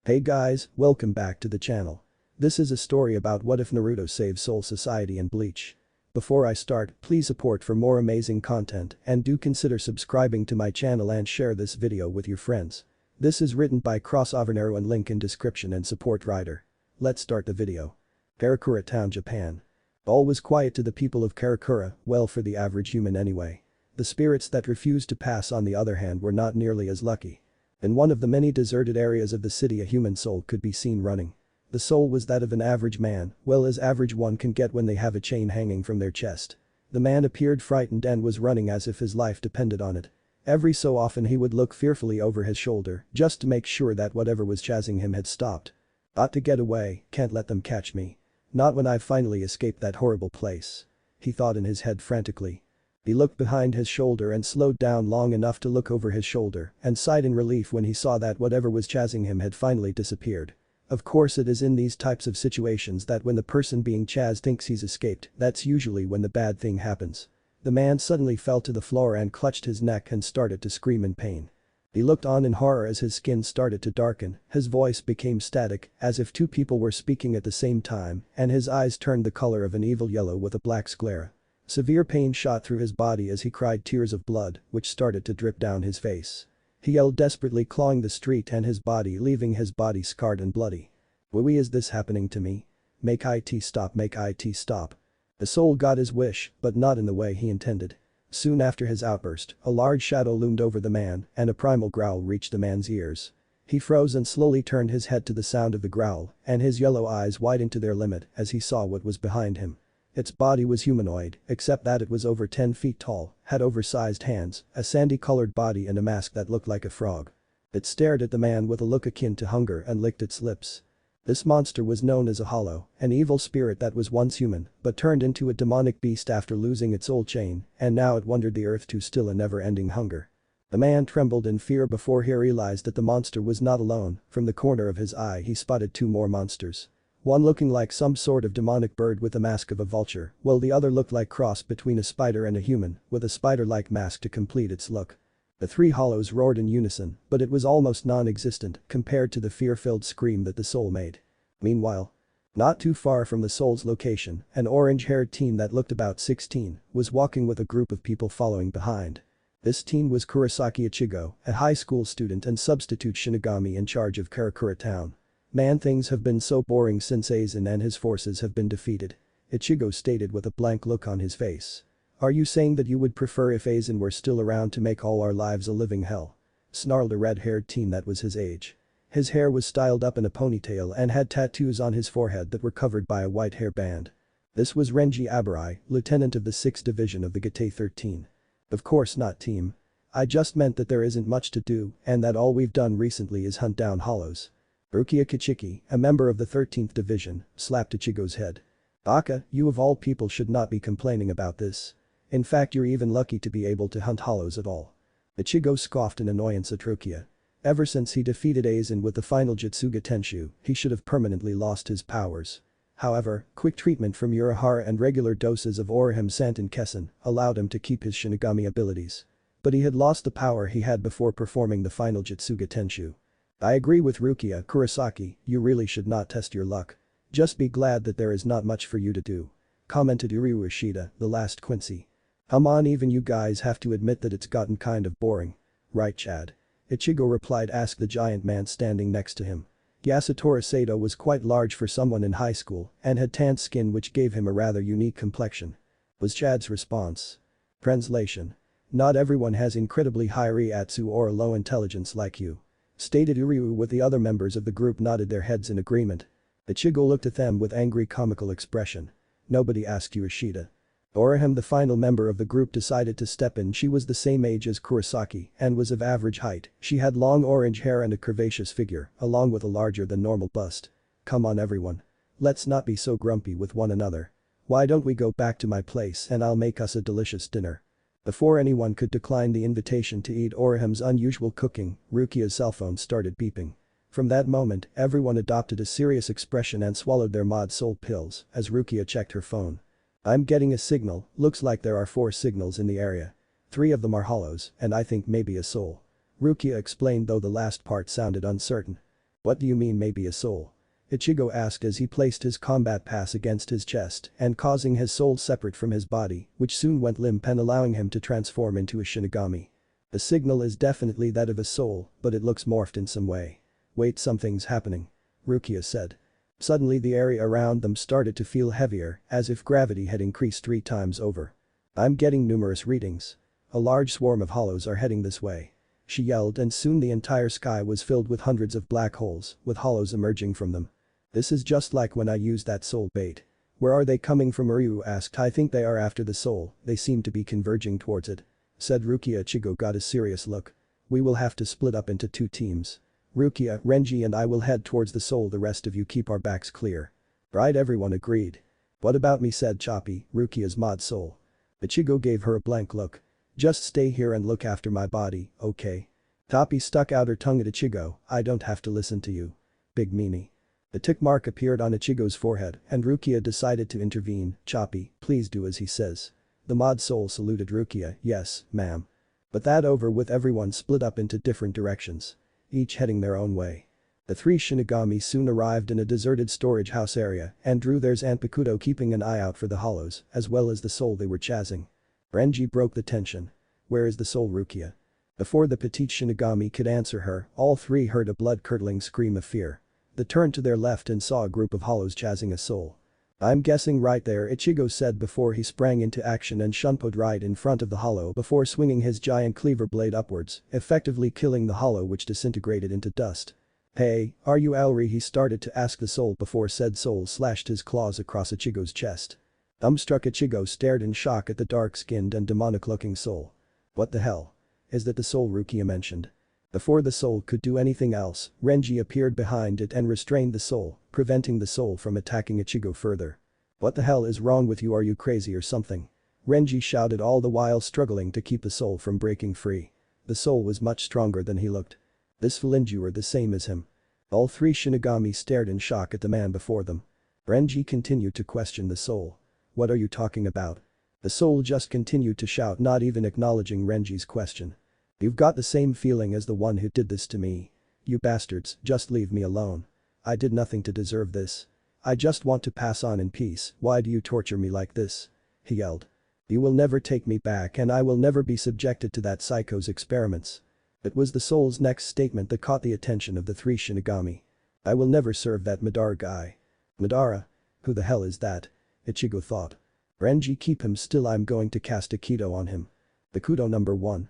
Hey guys, welcome back to the channel. This is a story about what if Naruto saves Soul Society in Bleach. Before I start, please support for more amazing content and do consider subscribing to my channel and share this video with your friends. This is written by Crossovernaru and link in description and support writer. Let's start the video. Karakura Town, Japan. All was quiet to the people of Karakura, well for the average human anyway. The spirits that refused to pass on the other hand were not nearly as lucky. In one of the many deserted areas of the city a human soul could be seen running. The soul was that of an average man, well as average one can get when they have a chain hanging from their chest. The man appeared frightened and was running as if his life depended on it. Every so often he would look fearfully over his shoulder just to make sure that whatever was chasing him had stopped. Ought to get away, can't let them catch me. Not when I've finally escaped that horrible place. He thought in his head frantically. He looked behind his shoulder and slowed down long enough to look over his shoulder and sighed in relief when he saw that whatever was chasing him had finally disappeared. Of course it is in these types of situations that when the person being chased thinks he's escaped, that's usually when the bad thing happens. The man suddenly fell to the floor and clutched his neck and started to scream in pain. He looked on in horror as his skin started to darken, his voice became static as if two people were speaking at the same time and his eyes turned the color of an evil yellow with a black sclera. Severe pain shot through his body as he cried tears of blood which started to drip down his face. He yelled desperately clawing the street and his body leaving his body scarred and bloody. Why is this happening to me? Make it stop, make it stop. The soul got his wish, but not in the way he intended. Soon after his outburst, a large shadow loomed over the man and a primal growl reached the man's ears. He froze and slowly turned his head to the sound of the growl and his yellow eyes widened to their limit as he saw what was behind him. Its body was humanoid, except that it was over 10 feet tall, had oversized hands, a sandy-colored body and a mask that looked like a frog. It stared at the man with a look akin to hunger and licked its lips. This monster was known as a hollow, an evil spirit that was once human but turned into a demonic beast after losing its old chain and now it wandered the earth to still a never-ending hunger. The man trembled in fear before he realized that the monster was not alone. From the corner of his eye he spotted two more monsters. One looking like some sort of demonic bird with the mask of a vulture, while the other looked like cross between a spider and a human, with a spider-like mask to complete its look. The three hollows roared in unison, but it was almost non-existent compared to the fear-filled scream that the soul made. Meanwhile, not too far from the soul's location, an orange-haired teen that looked about 16 was walking with a group of people following behind. This teen was Kurosaki Ichigo, a high school student and substitute Shinigami in charge of Karakura Town. Man, things have been so boring since Aizen and his forces have been defeated. Ichigo stated with a blank look on his face. Are you saying that you would prefer if Aizen were still around to make all our lives a living hell? Snarled a red-haired teen that was his age. His hair was styled up in a ponytail and had tattoos on his forehead that were covered by a white hairband. This was Renji Abarai, lieutenant of the 6th division of the Gate 13. Of course not team. I just meant that there isn't much to do and that all we've done recently is hunt down hollows. Rukia Kichiki, a member of the 13th division, slapped Ichigo's head. Aka, you of all people should not be complaining about this. In fact you're even lucky to be able to hunt hollows at all. Ichigo scoffed in annoyance at Rukia. Ever since he defeated Aizen with the final Jutsuga Tenshu, he should have permanently lost his powers. However, quick treatment from Urahara and regular doses of Orihime Santen Kessen allowed him to keep his Shinigami abilities. But he had lost the power he had before performing the final Jutsuga Tenshu. I agree with Rukia, Kurosaki, you really should not test your luck. Just be glad that there is not much for you to do. Commented Uryu Ishida, the last Quincy. Come on, even you guys have to admit that it's gotten kind of boring. Right, Chad? Ichigo replied, asked the giant man standing next to him. Yasutora Sato was quite large for someone in high school and had tanned skin which gave him a rather unique complexion. Was Chad's response. Translation. Not everyone has incredibly high Reiatsu or a low intelligence like you. Stated Uryu, with the other members of the group nodded their heads in agreement. Ichigo looked at them with angry comical expression. Nobody asked you, Ishida. Orihime, the final member of the group, decided to step in. She was the same age as Kurosaki and was of average height. She had long orange hair and a curvaceous figure, along with a larger than normal bust. Come on everyone. Let's not be so grumpy with one another. Why don't we go back to my place and I'll make us a delicious dinner. Before anyone could decline the invitation to eat Orihime's unusual cooking, Rukia's cell phone started beeping. From that moment, everyone adopted a serious expression and swallowed their mod soul pills as Rukia checked her phone. I'm getting a signal, looks like there are 4 signals in the area. 3 of them are hollows, and I think maybe a soul. Rukia explained, though the last part sounded uncertain. What do you mean maybe a soul? Ichigo asked as he placed his combat pass against his chest and causing his soul separate from his body, which soon went limp and allowing him to transform into a Shinigami. The signal is definitely that of a soul, but it looks morphed in some way. Wait, something's happening. Rukia said. Suddenly the area around them started to feel heavier, as if gravity had increased 3 times over. I'm getting numerous readings. A large swarm of hollows are heading this way. She yelled and soon the entire sky was filled with hundreds of black holes, with hollows emerging from them. This is just like when I used that soul bait. Where are they coming from? Ryu asked. I think they are after the soul, they seem to be converging towards it. Said Rukia. Ichigo got a serious look. We will have to split up into 2 teams. Rukia, Renji and I will head towards the soul, the rest of you keep our backs clear. Right, everyone agreed. What about me? Said Choppy, Rukia's mod soul. Ichigo gave her a blank look. Just stay here and look after my body, okay? Choppy stuck out her tongue at Ichigo. I don't have to listen to you. Big meanie. A tick mark appeared on Ichigo's forehead and Rukia decided to intervene. Choppy, please do as he says. The mod soul saluted Rukia. Yes, ma'am. But that over with, everyone split up into different directions. Each heading their own way. The 3 Shinigami soon arrived in a deserted storage house area and drew theirs and Pikuto keeping an eye out for the hollows as well as the soul they were chasing. Renji broke the tension. Where is the soul, Rukia? Before the petite Shinigami could answer her, all 3 heard a blood-curdling scream of fear. They turned to their left and saw a group of hollows chasing a soul. I'm guessing right there, Ichigo said before he sprang into action and shunpoed right in front of the hollow before swinging his giant cleaver blade upwards, effectively killing the hollow which disintegrated into dust. Hey, are you Auri? He started to ask the soul before said soul slashed his claws across Ichigo's chest. Dumbstruck Ichigo stared in shock at the dark-skinned and demonic-looking soul. What the hell? Is that the soul Rukia mentioned? Before the soul could do anything else, Renji appeared behind it and restrained the soul, preventing the soul from attacking Ichigo further. What the hell is wrong with you? Are you crazy or something? Renji shouted, all the while struggling to keep the soul from breaking free. The soul was much stronger than he looked. This Fulinju were the same as him. All 3 Shinigami stared in shock at the man before them. Renji continued to question the soul. What are you talking about? The soul just continued to shout, not even acknowledging Renji's question. You've got the same feeling as the one who did this to me. You bastards, just leave me alone. I did nothing to deserve this. I just want to pass on in peace. Why do you torture me like this? He yelled. You will never take me back and I will never be subjected to that psycho's experiments. It was the soul's next statement that caught the attention of the 3 Shinigami. I will never serve that Madara guy. Madara? Who the hell is that? Ichigo thought. Renji, keep him still, I'm going to cast a Kido on him. The Kudo number 1.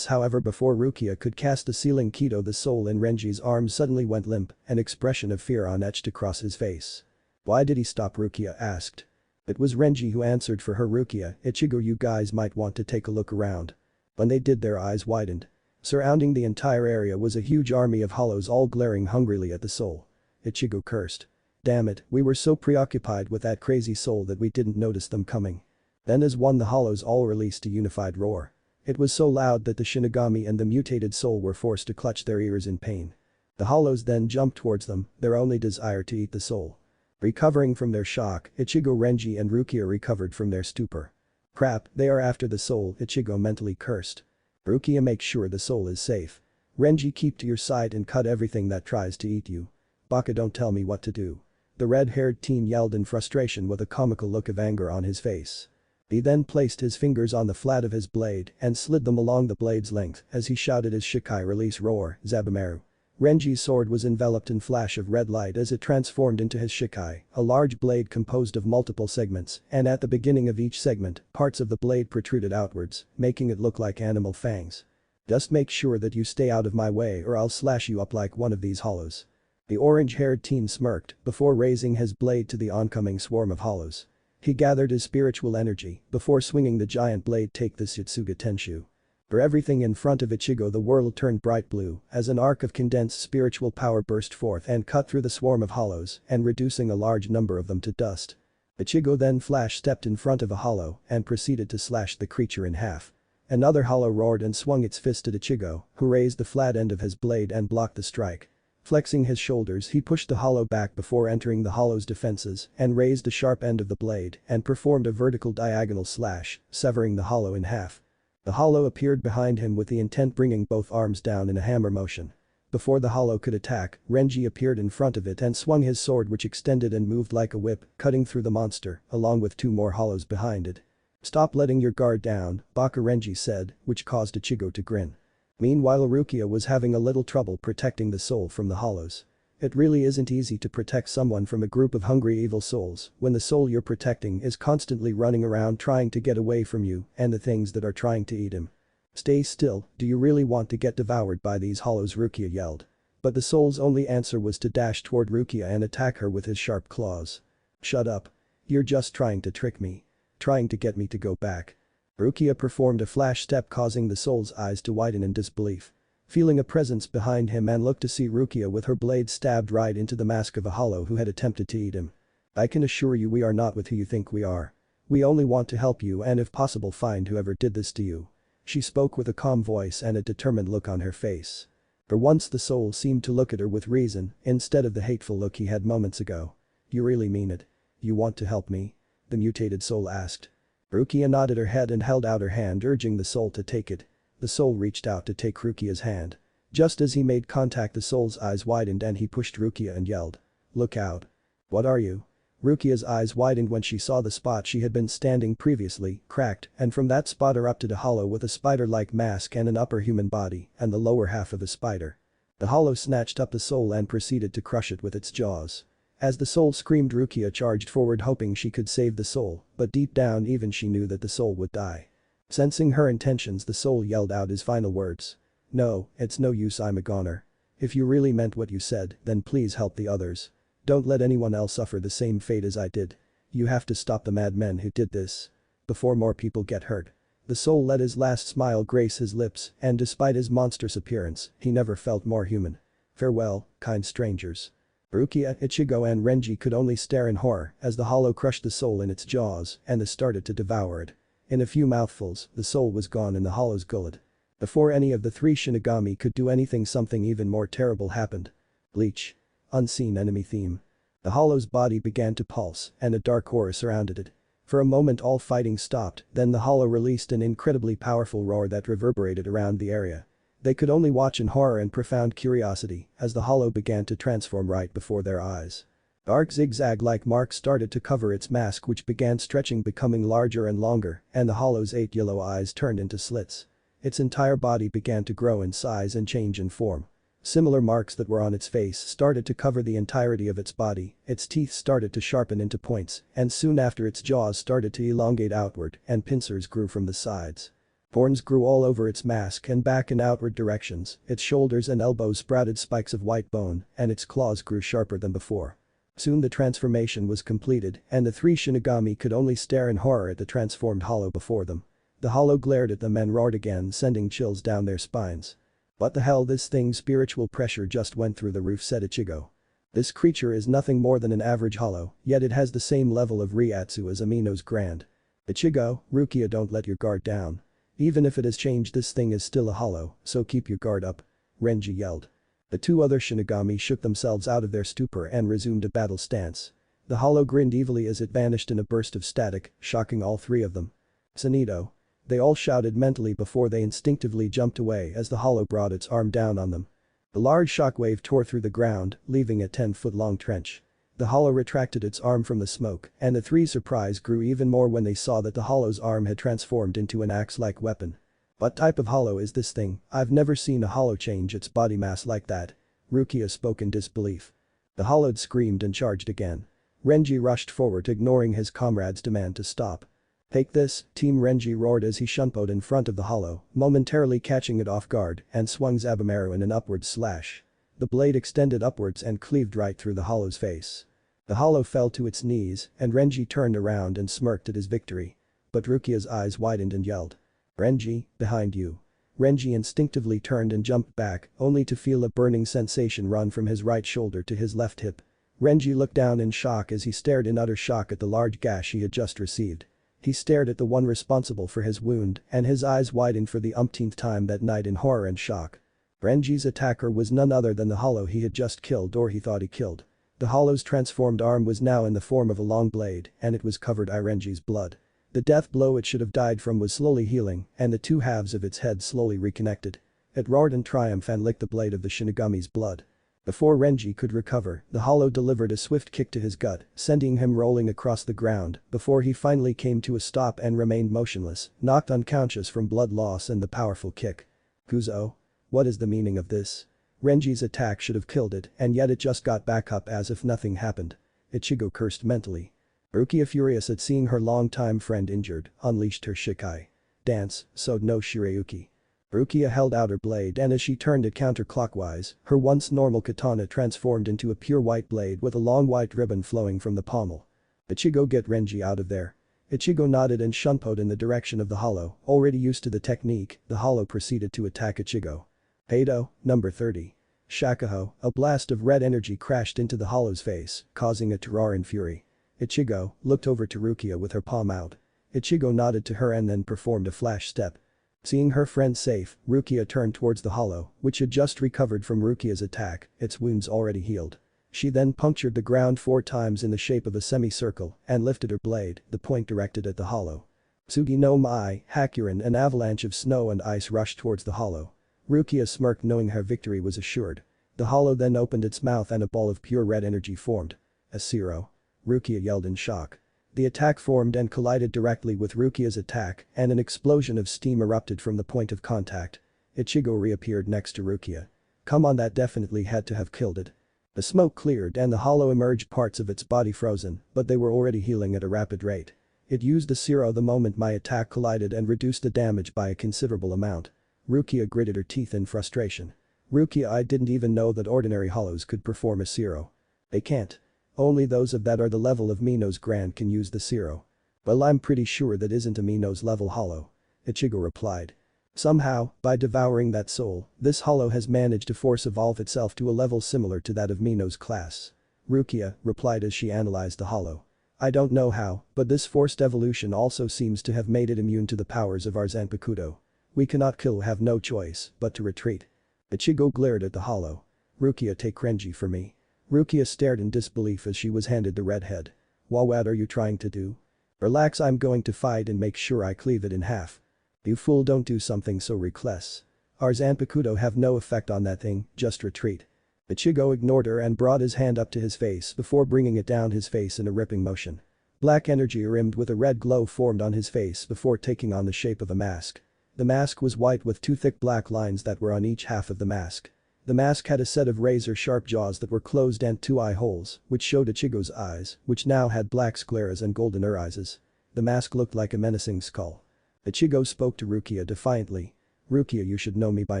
However, before Rukia could cast the sealing Kido, the soul in Renji's arm suddenly went limp, an expression of fear etched across his face. Why did he stop? Rukia asked. It was Renji who answered for her. Rukia, Ichigo, you guys might want to take a look around. When they did, their eyes widened. Surrounding the entire area was a huge army of hollows, all glaring hungrily at the soul. Ichigo cursed. Damn it, we were so preoccupied with that crazy soul that we didn't notice them coming. Then as one, the hollows all released a unified roar. It was so loud that the Shinigami and the mutated soul were forced to clutch their ears in pain. The hollows then jumped towards them, their only desire to eat the soul. Recovering from their shock, Ichigo, Renji and Rukia recovered from their stupor. Crap, they are after the soul, Ichigo mentally cursed. Rukia, make sure the soul is safe. Renji, keep to your side and cut everything that tries to eat you. Baka, don't tell me what to do. The red-haired teen yelled in frustration with a comical look of anger on his face. He then placed his fingers on the flat of his blade and slid them along the blade's length as he shouted his Shikai release roar, Zabumaru. Renji's sword was enveloped in flash of red light as it transformed into his Shikai, a large blade composed of multiple segments, and at the beginning of each segment, parts of the blade protruded outwards, making it look like animal fangs. Just make sure that you stay out of my way or I'll slash you up like one of these hollows. The orange-haired teen smirked before raising his blade to the oncoming swarm of hollows. He gathered his spiritual energy before swinging the giant blade. Take this, Yotsuga Tenshu. For everything in front of Ichigo, the world turned bright blue as an arc of condensed spiritual power burst forth and cut through the swarm of hollows and reducing a large number of them to dust. Ichigo then flash-stepped in front of a hollow and proceeded to slash the creature in half. Another hollow roared and swung its fist at Ichigo, who raised the flat end of his blade and blocked the strike. Flexing his shoulders, he pushed the hollow back before entering the hollow's defenses and raised the sharp end of the blade and performed a vertical diagonal slash, severing the hollow in half. The hollow appeared behind him with the intent bringing both arms down in a hammer motion. Before the hollow could attack, Renji appeared in front of it and swung his sword which extended and moved like a whip, cutting through the monster, along with 2 more hollows behind it. "Stop letting your guard down," Baka Renji said, which caused Ichigo to grin. Meanwhile Rukia was having a little trouble protecting the soul from the hollows. It really isn't easy to protect someone from a group of hungry evil souls when the soul you're protecting is constantly running around trying to get away from you and the things that are trying to eat him. "Stay still, do you really want to get devoured by these hollows?" Rukia yelled. But the soul's only answer was to dash toward Rukia and attack her with his sharp claws. "Shut up. You're just trying to trick me. Trying to get me to go back." Rukia performed a flash step causing the soul's eyes to widen in disbelief. Feeling a presence behind him and looked to see Rukia with her blade stabbed right into the mask of a hollow who had attempted to eat him. "I can assure you we are not with who you think we are. We only want to help you and if possible find whoever did this to you." She spoke with a calm voice and a determined look on her face. For once the soul seemed to look at her with reason instead of the hateful look he had moments ago. "You really mean it? You want to help me?" the mutated soul asked. Rukia nodded her head and held out her hand urging the soul to take it. The soul reached out to take Rukia's hand. Just as he made contact the soul's eyes widened and he pushed Rukia and yelled. "Look out. What are you?" Rukia's eyes widened when she saw the spot she had been standing previously, cracked, and from that spot erupted a hollow with a spider-like mask and an upper human body and the lower half of a spider. The hollow snatched up the soul and proceeded to crush it with its jaws. As the soul screamed Rukia charged forward hoping she could save the soul, but deep down even she knew that the soul would die. Sensing her intentions the soul yelled out his final words. "No, it's no use, I'm a goner. If you really meant what you said, then please help the others. Don't let anyone else suffer the same fate as I did. You have to stop the madmen who did this. Before more people get hurt." The soul let his last smile grace his lips and despite his monstrous appearance, he never felt more human. "Farewell, kind strangers." Rukia, Ichigo and Renji could only stare in horror as the hollow crushed the soul in its jaws and it started to devour it. In a few mouthfuls, the soul was gone in the hollow's gullet. Before any of the 3 Shinigami could do anything something even more terrible happened. Bleach. Unseen enemy theme. The hollow's body began to pulse and a dark aura surrounded it. For a moment all fighting stopped, then the hollow released an incredibly powerful roar that reverberated around the area. They could only watch in horror and profound curiosity as the hollow began to transform right before their eyes. Dark zigzag-like marks started to cover its mask which began stretching becoming larger and longer and the hollow's 8 yellow eyes turned into slits. Its entire body began to grow in size and change in form. Similar marks that were on its face started to cover the entirety of its body, its teeth started to sharpen into points, and soon after its jaws started to elongate outward and pincers grew from the sides. Horns grew all over its mask and back in outward directions, its shoulders and elbows sprouted spikes of white bone, and its claws grew sharper than before. Soon the transformation was completed and the 3 Shinigami could only stare in horror at the transformed hollow before them. The hollow glared at them and roared again sending chills down their spines. "What the hell, this thing's spiritual pressure just went through the roof," said Ichigo. "This creature is nothing more than an average hollow, yet it has the same level of Ryatsu as Amino's Grand." "Ichigo, Rukia, don't let your guard down. Even if it has changed this thing is still a hollow, so keep your guard up," Renji yelled. The 2 other Shinigami shook themselves out of their stupor and resumed a battle stance. The hollow grinned evilly as it vanished in a burst of static, shocking all 3 of them. "Sanito." They all shouted mentally before they instinctively jumped away as the hollow brought its arm down on them. The large shockwave tore through the ground, leaving a 10-foot-long trench. The hollow retracted its arm from the smoke and the 3's surprise grew even more when they saw that the hollow's arm had transformed into an axe-like weapon. "What type of hollow is this thing? I've never seen a hollow change its body mass like that." Rukia spoke in disbelief. The hollow screamed and charged again. Renji rushed forward ignoring his comrade's demand to stop. "Take this," Team Renji roared as he shunpoed in front of the hollow, momentarily catching it off guard and swung Zabumaru in an upward slash. The blade extended upwards and cleaved right through the hollow's face. The hollow fell to its knees and Renji turned around and smirked at his victory. But Rukia's eyes widened and yelled. "Renji, behind you." Renji instinctively turned and jumped back, only to feel a burning sensation run from his right shoulder to his left hip. Renji looked down in shock as he stared in utter shock at the large gash he had just received. He stared at the one responsible for his wound and his eyes widened for the umpteenth time that night in horror and shock. Renji's attacker was none other than the hollow he had just killed or he thought he killed. The hollow's transformed arm was now in the form of a long blade and it was covered in Renji's blood. The death blow it should have died from was slowly healing and the 2 halves of its head slowly reconnected. It roared in triumph and licked the blade of the Shinigami's blood. Before Renji could recover, the hollow delivered a swift kick to his gut, sending him rolling across the ground before he finally came to a stop and remained motionless, knocked unconscious from blood loss and the powerful kick. Kuzo? What is the meaning of this? Renji's attack should have killed it, and yet it just got back up as if nothing happened. Ichigo cursed mentally. Rukia, furious at seeing her longtime friend injured, unleashed her Shikai dance, so no Shirayuki. Rukia held out her blade and as she turned it counterclockwise, her once normal katana transformed into a pure white blade with a long white ribbon flowing from the pommel. Ichigo, get Renji out of there. Ichigo nodded and shunpoed in the direction of the hollow, already used to the technique, the hollow proceeded to attack Ichigo. Heido, number 30. Shakuho, a blast of red energy crashed into the hollow's face, causing it to roar in fury. Ichigo looked over to Rukia with her palm out. Ichigo nodded to her and then performed a flash step. Seeing her friend safe, Rukia turned towards the hollow, which had just recovered from Rukia's attack, its wounds already healed. She then punctured the ground 4 times in the shape of a semicircle and lifted her blade, the point directed at the hollow. Tsugi no Mai, Hakurin, an avalanche of snow and ice rushed towards the hollow. Rukia smirked knowing her victory was assured. The hollow then opened its mouth and a ball of pure red energy formed. A zero. Rukia yelled in shock. The attack formed and collided directly with Rukia's attack and an explosion of steam erupted from the point of contact. Ichigo reappeared next to Rukia. Come on, that definitely had to have killed it. The smoke cleared and the hollow emerged, parts of its body frozen, but they were already healing at a rapid rate. It used the zero the moment my attack collided and reduced the damage by a considerable amount. Rukia gritted her teeth in frustration. Rukia, I didn't even know that ordinary hollows could perform a zero. They can't. Only those of that are the level of Mino's Grand can use the zero. Well, I'm pretty sure that isn't a Mino's level hollow. Ichigo replied. Somehow, by devouring that soul, this hollow has managed to force evolve itself to a level similar to that of Mino's class. Rukia replied as she analyzed the hollow. I don't know how, but this forced evolution also seems to have made it immune to the powers of our Zanpakuto. We cannot kill, have no choice but to retreat. Ichigo glared at the hollow. Rukia, take Renji for me. Rukia stared in disbelief as she was handed the red head. What are you trying to do? Relax, I'm going to fight and make sure I cleave it in half. You fool, don't do something so reckless. Our Zanpakuto have no effect on that thing, just retreat. Ichigo ignored her and brought his hand up to his face before bringing it down his face in a ripping motion. Black energy rimmed with a red glow formed on his face before taking on the shape of a mask. The mask was white with 2 thick black lines that were on each half of the mask. The mask had a set of razor-sharp jaws that were closed and 2 eye holes, which showed Ichigo's eyes, which now had black scleras and golden irises. The mask looked like a menacing skull. Ichigo spoke to Rukia defiantly. Rukia, you should know me by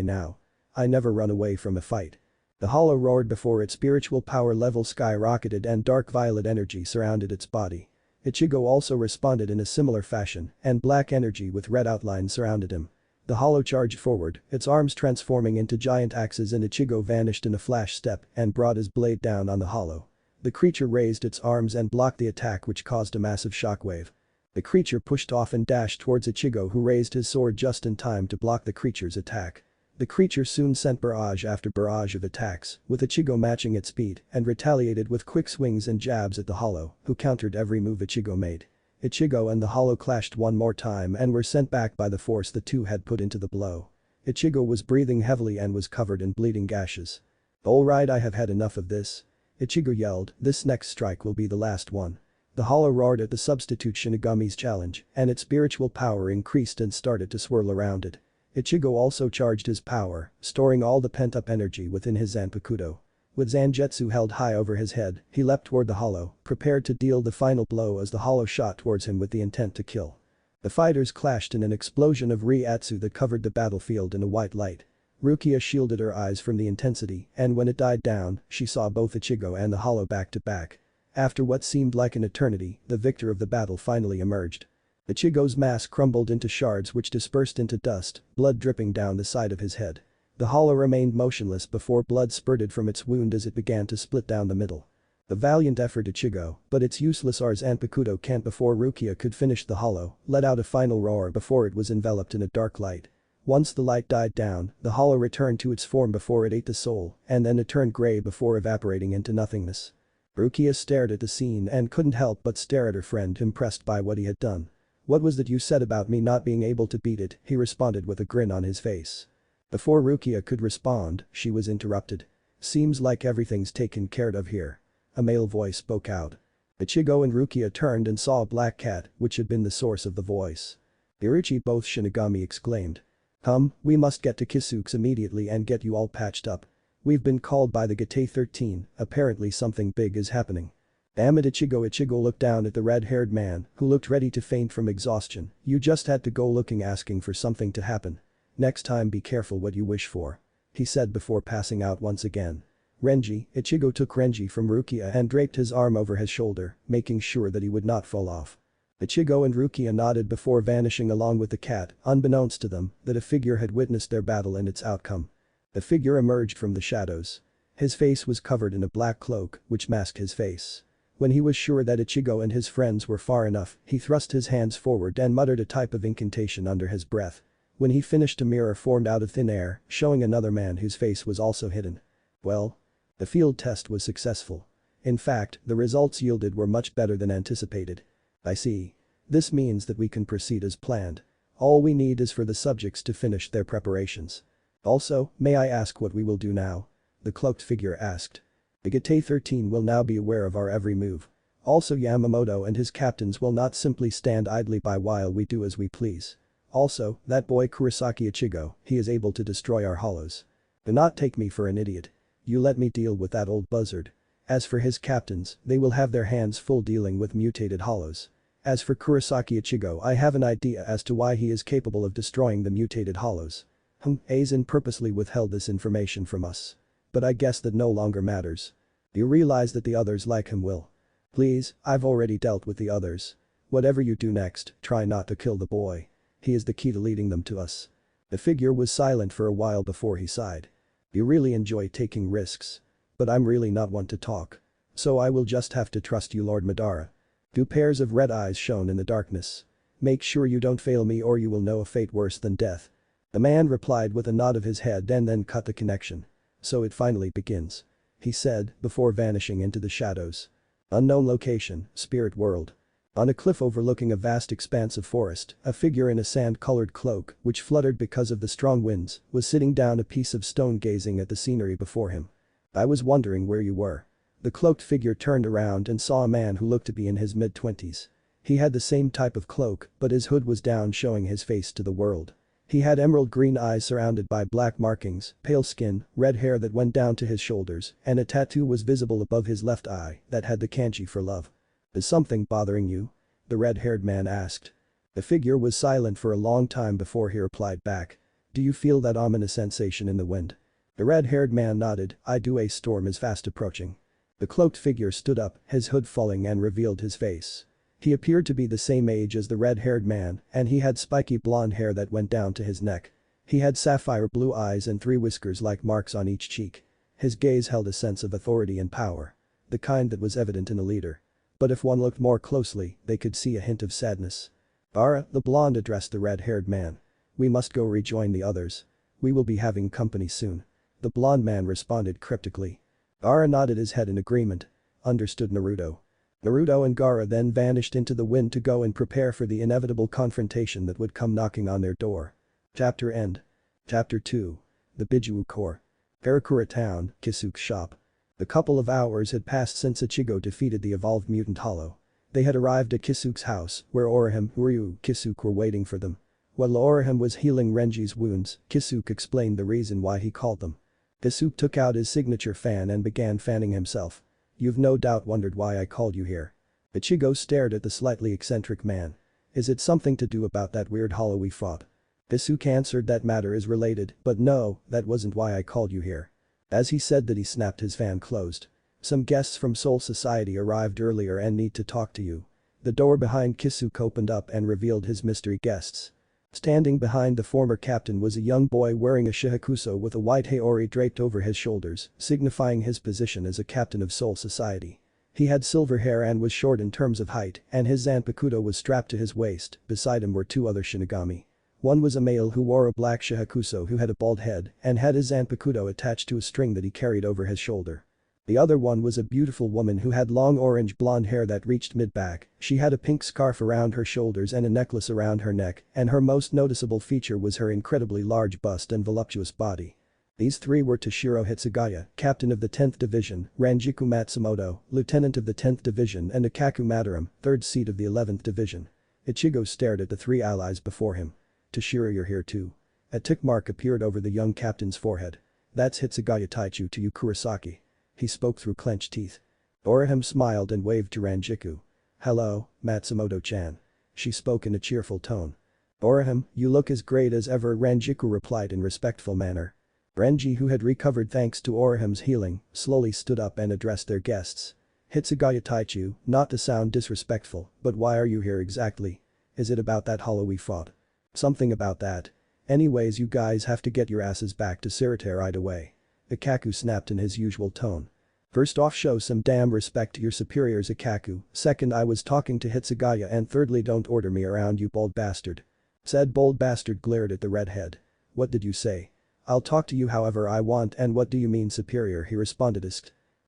now. I never run away from a fight. The hollow roared before its spiritual power level skyrocketed and dark violet energy surrounded its body. Ichigo also responded in a similar fashion, and black energy with red outlines surrounded him. The hollow charged forward, its arms transforming into giant axes, and Ichigo vanished in a flash step and brought his blade down on the hollow. The creature raised its arms and blocked the attack, which caused a massive shockwave. The creature pushed off and dashed towards Ichigo, who raised his sword just in time to block the creature's attack. The creature soon sent barrage after barrage of attacks, with Ichigo matching its speed and retaliated with quick swings and jabs at the hollow, who countered every move Ichigo made. Ichigo and the hollow clashed one more time and were sent back by the force the two had put into the blow. Ichigo was breathing heavily and was covered in bleeding gashes. Alright, I have had enough of this. Ichigo yelled, this next strike will be the last one. The hollow roared at the substitute Shinigami's challenge, and its spiritual power increased and started to swirl around it. Ichigo also charged his power, storing all the pent-up energy within his Zanpakuto. With Zangetsu held high over his head, he leapt toward the hollow, prepared to deal the final blow as the hollow shot towards him with the intent to kill. The fighters clashed in an explosion of Reiatsu that covered the battlefield in a white light. Rukia shielded her eyes from the intensity, and when it died down, she saw both Ichigo and the hollow back to back. After what seemed like an eternity, the victor of the battle finally emerged. Ichigo's mask crumbled into shards which dispersed into dust, blood dripping down the side of his head. The hollow remained motionless before blood spurted from its wound as it began to split down the middle. A valiant effort, Ichigo, but it's useless. Our Zanpakuto can't. Before Rukia could finish, the hollow let out a final roar before it was enveloped in a dark light. Once the light died down, the hollow returned to its form before it ate the soul, and then it turned grey before evaporating into nothingness. Rukia stared at the scene and couldn't help but stare at her friend, impressed by what he had done. What was that you said about me not being able to beat it? He responded with a grin on his face. Before Rukia could respond, she was interrupted. Seems like everything's taken care of here. A male voice spoke out. Ichigo and Rukia turned and saw a black cat, which had been the source of the voice. Irichi, both Shinigami exclaimed. Come, we must get to Kisuke's immediately and get you all patched up. We've been called by the Gate 13, apparently something big is happening. Damn it, Ichigo looked down at the red-haired man, who looked ready to faint from exhaustion. You just had to go looking asking for something to happen. Next time be careful what you wish for. He said before passing out once again. Renji, Ichigo took Renji from Rukia and draped his arm over his shoulder, making sure that he would not fall off. Ichigo and Rukia nodded before vanishing along with the cat, unbeknownst to them that a figure had witnessed their battle and its outcome. The figure emerged from the shadows. His face was covered in a black cloak, which masked his face. When he was sure that Ichigo and his friends were far enough, he thrust his hands forward and muttered a type of incantation under his breath. When he finished, a mirror formed out of thin air, showing another man whose face was also hidden. Well, the field test was successful. In fact, the results yielded were much better than anticipated. I see. This means that we can proceed as planned. All we need is for the subjects to finish their preparations. Also, may I ask what we will do now? The cloaked figure asked. The Gate 13 will now be aware of our every move. Also, Yamamoto and his captains will not simply stand idly by while we do as we please. Also, that boy Kurosaki Ichigo, he is able to destroy our hollows. Do not take me for an idiot. You let me deal with that old buzzard. As for his captains, they will have their hands full dealing with mutated hollows. As for Kurosaki Ichigo, I have an idea as to why he is capable of destroying the mutated hollows. Aizen purposely withheld this information from us. But I guess that no longer matters. You realize that the others like him will. Please, I've already dealt with the others. Whatever you do next, try not to kill the boy. He is the key to leading them to us. The figure was silent for a while before he sighed. You really enjoy taking risks. But I'm really not one to talk. So I will just have to trust you, Lord Madara. Two pairs of red eyes shone in the darkness. Make sure you don't fail me or you will know a fate worse than death. The man replied with a nod of his head and then cut the connection. So it finally begins. He said, before vanishing into the shadows. Unknown location, spirit world. On a cliff overlooking a vast expanse of forest, a figure in a sand-colored cloak, which fluttered because of the strong winds, was sitting down a piece of stone gazing at the scenery before him. I was wondering where you were. The cloaked figure turned around and saw a man who looked to be in his mid-20s. He had the same type of cloak, but his hood was down, showing his face to the world. He had emerald green eyes surrounded by black markings, pale skin, red hair that went down to his shoulders, and a tattoo was visible above his left eye that had the kanji for love. Is something bothering you? The red-haired man asked. The figure was silent for a long time before he replied back. Do you feel that ominous sensation in the wind? The red-haired man nodded. I do. A storm is fast approaching. The cloaked figure stood up, his hood falling and revealed his face. He appeared to be the same age as the red-haired man, and he had spiky blonde hair that went down to his neck. He had sapphire blue eyes and 3 whiskers like marks on each cheek. His gaze held a sense of authority and power. The kind that was evident in a leader. But if one looked more closely, they could see a hint of sadness. Bara, the blonde addressed the red-haired man. We must go rejoin the others. We will be having company soon. The blonde man responded cryptically. Gara nodded his head in agreement. Understood Naruto. Naruto and Gara then vanished into the wind to go and prepare for the inevitable confrontation that would come knocking on their door. Chapter end. Chapter 2. The Biju Corps. Karakura Town, Kisuke's shop. A couple of hours had passed since Ichigo defeated the evolved mutant hollow. They had arrived at Kisuke's house, where Orihime, Ryu, Kisuke were waiting for them. While Orihime was healing Renji's wounds, Kisuke explained the reason why he called them. Kisuke took out his signature fan and began fanning himself. You've no doubt wondered why I called you here. Ichigo stared at the slightly eccentric man. Is it something to do about that weird hollow we fought? Kisuke answered that matter is related, but no, that wasn't why I called you here. As he said that he snapped his fan closed. Some guests from Soul Society arrived earlier and need to talk to you. The door behind Kisuke opened up and revealed his mystery guests. Standing behind the former captain was a young boy wearing a shihakuso with a white haori draped over his shoulders, signifying his position as a captain of Soul Society. He had silver hair and was short in terms of height, and his zanpakuto was strapped to his waist. Beside him were 2 other shinigami. One was a male who wore a black shihakuso who had a bald head and had his zanpakuto attached to a string that he carried over his shoulder. The other one was a beautiful woman who had long orange blonde hair that reached mid-back, she had a pink scarf around her shoulders and a necklace around her neck, and her most noticeable feature was her incredibly large bust and voluptuous body. These three were Toshiro Hitsugaya, captain of the 10th Division, Ranjiku Matsumoto, lieutenant of the 10th Division and Akaku Madara, 3rd seat of the 11th Division. Ichigo stared at the three allies before him. Toshiro, you're here too. A tick mark appeared over the young captain's forehead. That's Hitsugaya Taichu to you Kurosaki. He spoke through clenched teeth. Orihime smiled and waved to Ranjiku. Hello, Matsumoto-chan. She spoke in a cheerful tone. Orihime, you look as great as ever, Ranjiku replied in respectful manner. Renji, who had recovered thanks to Orihime's healing, slowly stood up and addressed their guests. Hitsugaya Taichu, not to sound disrespectful, but why are you here exactly? Is it about that hollow we fought? Something about that. Anyways, you guys have to get your asses back to Sirete right away. Akaku snapped in his usual tone. First off, show some damn respect to your superiors, Akaku. Second, I was talking to Hitsugaya, and thirdly, don't order me around, you bold bastard. Said bold bastard glared at the redhead. What did you say? I'll talk to you however I want, and what do you mean superior, he responded.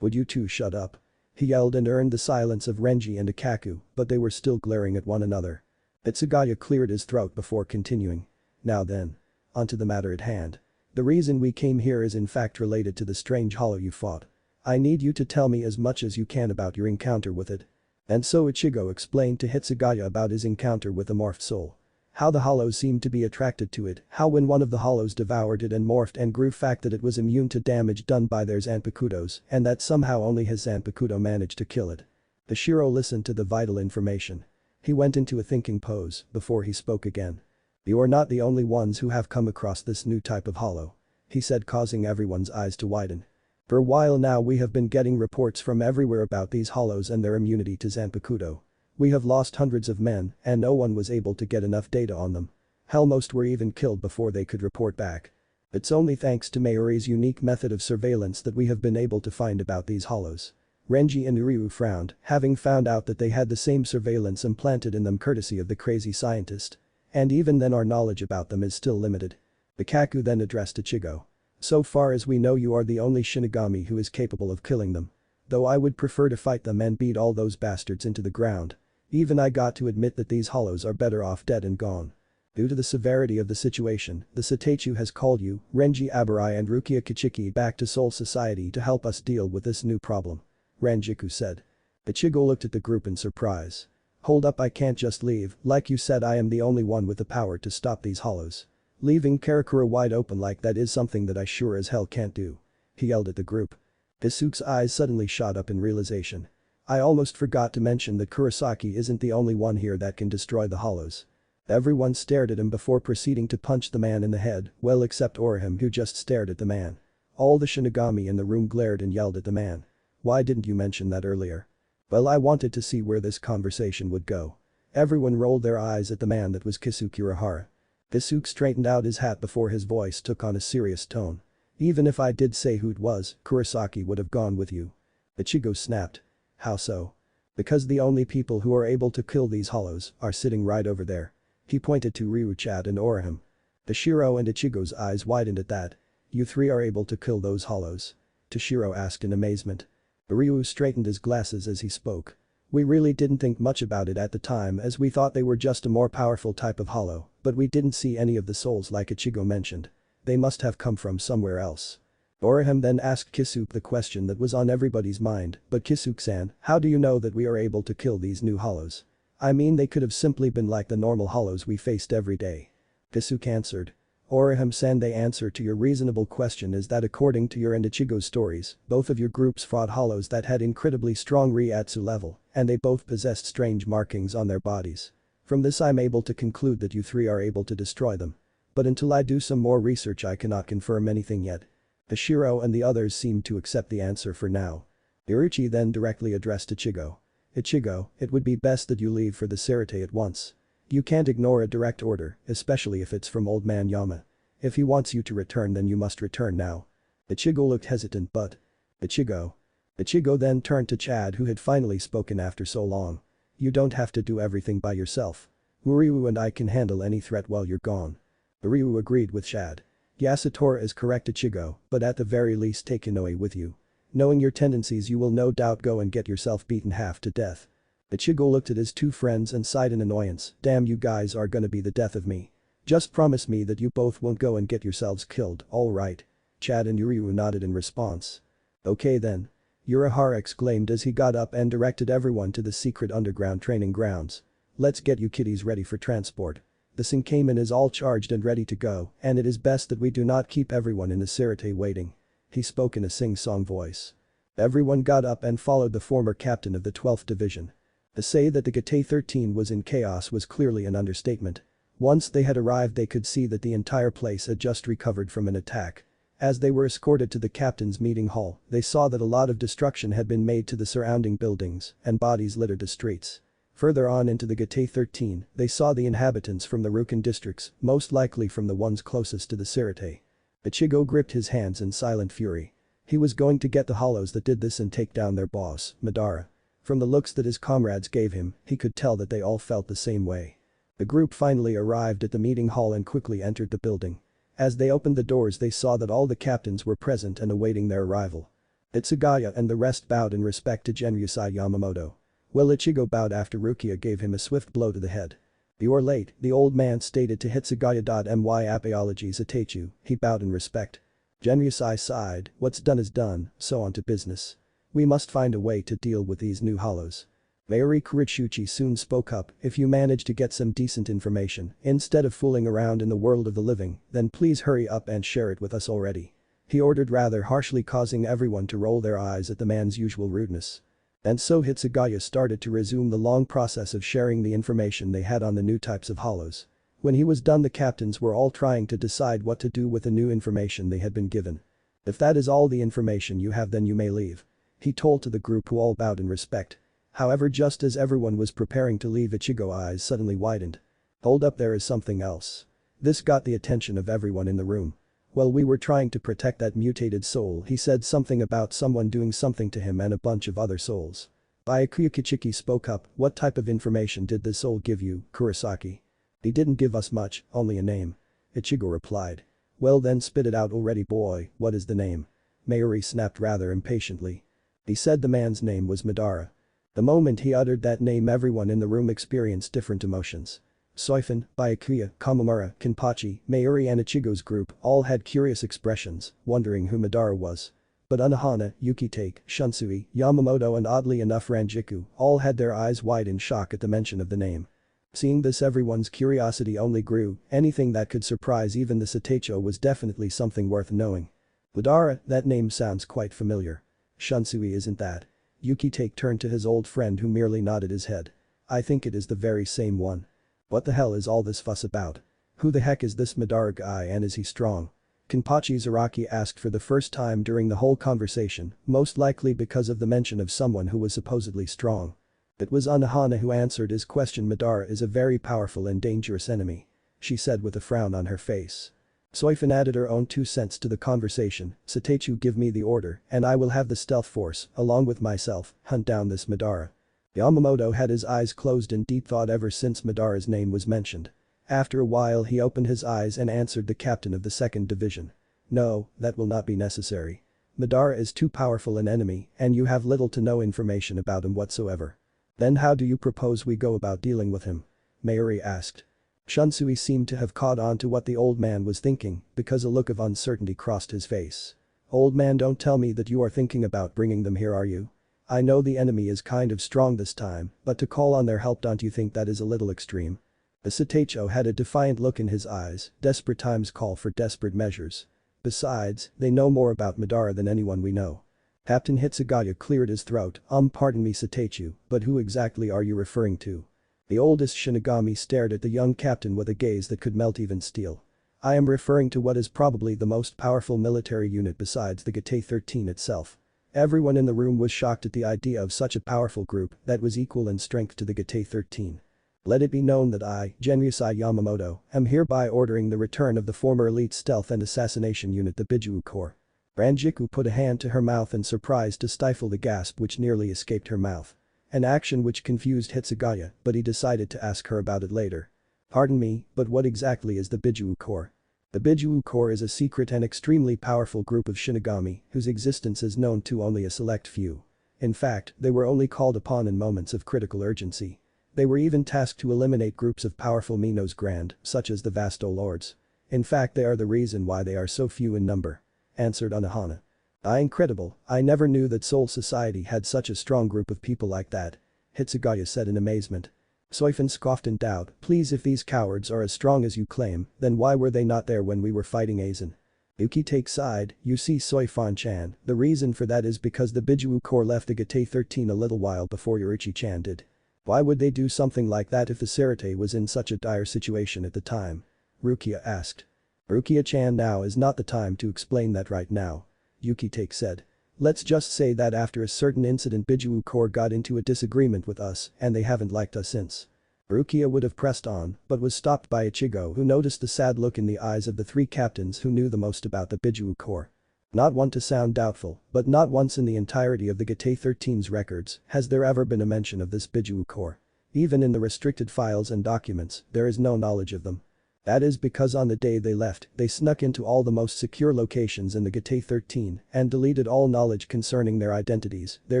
Would you two shut up? He yelled and earned the silence of Renji and Akaku, but they were still glaring at one another. Hitsugaya cleared his throat before continuing. Now then. Onto the matter at hand. The reason we came here is in fact related to the strange hollow you fought. I need you to tell me as much as you can about your encounter with it. And so Ichigo explained to Hitsugaya about his encounter with the morphed soul. How the hollows seemed to be attracted to it, how when one of the hollows devoured it and morphed and grew, fact that it was immune to damage done by their Zanpakutos, and that somehow only his Zanpakuto managed to kill it. Toshiro listened to the vital information. He went into a thinking pose before he spoke again. You're not the only ones who have come across this new type of hollow. He said, causing everyone's eyes to widen. For a while now we have been getting reports from everywhere about these hollows and their immunity to Zanpakuto. We have lost hundreds of men and no one was able to get enough data on them. Hell, most were even killed before they could report back. It's only thanks to Mayuri's unique method of surveillance that we have been able to find about these hollows. Renji and Ryu frowned, having found out that they had the same surveillance implanted in them courtesy of the crazy scientist. And even then our knowledge about them is still limited. Akaku then addressed Ichigo. So far as we know, you are the only Shinigami who is capable of killing them. Though I would prefer to fight them and beat all those bastards into the ground. Even I got to admit that these hollows are better off dead and gone. Due to the severity of the situation, the Seitetsu has called you, Renji Abarai and Rukia Kichiki back to Soul Society to help us deal with this new problem. Ranjiku said. Ichigo looked at the group in surprise. Hold up, I can't just leave, like you said I am the only one with the power to stop these hollows. Leaving Karakura wide open like that is something that I sure as hell can't do. He yelled at the group. Isuke's eyes suddenly shot up in realization. I almost forgot to mention that Kurosaki isn't the only one here that can destroy the hollows. Everyone stared at him before proceeding to punch the man in the head, well except Orihime, who just stared at the man. All the Shinigami in the room glared and yelled at the man. Why didn't you mention that earlier? Well, I wanted to see where this conversation would go. Everyone rolled their eyes at the man that was Kisuke Urahara. Isuke straightened out his hat before his voice took on a serious tone. Even if I did say who it was, Kurosaki would have gone with you. Ichigo snapped. How so? Because the only people who are able to kill these hollows are sitting right over there. He pointed to Ryuchat and Orihime. Toshiro and Ichigo's eyes widened at that. You three are able to kill those hollows? Toshiro asked in amazement. Ryu straightened his glasses as he spoke. We really didn't think much about it at the time as we thought they were just a more powerful type of hollow, but we didn't see any of the souls like Ichigo mentioned. They must have come from somewhere else. Orihime then asked Kisuke the question that was on everybody's mind, but Kisuke-san, how do you know that we are able to kill these new hollows? I mean, they could have simply been like the normal hollows we faced every day. Kisuke answered. Orihime-san, the answer to your reasonable question is that according to your and Ichigo's stories, both of your groups fought hollows that had incredibly strong Reiatsu level, and they both possessed strange markings on their bodies. From this I'm able to conclude that you three are able to destroy them. But until I do some more research I cannot confirm anything yet. Toshiro and the others seemed to accept the answer for now. Iruchi then directly addressed Ichigo. Ichigo, it would be best that you leave for the Sirete at once. You can't ignore a direct order, especially if it's from Old Man Yama. If he wants you to return then you must return now. Ichigo looked hesitant but. Ichigo. Ichigo then turned to Chad, who had finally spoken after so long. You don't have to do everything by yourself. Ryu and I can handle any threat while you're gone. Ryu agreed with Chad. Yasutora is correct, Ichigo, but at the very least take Inoue with you. Knowing your tendencies you will no doubt go and get yourself beaten half to death. Ichigo looked at his two friends and sighed in annoyance, damn you guys are gonna be the death of me. Just promise me that you both won't go and get yourselves killed, alright? Chad and Yuryu nodded in response. Okay then. Urahara exclaimed as he got up and directed everyone to the secret underground training grounds. Let's get you kiddies ready for transport. The Sinkamen is all charged and ready to go, and it is best that we do not keep everyone in the Sirte waiting. He spoke in a sing-song voice. Everyone got up and followed the former captain of the 12th Division. To say that the Gate 13 was in chaos was clearly an understatement. Once they had arrived they could see that the entire place had just recovered from an attack. As they were escorted to the captain's meeting hall, they saw that a lot of destruction had been made to the surrounding buildings, and bodies littered the streets. Further on into the Gate 13, they saw the inhabitants from the Rukan districts, most likely from the ones closest to the Sirte. Ichigo gripped his hands in silent fury. He was going to get the hollows that did this and take down their boss, Madara. From the looks that his comrades gave him, he could tell that they all felt the same way. The group finally arrived at the meeting hall and quickly entered the building. As they opened the doors they saw that all the captains were present and awaiting their arrival. Itsugaya and the rest bowed in respect to Genryusai Yamamoto. Well, Ichigo bowed after Rukia gave him a swift blow to the head. "You're late," the old man stated to Hitsugaya. My apologies Itachu, he bowed in respect. Genryusai sighed, what's done is done, so on to business. We must find a way to deal with these new hollows. Mayuri Kurichuchi soon spoke up, if you manage to get some decent information, instead of fooling around in the world of the living, then please hurry up and share it with us already. He ordered rather harshly, causing everyone to roll their eyes at the man's usual rudeness. And so Hitsugaya started to resume the long process of sharing the information they had on the new types of hollows. When he was done the captains were all trying to decide what to do with the new information they had been given. If that is all the information you have then you may leave. He told to the group who all bowed in respect. However, just as everyone was preparing to leave Ichigo's eyes suddenly widened. Hold up, there is something else. This got the attention of everyone in the room. Well, we were trying to protect that mutated soul. He said something about someone doing something to him and a bunch of other souls. Byakuya Kichiki spoke up, what type of information did this soul give you, Kurosaki? He didn't give us much, only a name. Ichigo replied. Well then spit it out already boy, what is the name? Mayuri snapped rather impatiently. He said the man's name was Madara. The moment he uttered that name everyone in the room experienced different emotions. Soi Fon, Byakuya, Kamamura, Kenpachi, Mayuri and Ichigo's group all had curious expressions, wondering who Madara was. But Unohana, Yukitake, Shunsui, Yamamoto and oddly enough Ranjiku all had their eyes wide in shock at the mention of the name. Seeing this everyone's curiosity only grew, anything that could surprise even the Satacho was definitely something worth knowing. Madara, that name sounds quite familiar. Shunsui isn't that? Yukitake turned to his old friend who merely nodded his head. I think it is the very same one. What the hell is all this fuss about? Who the heck is this Madara guy and is he strong? Kenpachi Zaraki asked for the first time during the whole conversation, most likely because of the mention of someone who was supposedly strong. It was Unohana who answered his question. Madara is a very powerful and dangerous enemy. She said with a frown on her face. Soi Fon added her own 2 cents to the conversation, Satachu give me the order and I will have the stealth force, along with myself, hunt down this Madara. Yamamoto had his eyes closed in deep thought ever since Madara's name was mentioned. After a while he opened his eyes and answered the captain of the 2nd Division. No, that will not be necessary. Madara is too powerful an enemy and you have little to no information about him whatsoever. Then how do you propose we go about dealing with him? Mayuri asked. Shunsui seemed to have caught on to what the old man was thinking because a look of uncertainty crossed his face. Old man, don't tell me that you are thinking about bringing them here, are you? I know the enemy is kind of strong this time, but to call on their help, don't you think that is a little extreme? The Satacho had a defiant look in his eyes, desperate times call for desperate measures. Besides, they know more about Madara than anyone we know. Captain Hitsugaya cleared his throat, pardon me Satachu, but who exactly are you referring to? The oldest Shinigami stared at the young captain with a gaze that could melt even steel. I am referring to what is probably the most powerful military unit besides the Gate 13 itself. Everyone in the room was shocked at the idea of such a powerful group that was equal in strength to the Gate 13. Let it be known that I, Genryusai Yamamoto, am hereby ordering the return of the former elite stealth and assassination unit, the Biju Corps. Ranjiku put a hand to her mouth in surprise to stifle the gasp which nearly escaped her mouth. An action which confused Hitsugaya, but he decided to ask her about it later. Pardon me, but what exactly is the Biju Corps? The Biju Corps is a secret and extremely powerful group of Shinigami whose existence is known to only a select few. In fact, they were only called upon in moments of critical urgency. They were even tasked to eliminate groups of powerful Minos Grand, such as the Vasto Lords. In fact, they are the reason why they are so few in number. Answered Unohana. Incredible, I never knew that Soul Society had such a strong group of people like that. Hitsugaya said in amazement. Soi Fon scoffed in doubt, please if these cowards are as strong as you claim, then why were they not there when we were fighting Aizen? Yukito sighed, you see Soi Fon-chan, the reason for that is because the Biju Corps left the Gate 13 a little while before Yorichi-chan did. Why would they do something like that if the Sarate was in such a dire situation at the time? Rukia asked. Rukia-chan, now is not the time to explain that right now. Yukito said. Let's just say that after a certain incident Biju Corps got into a disagreement with us and they haven't liked us since. Rukia would have pressed on, but was stopped by Ichigo who noticed the sad look in the eyes of the three captains who knew the most about the Biju Corps. Not one to sound doubtful, but not once in the entirety of the Gate 13's records has there ever been a mention of this Biju Corps. Even in the restricted files and documents, there is no knowledge of them. That is because on the day they left, they snuck into all the most secure locations in the Gate 13 and deleted all knowledge concerning their identities, their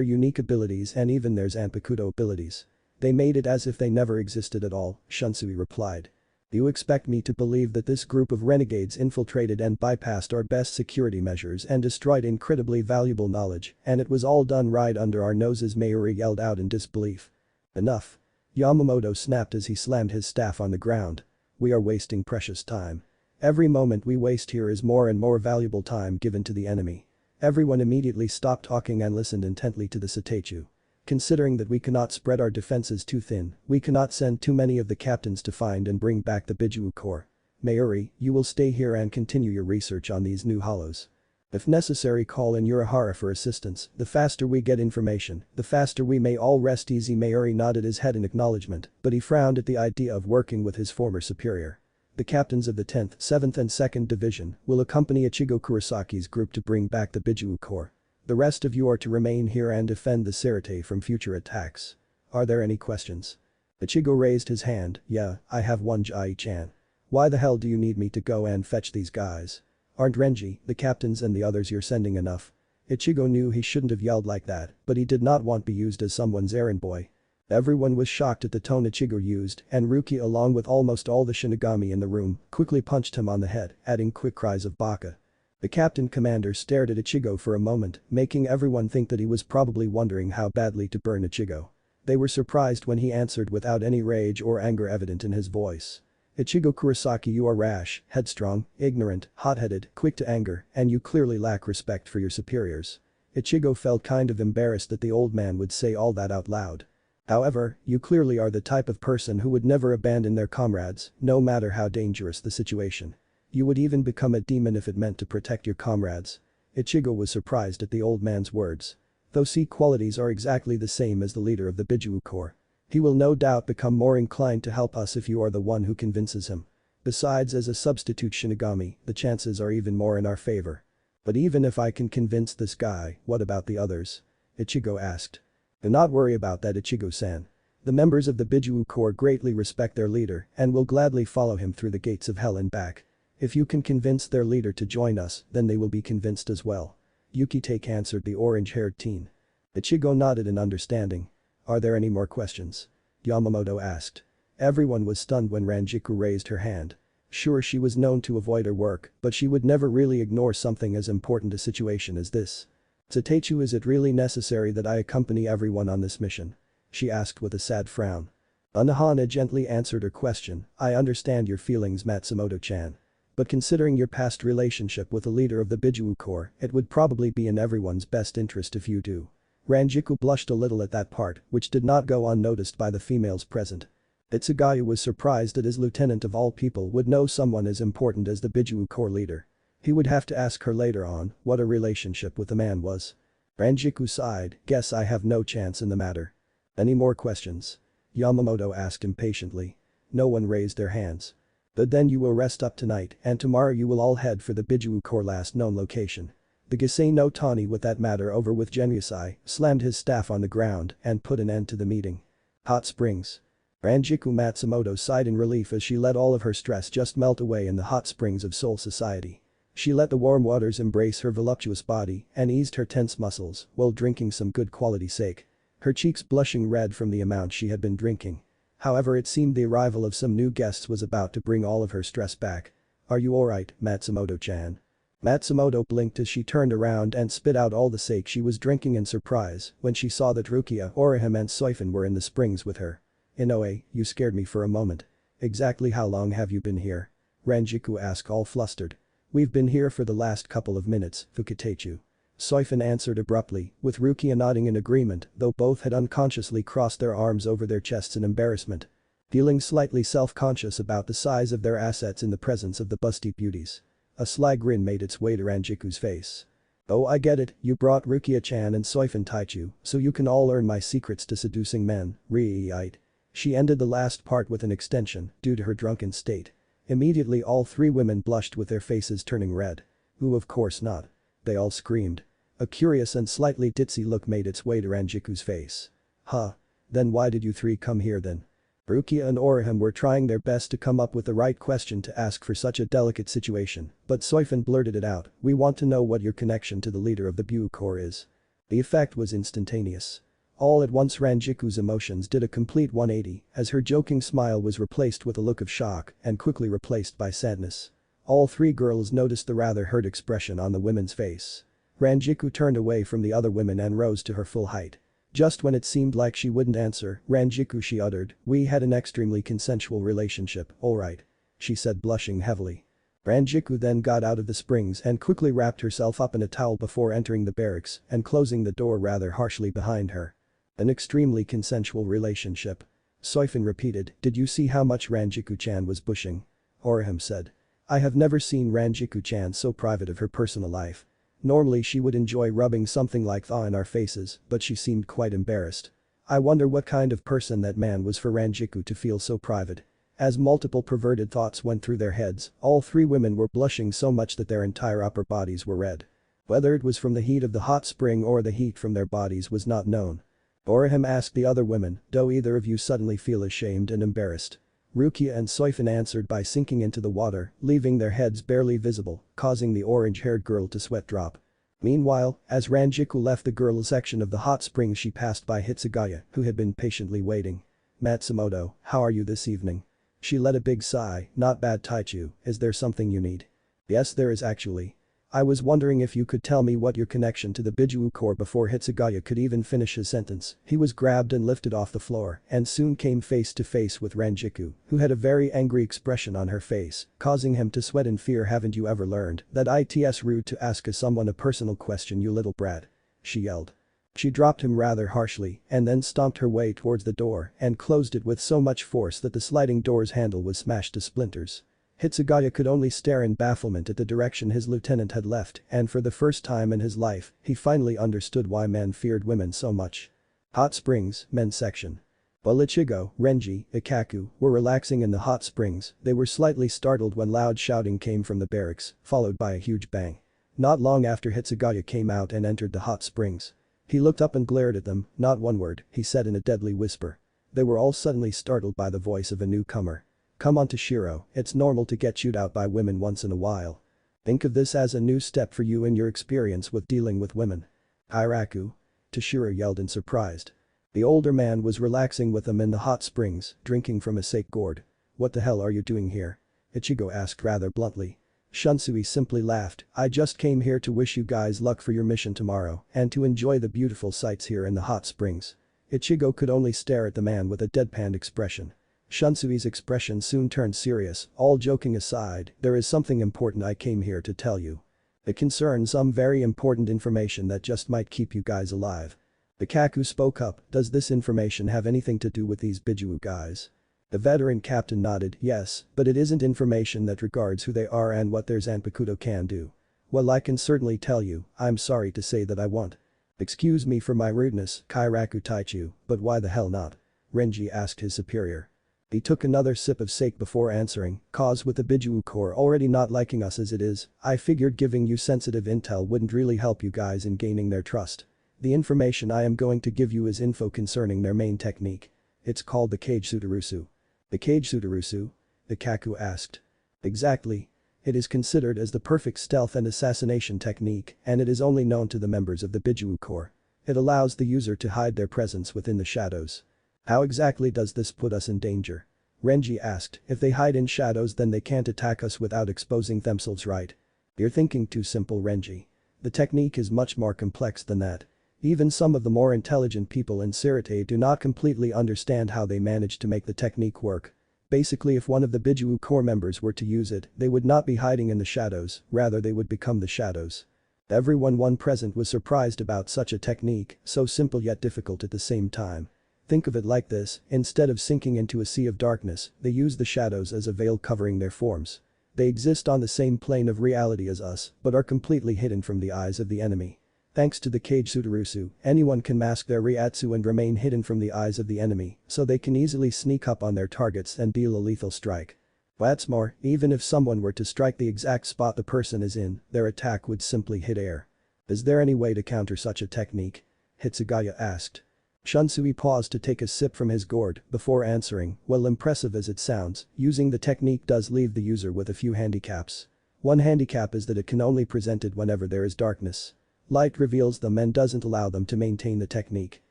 unique abilities and even their Zanpakuto abilities. They made it as if they never existed at all, Shunsui replied. You expect me to believe that this group of renegades infiltrated and bypassed our best security measures and destroyed incredibly valuable knowledge, and it was all done right under our noses, Mayuri yelled out in disbelief. Enough. Yamamoto snapped as he slammed his staff on the ground. We are wasting precious time. Every moment we waste here is more and more valuable time given to the enemy. Everyone immediately stopped talking and listened intently to the Seitetsu. Considering that we cannot spread our defenses too thin, we cannot send too many of the captains to find and bring back the Biju Corps. Mayuri, you will stay here and continue your research on these new hollows. If necessary, call in Urahara for assistance. The faster we get information, the faster we may all rest easy. Mayuri nodded his head in acknowledgement, but he frowned at the idea of working with his former superior. The captains of the 10th, 7th and 2nd Division will accompany Ichigo Kurosaki's group to bring back the Biju Corps. The rest of you are to remain here and defend the Sarate from future attacks. Are there any questions? Ichigo raised his hand, yeah, I have one, Jai-chan. Why the hell do you need me to go and fetch these guys? Aren't Renji, the captains and the others you're sending enough? Ichigo knew he shouldn't have yelled like that, but he did not want to be used as someone's errand boy. Everyone was shocked at the tone Ichigo used, and Ruki along with almost all the Shinigami in the room quickly punched him on the head, adding quick cries of baka. The captain commander stared at Ichigo for a moment, making everyone think that he was probably wondering how badly to burn Ichigo. They were surprised when he answered without any rage or anger evident in his voice. Ichigo Kurosaki, you are rash, headstrong, ignorant, hot-headed, quick to anger, and you clearly lack respect for your superiors. Ichigo felt kind of embarrassed that the old man would say all that out loud. However, you clearly are the type of person who would never abandon their comrades, no matter how dangerous the situation. You would even become a demon if it meant to protect your comrades. Ichigo was surprised at the old man's words. Those qualities are exactly the same as the leader of the Biju Corps. He will no doubt become more inclined to help us if you are the one who convinces him. Besides, as a substitute Shinigami, the chances are even more in our favor. But even if I can convince this guy, what about the others? Ichigo asked. Do not worry about that, Ichigo-san. The members of the Biju Corps greatly respect their leader and will gladly follow him through the gates of hell and back. If you can convince their leader to join us, then they will be convinced as well. Yukito answered the orange-haired teen. Ichigo nodded in understanding. Are there any more questions? Yamamoto asked. Everyone was stunned when Ranjiku raised her hand. Sure, she was known to avoid her work, but she would never really ignore something as important a situation as this. Seitetsu, is it really necessary that I accompany everyone on this mission? She asked with a sad frown. Unohana gently answered her question, I understand your feelings, Matsumoto-chan. But considering your past relationship with the leader of the Biju Corps, it would probably be in everyone's best interest if you do. Ranjiku blushed a little at that part, which did not go unnoticed by the females present. Itsugaya was surprised that his lieutenant of all people would know someone as important as the Biju Corps leader. He would have to ask her later on what a relationship with the man was. Ranjiku sighed, guess I have no chance in the matter. Any more questions? Yamamoto asked impatiently. No one raised their hands. But then you will rest up tonight and tomorrow you will all head for the Biju Corps' last known location. The Gisei no Tani, with that matter over with, Genyusai slammed his staff on the ground and put an end to the meeting. Hot Springs. Ranjiku Matsumoto sighed in relief as she let all of her stress just melt away in the hot springs of Soul Society. She let the warm waters embrace her voluptuous body and eased her tense muscles while drinking some good quality sake. Her cheeks blushing red from the amount she had been drinking. However, it seemed the arrival of some new guests was about to bring all of her stress back. "Are you alright, Matsumoto-chan?" Matsumoto blinked as she turned around and spit out all the sake she was drinking in surprise when she saw that Rukia, Orihime and Soi Fon were in the springs with her. "Inoue, you scared me for a moment. Exactly how long have you been here?" Ranjiku asked, all flustered. "We've been here for the last couple of minutes, Fukatechu." Soi Fon answered abruptly, with Rukia nodding in agreement, though both had unconsciously crossed their arms over their chests in embarrassment. Feeling slightly self-conscious about the size of their assets in the presence of the busty beauties. A sly grin made its way to Ranjiku's face. "Oh, I get it, you brought Rukia-chan and Soi Fon Taichu, so you can all learn my secrets to seducing men, right?" She ended the last part with an extension due to her drunken state. Immediately all three women blushed with their faces turning red. "Ooh, of course not." They all screamed. A curious and slightly ditzy look made its way to Ranjiku's face. "Huh. Then why did you three come here then?" Rukia and Orihime were trying their best to come up with the right question to ask for such a delicate situation, but Soi Fon blurted it out, "We want to know what your connection to the leader of the Biju Corps is." The effect was instantaneous. All at once Ranjiku's emotions did a complete 180 as her joking smile was replaced with a look of shock and quickly replaced by sadness. All three girls noticed the rather hurt expression on the women's face. Ranjiku turned away from the other women and rose to her full height. Just when it seemed like she wouldn't answer, "Ranjiku," she uttered, "we had an extremely consensual relationship, alright?" she said, blushing heavily. Ranjiku then got out of the springs and quickly wrapped herself up in a towel before entering the barracks and closing the door rather harshly behind her. "An extremely consensual relationship." Soi Fon repeated, "Did you see how much Ranjiku-chan was bushing?" Orihime said. "I have never seen Ranjiku-chan so private of her personal life. Normally she would enjoy rubbing something like that in our faces, but she seemed quite embarrassed. I wonder what kind of person that man was for Ranjiku to feel so private." As multiple perverted thoughts went through their heads, all three women were blushing so much that their entire upper bodies were red. Whether it was from the heat of the hot spring or the heat from their bodies was not known. Orihime asked the other women, "Do either of you suddenly feel ashamed and embarrassed?" Rukia and Soi Fon answered by sinking into the water, leaving their heads barely visible, causing the orange-haired girl to sweat drop. Meanwhile, as Ranjiku left the girls' section of the hot springs, she passed by Hitsugaya, who had been patiently waiting. "Matsumoto, how are you this evening?" She let a big sigh. "Not bad, Taichu, is there something you need?" "Yes, there is actually. I was wondering if you could tell me what your connection to the Biju Corps." Before Hitsugaya could even finish his sentence, he was grabbed and lifted off the floor and soon came face to face with Ranjiku, who had a very angry expression on her face, causing him to sweat in fear. "Haven't you ever learned that it's rude to ask someone a personal question, you little brat?" she yelled. She dropped him rather harshly and then stomped her way towards the door and closed it with so much force that the sliding door's handle was smashed to splinters. Hitsugaya could only stare in bafflement at the direction his lieutenant had left, and for the first time in his life, he finally understood why men feared women so much. Hot springs, men's section. While Ichigo, Renji, Ikaku were relaxing in the hot springs, they were slightly startled when loud shouting came from the barracks, followed by a huge bang. Not long after, Hitsugaya came out and entered the hot springs. He looked up and glared at them, "Not one word," he said in a deadly whisper. They were all suddenly startled by the voice of a newcomer. "Come on, Toshiro, it's normal to get chewed out by women once in a while. Think of this as a new step for you in your experience with dealing with women." "Hiraku?" Toshiro yelled in surprise. The older man was relaxing with them in the hot springs, drinking from a sake gourd. "What the hell are you doing here?" Ichigo asked rather bluntly. Shunsui simply laughed, "I just came here to wish you guys luck for your mission tomorrow and to enjoy the beautiful sights here in the hot springs." Ichigo could only stare at the man with a deadpan expression. Shansui's expression soon turned serious. "All joking aside, there is something important I came here to tell you. It concerns some very important information that just might keep you guys alive." Ikaku spoke up, "Does this information have anything to do with these Biju guys?" The veteran captain nodded, "Yes, but it isn't information that regards who they are and what their Zanpakuto can do." "Well, I can certainly tell you, I'm sorry to say that I won't." "Excuse me for my rudeness, Kairaku Taichu, but why the hell not?" Renji asked his superior. He took another sip of sake before answering, "Cause with the Biju Corps already not liking us as it is, I figured giving you sensitive intel wouldn't really help you guys in gaining their trust. The information I am going to give you is info concerning their main technique." It's called the Kage Sudarusu. The Kage Sudarusu? Ikaku asked. Exactly. It is considered as the perfect stealth and assassination technique, and it is only known to the members of the Biju Corps. It allows the user to hide their presence within the shadows. How exactly does this put us in danger? Renji asked. If they hide in shadows then they can't attack us without exposing themselves, right? You're thinking too simple, Renji. The technique is much more complex than that. Even some of the more intelligent people in Sirte do not completely understand how they manage to make the technique work. Basically, if one of the Biju Corps members were to use it, they would not be hiding in the shadows, rather they would become the shadows. Everyone present was surprised about such a technique, so simple yet difficult at the same time. Think of it like this, instead of sinking into a sea of darkness, they use the shadows as a veil covering their forms. They exist on the same plane of reality as us, but are completely hidden from the eyes of the enemy. Thanks to the Kage Sudarusu, anyone can mask their Reiatsu and remain hidden from the eyes of the enemy, so they can easily sneak up on their targets and deal a lethal strike. What's more, even if someone were to strike the exact spot the person is in, their attack would simply hit air. Is there any way to counter such a technique? Hitsugaya asked. Shunsui paused to take a sip from his gourd before answering, well, impressive as it sounds, using the technique does leave the user with a few handicaps. One handicap is that it can only present it whenever there is darkness. Light reveals them and doesn't allow them to maintain the technique.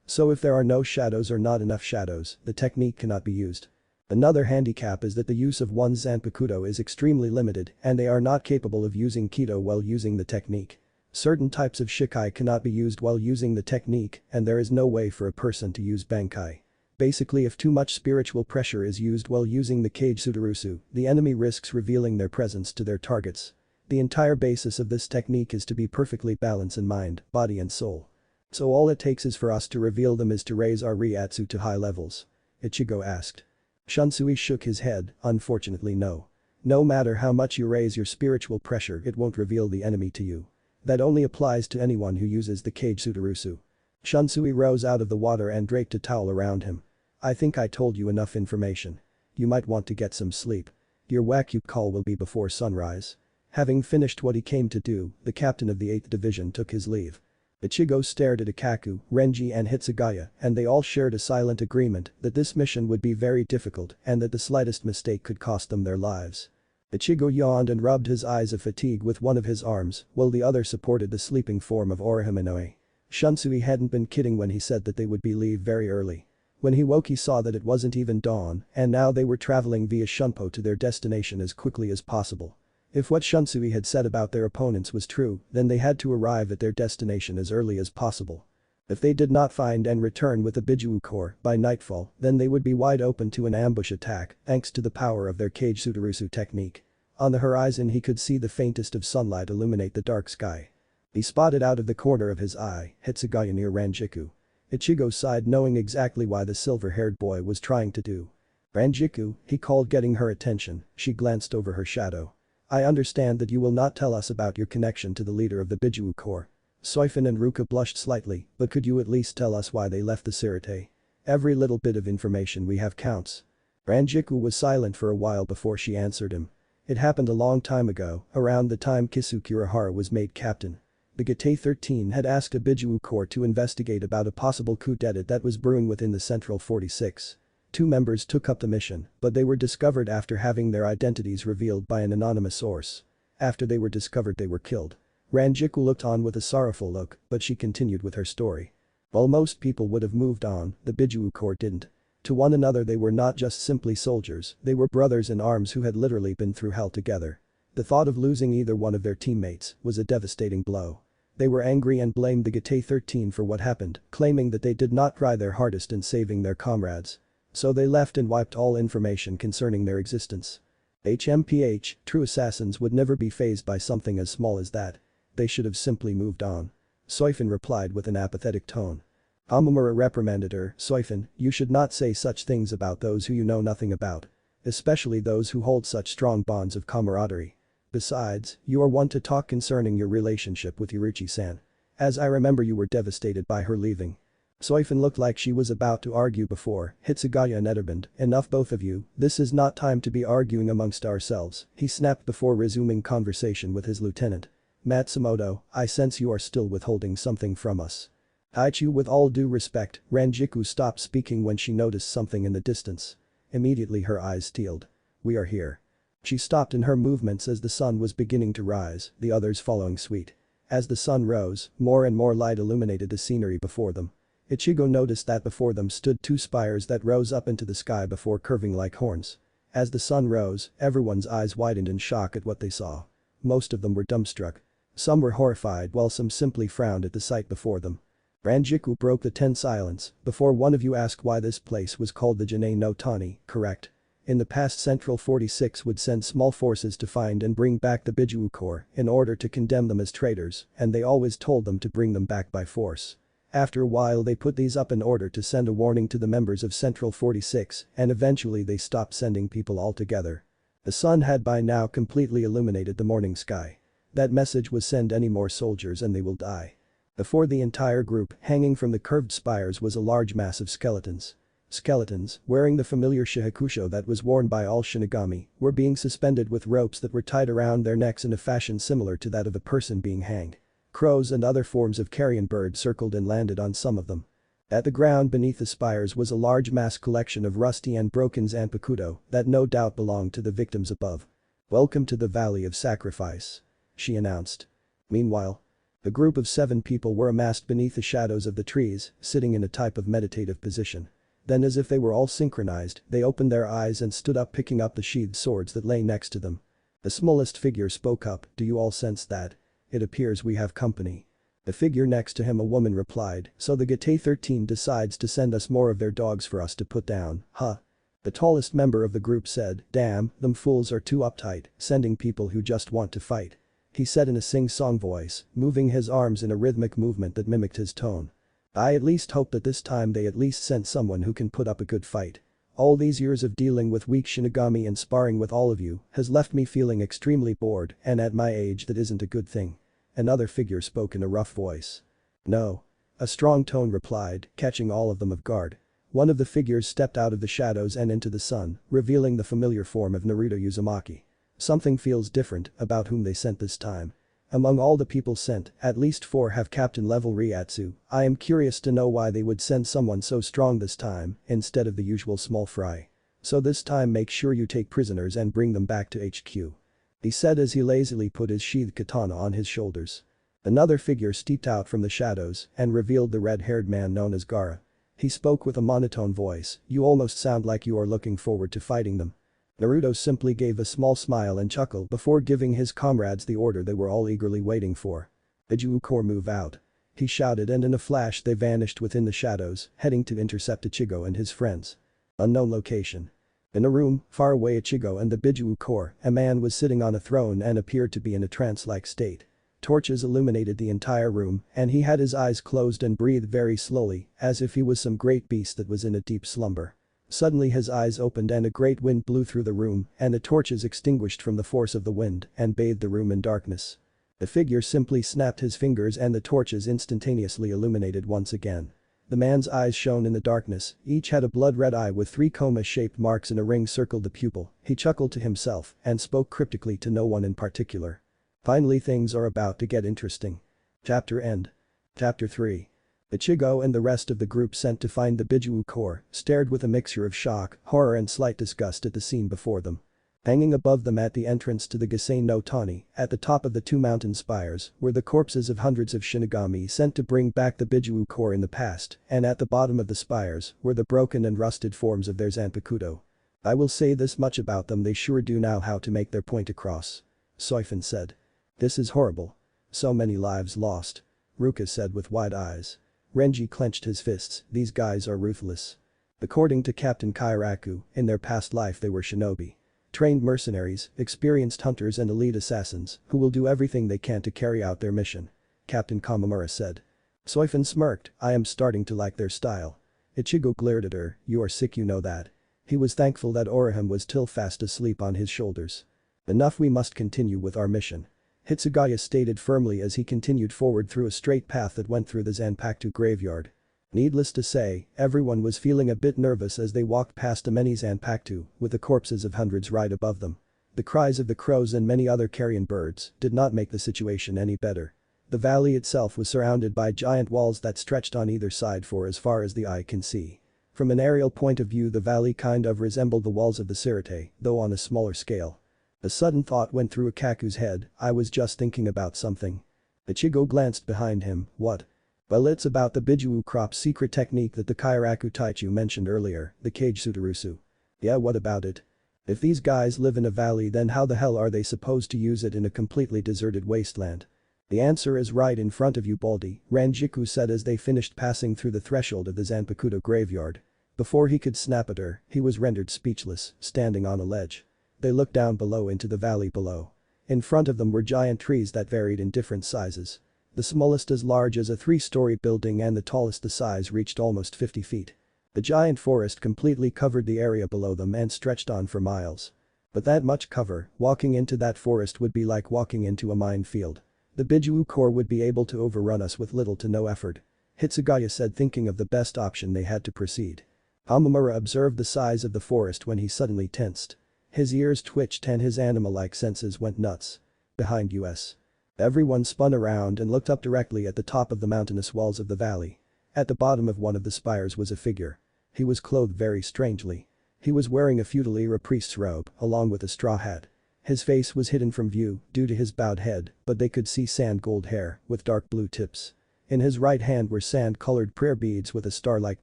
So if there are no shadows or not enough shadows, the technique cannot be used. Another handicap is that the use of one's Zanpakuto is extremely limited and they are not capable of using Kido while using the technique. Certain types of Shikai cannot be used while using the technique and there is no way for a person to use Bankai. Basically, if too much spiritual pressure is used while using the Kage Sudarusu, the enemy risks revealing their presence to their targets. The entire basis of this technique is to be perfectly balanced in mind, body and soul. So all it takes is for us to reveal them is to raise our Reiatsu to high levels. Ichigo asked. Shunsui shook his head, unfortunately no. No matter how much you raise your spiritual pressure it won't reveal the enemy to you. That only applies to anyone who uses the Kage Sudarusu. Shunsui rose out of the water and draped a towel around him. I think I told you enough information. You might want to get some sleep. Your wake-up call will be before sunrise. Having finished what he came to do, the captain of the 8th Division took his leave. Ichigo stared at Ikaku, Renji and Hitsugaya and they all shared a silent agreement that this mission would be very difficult and that the slightest mistake could cost them their lives. Ichigo yawned and rubbed his eyes of fatigue with one of his arms, while the other supported the sleeping form of Orihime. Shunsui hadn't been kidding when he said that they would be leave very early. When he woke he saw that it wasn't even dawn and now they were traveling via Shunpo to their destination as quickly as possible. If what Shunsui had said about their opponents was true, then they had to arrive at their destination as early as possible. If they did not find and return with the Biju Corps by nightfall, then they would be wide open to an ambush attack thanks to the power of their Kage Sudarusu technique. On the horizon he could see the faintest of sunlight illuminate the dark sky. He spotted out of the corner of his eye Hitsugaya near Ranjiku. Ichigo sighed knowing exactly why the silver-haired boy was trying to do. Ranjiku, he called getting her attention, she glanced over her shadow. I understand that you will not tell us about your connection to the leader of the Biju Corps. Soi Fon and Ruka blushed slightly, but could you at least tell us why they left the Sirte? Every little bit of information we have counts. Ranjiku was silent for a while before she answered him. It happened a long time ago, around the time Kisuke Urahara was made captain. The Gate 13 had asked a Biju Corps to investigate about a possible coup d'etat that was brewing within the Central 46. 2 members took up the mission, but they were discovered after having their identities revealed by an anonymous source. After they were discovered they were killed. Ranjiku looked on with a sorrowful look, but she continued with her story. While most people would have moved on, the Biju Corps didn't. To one another they were not just simply soldiers, they were brothers in arms who had literally been through hell together. The thought of losing either one of their teammates was a devastating blow. They were angry and blamed the Gate 13 for what happened, claiming that they did not try their hardest in saving their comrades. So they left and wiped all information concerning their existence. HMPH, true assassins would never be fazed by something as small as that. They should have simply moved on. Soi Fon replied with an apathetic tone. Amamura reprimanded her, Soi Fon, you should not say such things about those who you know nothing about. Especially those who hold such strong bonds of camaraderie. Besides, you are one to talk concerning your relationship with Yuruchi-san. As I remember you were devastated by her leaving. Soi Fon looked like she was about to argue before Hitsugaya and Ederband, enough both of you, this is not time to be arguing amongst ourselves, he snapped before resuming conversation with his lieutenant. Matsumoto, I sense you are still withholding something from us. Ichigo, with all due respect, Ranjiku stopped speaking when she noticed something in the distance. Immediately her eyes steeled. We are here. She stopped in her movements as the sun was beginning to rise, the others following suit. As the sun rose, more and more light illuminated the scenery before them. Ichigo noticed that before them stood two spires that rose up into the sky before curving like horns. As the sun rose, everyone's eyes widened in shock at what they saw. Most of them were dumbstruck. Some were horrified while some simply frowned at the sight before them. Ranjiku broke the tense silence. Before one of you asked why this place was called the Jinei no Tani, correct? In the past Central 46 would send small forces to find and bring back the Biju Corps in order to condemn them as traitors, and they always told them to bring them back by force. After a while they put these up in order to send a warning to the members of Central 46, and eventually they stopped sending people altogether. The sun had by now completely illuminated the morning sky. That message was send any more soldiers and they will die. Before the entire group, hanging from the curved spires was a large mass of skeletons. Skeletons, wearing the familiar shihakusho that was worn by all Shinigami, were being suspended with ropes that were tied around their necks in a fashion similar to that of a person being hanged. Crows and other forms of carrion bird circled and landed on some of them. At the ground beneath the spires was a large mass collection of rusty and broken zanpakuto that no doubt belonged to the victims above. "Welcome to the Valley of Sacrifice," she announced. Meanwhile, a group of 7 people were amassed beneath the shadows of the trees, sitting in a type of meditative position. Then, as if they were all synchronized, they opened their eyes and stood up, picking up the sheathed swords that lay next to them. The smallest figure spoke up. "Do you all sense that? It appears we have company." The figure next to him, a woman, replied, "So the Gate 13 decides to send us more of their dogs for us to put down, huh?" The tallest member of the group said, "Damn, them fools are too uptight, sending people who just want to fight," he said in a sing-song voice, moving his arms in a rhythmic movement that mimicked his tone. "I at least hope that this time they at least sent someone who can put up a good fight. All these years of dealing with weak Shinigami and sparring with all of you has left me feeling extremely bored, and at my age that isn't a good thing." Another figure spoke in a rough voice. "No," a strong tone replied, catching all of them off guard. One of the figures stepped out of the shadows and into the sun, revealing the familiar form of Naruto Uzumaki. "Something feels different about whom they sent this time. Among all the people sent, at least 4 have captain-level Ryatsu. I am curious to know why they would send someone so strong this time, instead of the usual small fry. So this time make sure you take prisoners and bring them back to HQ," he said as he lazily put his sheathed katana on his shoulders. Another figure stepped out from the shadows and revealed the red-haired man known as Gaara. He spoke with a monotone voice, "You almost sound like you are looking forward to fighting them." Naruto simply gave a small smile and chuckle before giving his comrades the order they were all eagerly waiting for. "Biju Corps, move out," he shouted, and in a flash they vanished within the shadows, heading to intercept Ichigo and his friends. Unknown location. In a room, far away, Ichigo and the Biju Corps, a man was sitting on a throne and appeared to be in a trance-like state. Torches illuminated the entire room, and he had his eyes closed and breathed very slowly, as if he was some great beast that was in a deep slumber. Suddenly his eyes opened and a great wind blew through the room, and the torches extinguished from the force of the wind and bathed the room in darkness. The figure simply snapped his fingers and the torches instantaneously illuminated once again. The man's eyes shone in the darkness, each had a blood-red eye with 3 coma-shaped marks and a ring circled the pupil. He chuckled to himself and spoke cryptically to no one in particular. Finally, things are about to get interesting. Chapter end. Chapter 3. Ichigo and the rest of the group sent to find the Biju Corps stared with a mixture of shock, horror and slight disgust at the scene before them. Hanging above them at the entrance to the Gisei no Tani, at the top of the 2 mountain spires, were the corpses of hundreds of Shinigami sent to bring back the Biju Corps in the past, and at the bottom of the spires were the broken and rusted forms of their Zanpakuto. "I will say this much about them, they sure do know how to make their point across," Soi Fon said. "This is horrible. So many lives lost," Ruka said with wide eyes. Renji clenched his fists, "These guys are ruthless." According to Captain Kairaku, in their past life they were shinobi. Trained mercenaries, experienced hunters and elite assassins who will do everything they can to carry out their mission, Captain Kamamura said. Soi Fon smirked, "I am starting to like their style." Ichigo glared at her, "You are sick, you know that." He was thankful that Orihime was still fast asleep on his shoulders. "Enough, we must continue with our mission," Hitsugaya stated firmly as he continued forward through a straight path that went through the Zanpakuto graveyard. Needless to say, everyone was feeling a bit nervous as they walked past the many Zanpakuto with the corpses of hundreds right above them. The cries of the crows and many other carrion birds did not make the situation any better. The valley itself was surrounded by giant walls that stretched on either side for as far as the eye can see. From an aerial point of view the valley kind of resembled the walls of the Sirte, though on a smaller scale. A sudden thought went through Akaku's head, I was just thinking about something. Ichigo glanced behind him, what? Well, it's about the Biju Corps secret technique that the Kairaku Taichu mentioned earlier, the Kage Sutarusu. Yeah, what about it? If these guys live in a valley then how the hell are they supposed to use it in a completely deserted wasteland? The answer is right in front of you, Baldy, Renjiku said as they finished passing through the threshold of the Zanpakuto graveyard. Before he could snap at her, he was rendered speechless, standing on a ledge. They looked down below into the valley below. In front of them were giant trees that varied in different sizes. The smallest as large as a 3-story building and the tallest the size reached almost 50 feet. The giant forest completely covered the area below them and stretched on for miles. But that much cover, walking into that forest would be like walking into a minefield. The Biju Corps would be able to overrun us with little to no effort. Hitsugaya said, thinking of the best option they had to proceed. Amamura observed the size of the forest when he suddenly tensed. His ears twitched and his animal-like senses went nuts. Behind us. Everyone spun around and looked up directly at the top of the mountainous walls of the valley. At the bottom of one of the spires was a figure. He was clothed very strangely. He was wearing a feudal era priest's robe, along with a straw hat. His face was hidden from view due to his bowed head, but they could see sand gold hair with dark blue tips. In his right hand were sand-colored prayer beads with a star-like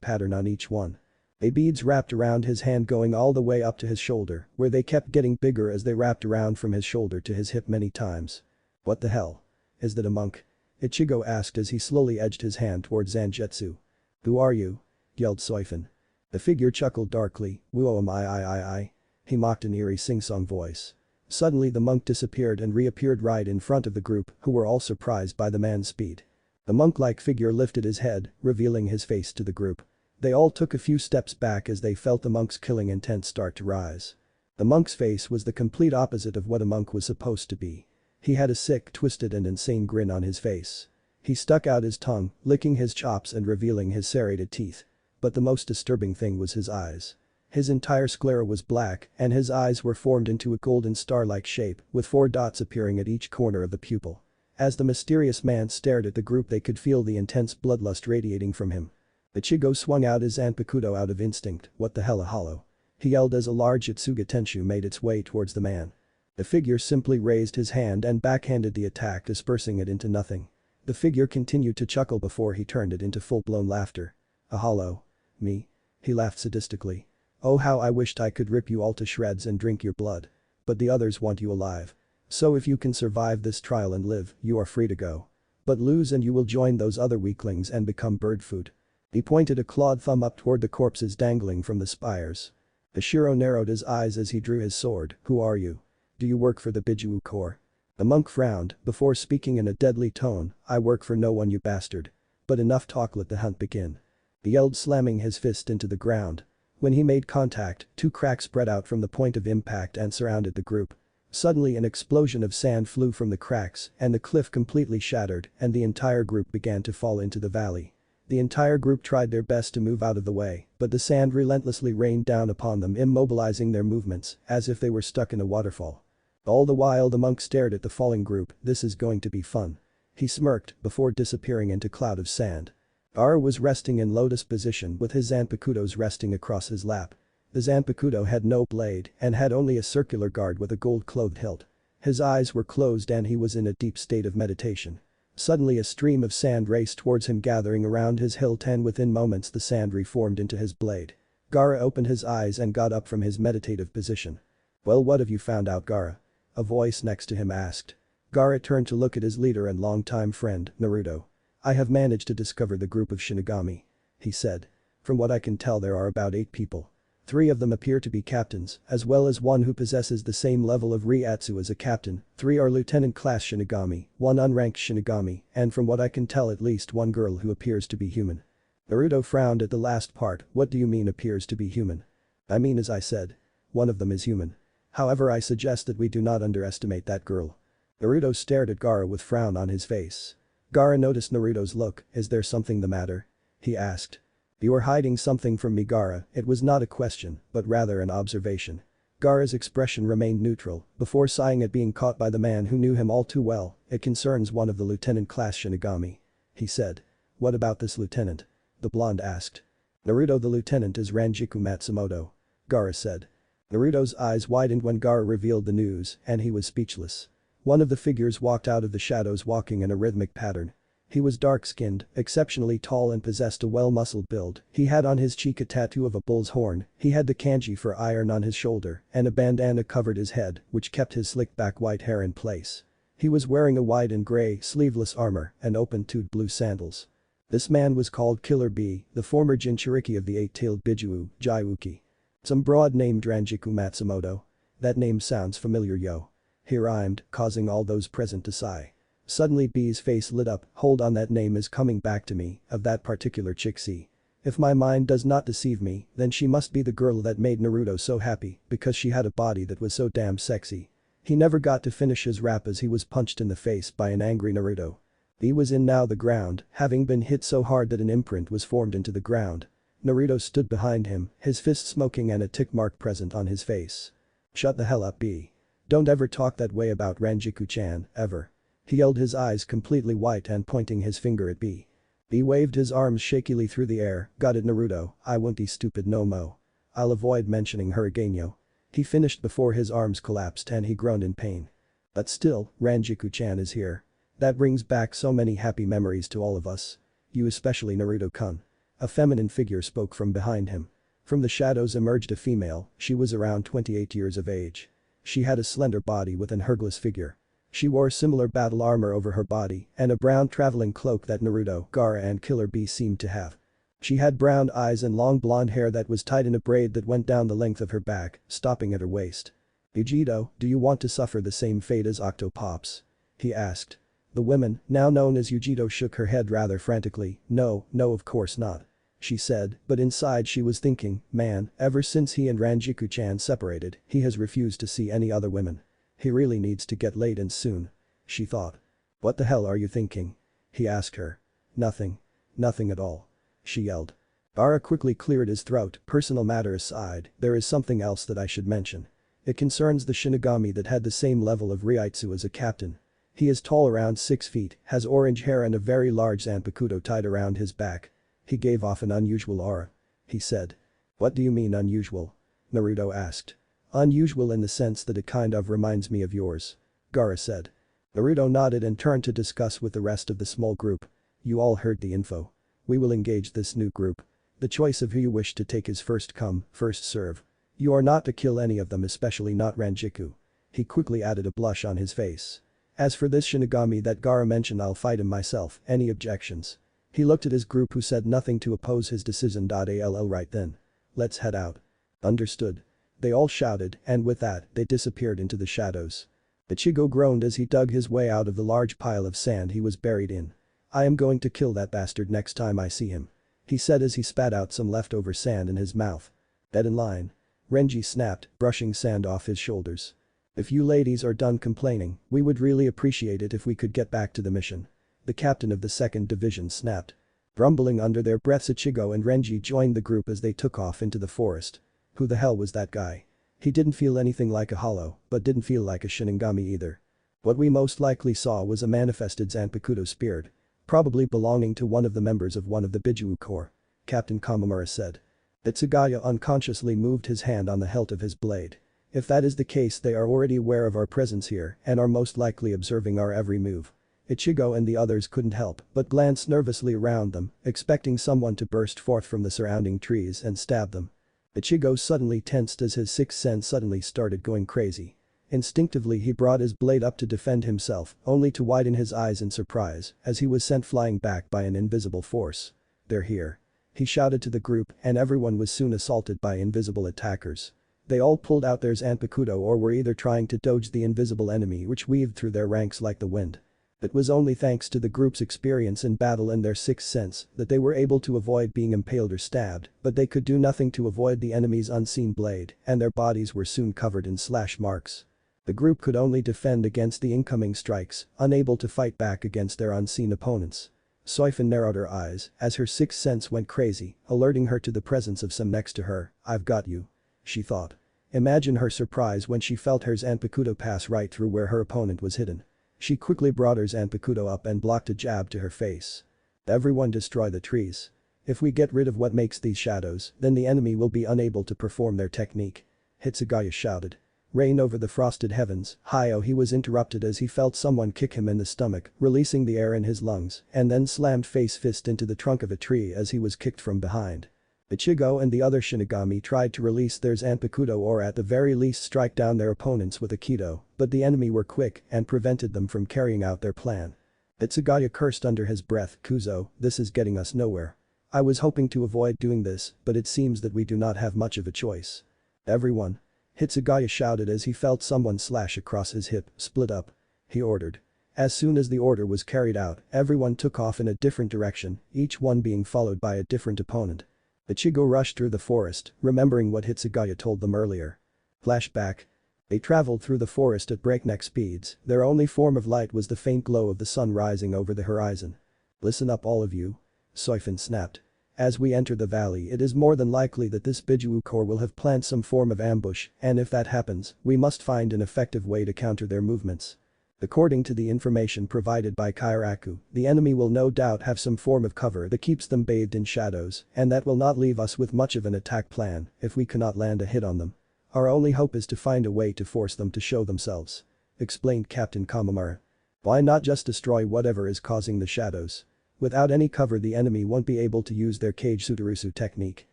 pattern on each one. The beads wrapped around his hand going all the way up to his shoulder, where they kept getting bigger as they wrapped around from his shoulder to his hip many times. What the hell? Is that a monk? Ichigo asked as he slowly edged his hand toward Zangetsu. Who are you? Yelled Soi Fon. The figure chuckled darkly, who am I? He mocked an eerie sing-song voice. Suddenly the monk disappeared and reappeared right in front of the group, who were all surprised by the man's speed. The monk-like figure lifted his head, revealing his face to the group. They all took a few steps back as they felt the monk's killing intent start to rise. The monk's face was the complete opposite of what a monk was supposed to be. He had a sick, twisted and insane grin on his face. He stuck out his tongue, licking his chops and revealing his serrated teeth. But the most disturbing thing was his eyes. His entire sclera was black and his eyes were formed into a golden star-like shape with 4 dots appearing at each corner of the pupil. As the mysterious man stared at the group they could feel the intense bloodlust radiating from him. Ichigo swung out his Zanpakuto out of instinct, what the hell a hollow. He yelled as a large Itsuga Tenshu made its way towards the man. The figure simply raised his hand and backhanded the attack, dispersing it into nothing. The figure continued to chuckle before he turned it into full-blown laughter. A hollow? Me? He laughed sadistically. Oh, how I wished I could rip you all to shreds and drink your blood. But the others want you alive. So if you can survive this trial and live, you are free to go. But lose and you will join those other weaklings and become bird food. He pointed a clawed thumb up toward the corpses dangling from the spires. Ashiro narrowed his eyes as he drew his sword. Who are you? Do you work for the Biju Corps? The monk frowned, before speaking in a deadly tone, I work for no one, you bastard. But enough talk, let the hunt begin. He yelled, slamming his fist into the ground. When he made contact, 2 cracks spread out from the point of impact and surrounded the group. Suddenly an explosion of sand flew from the cracks and the cliff completely shattered and the entire group began to fall into the valley. The entire group tried their best to move out of the way, but the sand relentlessly rained down upon them, immobilizing their movements as if they were stuck in a waterfall. All the while the monk stared at the falling group. This is going to be fun. He smirked before disappearing into a cloud of sand. Gara was resting in lotus position with his Zanpakutos resting across his lap. The Zanpakuto had no blade and had only a circular guard with a gold-clothed hilt. His eyes were closed and he was in a deep state of meditation. Suddenly a stream of sand raced towards him, gathering around his hilt, and within moments the sand reformed into his blade. Gara opened his eyes and got up from his meditative position. Well, what have you found out, Gara? A voice next to him asked. Gara turned to look at his leader and longtime friend, Naruto. I have managed to discover the group of Shinigami. He said. From what I can tell there are about 8 people. 3 of them appear to be captains, as well as one who possesses the same level of Ryatsu as a captain, 3 are lieutenant class Shinigami, 1 unranked Shinigami, and from what I can tell at least 1 girl who appears to be human. Naruto frowned at the last part. What do you mean appears to be human? I mean, as I said. 1 of them is human. However, I suggest that we do not underestimate that girl. Naruto stared at Gara with frown on his face. Gara noticed Naruto's look. Is there something the matter? He asked. You are hiding something from me, Gara. It was not a question, but rather an observation. Gaara's expression remained neutral, before sighing at being caught by the man who knew him all too well. It concerns one of the lieutenant-class Shinigami. He said. What about this lieutenant? The blonde asked. Naruto, the lieutenant is Ranjiku Matsumoto. Gaara said. Naruto's eyes widened when Gaara revealed the news, and he was speechless. One of the figures walked out of the shadows walking in a rhythmic pattern. He was dark-skinned, exceptionally tall and possessed a well-muscled build. He had on his cheek a tattoo of a bull's horn, he had the kanji for iron on his shoulder, and a bandana covered his head, which kept his slick-back white hair in place. He was wearing a white and grey, sleeveless armor, and open-toed blue sandals. This man was called Killer Bee, the former Jinchuriki of the eight-tailed Biju, Jaiuki. Some broad named Ranjiku Matsumoto. That name sounds familiar, yo. He rhymed, causing all those present to sigh. Suddenly Bee's face lit up. Hold on, that name is coming back to me, of that particular chick. See. If my mind does not deceive me, then she must be the girl that made Naruto so happy, because she had a body that was so damn sexy. He never got to finish his rap as he was punched in the face by an angry Naruto. Bee was in now the ground, having been hit so hard that an imprint was formed into the ground. Naruto stood behind him, his fist smoking and a tick mark present on his face. Shut the hell up, Bee. Don't ever talk that way about Ranjiku-chan, ever. He yelled, his eyes completely white and pointing his finger at Bee. Bee waved his arms shakily through the air. Got it, Naruto, I won't be stupid no mo. I'll avoid mentioning her again, yo. He finished before his arms collapsed and he groaned in pain. But still, Ranjiku-chan is here. That brings back so many happy memories to all of us. You especially, Naruto-kun. A feminine figure spoke from behind him. From the shadows emerged a female. She was around 28 years of age. She had a slender body with an ergless figure. She wore similar battle armor over her body and a brown traveling cloak that Naruto, Gaara and Killer Bee seemed to have. She had brown eyes and long blonde hair that was tied in a braid that went down the length of her back, stopping at her waist. Yujito, do you want to suffer the same fate as Octopops? He asked. The woman, now known as Yujito, shook her head rather frantically. No, of course not. She said, but inside she was thinking, man, ever since he and Ranjiku-chan separated, he has refused to see any other women. He really needs to get laid and soon. She thought. What the hell are you thinking? He asked her. Nothing. Nothing at all. She yelled. Gaara quickly cleared his throat. Personal matter aside, there is something else that I should mention. It concerns the Shinigami that had the same level of Ryutsu as a captain. He is tall, around 6 feet, has orange hair and a very large zanpakuto tied around his back. He gave off an unusual aura. He said. What do you mean unusual? Naruto asked. Unusual in the sense that it kind of reminds me of yours. Gaara said. Naruto nodded and turned to discuss with the rest of the small group. You all heard the info. We will engage this new group. The choice of who you wish to take is first come, first serve. You are not to kill any of them, especially not Ranjiku. He quickly added a blush on his face. As for this Shinigami that Gaara mentioned, I'll fight him myself. Any objections? He looked at his group, who said nothing to oppose his decision. All right then. Let's head out. Understood. They all shouted, and with that, they disappeared into the shadows. Ichigo groaned as he dug his way out of the large pile of sand he was buried in. I am going to kill that bastard next time I see him. He said as he spat out some leftover sand in his mouth. Dead in line. Renji snapped, brushing sand off his shoulders. If you ladies are done complaining, we would really appreciate it if we could get back to the mission. The captain of the 2nd Division snapped. Grumbling under their breaths, Ichigo and Renji joined the group as they took off into the forest. Who the hell was that guy? He didn't feel anything like a hollow, but didn't feel like a Shinigami either. What we most likely saw was a manifested Zanpakuto spirit. Probably belonging to one of the members of one of the Biju Corps. Captain Kamamura said. Itsugaya unconsciously moved his hand on the hilt of his blade. If that is the case, they are already aware of our presence here and are most likely observing our every move. Ichigo and the others couldn't help but glance nervously around them, expecting someone to burst forth from the surrounding trees and stab them. Ichigo suddenly tensed as his sixth sense suddenly started going crazy. Instinctively he brought his blade up to defend himself, only to widen his eyes in surprise as he was sent flying back by an invisible force. They're here. He shouted to the group, and everyone was soon assaulted by invisible attackers. They all pulled out their Zanpakuto or were either trying to dodge the invisible enemy which weaved through their ranks like the wind. It was only thanks to the group's experience in battle and their sixth sense that they were able to avoid being impaled or stabbed, but they could do nothing to avoid the enemy's unseen blade, and their bodies were soon covered in slash marks. The group could only defend against the incoming strikes, unable to fight back against their unseen opponents. Soi Fon narrowed her eyes as her sixth sense went crazy, alerting her to the presence of some next to her. I've got you. She thought. Imagine her surprise when she felt her Zanpakuto pass right through where her opponent was hidden. She quickly brought her Zanpakuto up and blocked a jab to her face. Everyone destroy the trees. If we get rid of what makes these shadows, then the enemy will be unable to perform their technique. Hitsugaya shouted. Reign over the frosted heavens. Hi-oh, he was interrupted as he felt someone kick him in the stomach, releasing the air in his lungs, and then slammed face fist into the trunk of a tree as he was kicked from behind. Ichigo and the other Shinigami tried to release their Zanpakuto or at the very least strike down their opponents with a Kido, but the enemy were quick and prevented them from carrying out their plan. Hitsugaya cursed under his breath, Kuzo, this is getting us nowhere. I was hoping to avoid doing this, but it seems that we do not have much of a choice. Everyone. Hitsugaya shouted as he felt someone slash across his hip, split up. He ordered. As soon as the order was carried out, everyone took off in a different direction, each one being followed by a different opponent. Ichigo rushed through the forest, remembering what Hitsugaya told them earlier. Flashback. They traveled through the forest at breakneck speeds, their only form of light was the faint glow of the sun rising over the horizon. Listen up all of you. Soi Fon snapped. As we enter the valley it is more than likely that this Biju Corps will have planned some form of ambush, and if that happens, we must find an effective way to counter their movements. According to the information provided by Kairaku, the enemy will no doubt have some form of cover that keeps them bathed in shadows, and that will not leave us with much of an attack plan if we cannot land a hit on them. Our only hope is to find a way to force them to show themselves. Explained Captain Kamamura. Why not just destroy whatever is causing the shadows? Without any cover the enemy won't be able to use their Kage Sudarusu technique.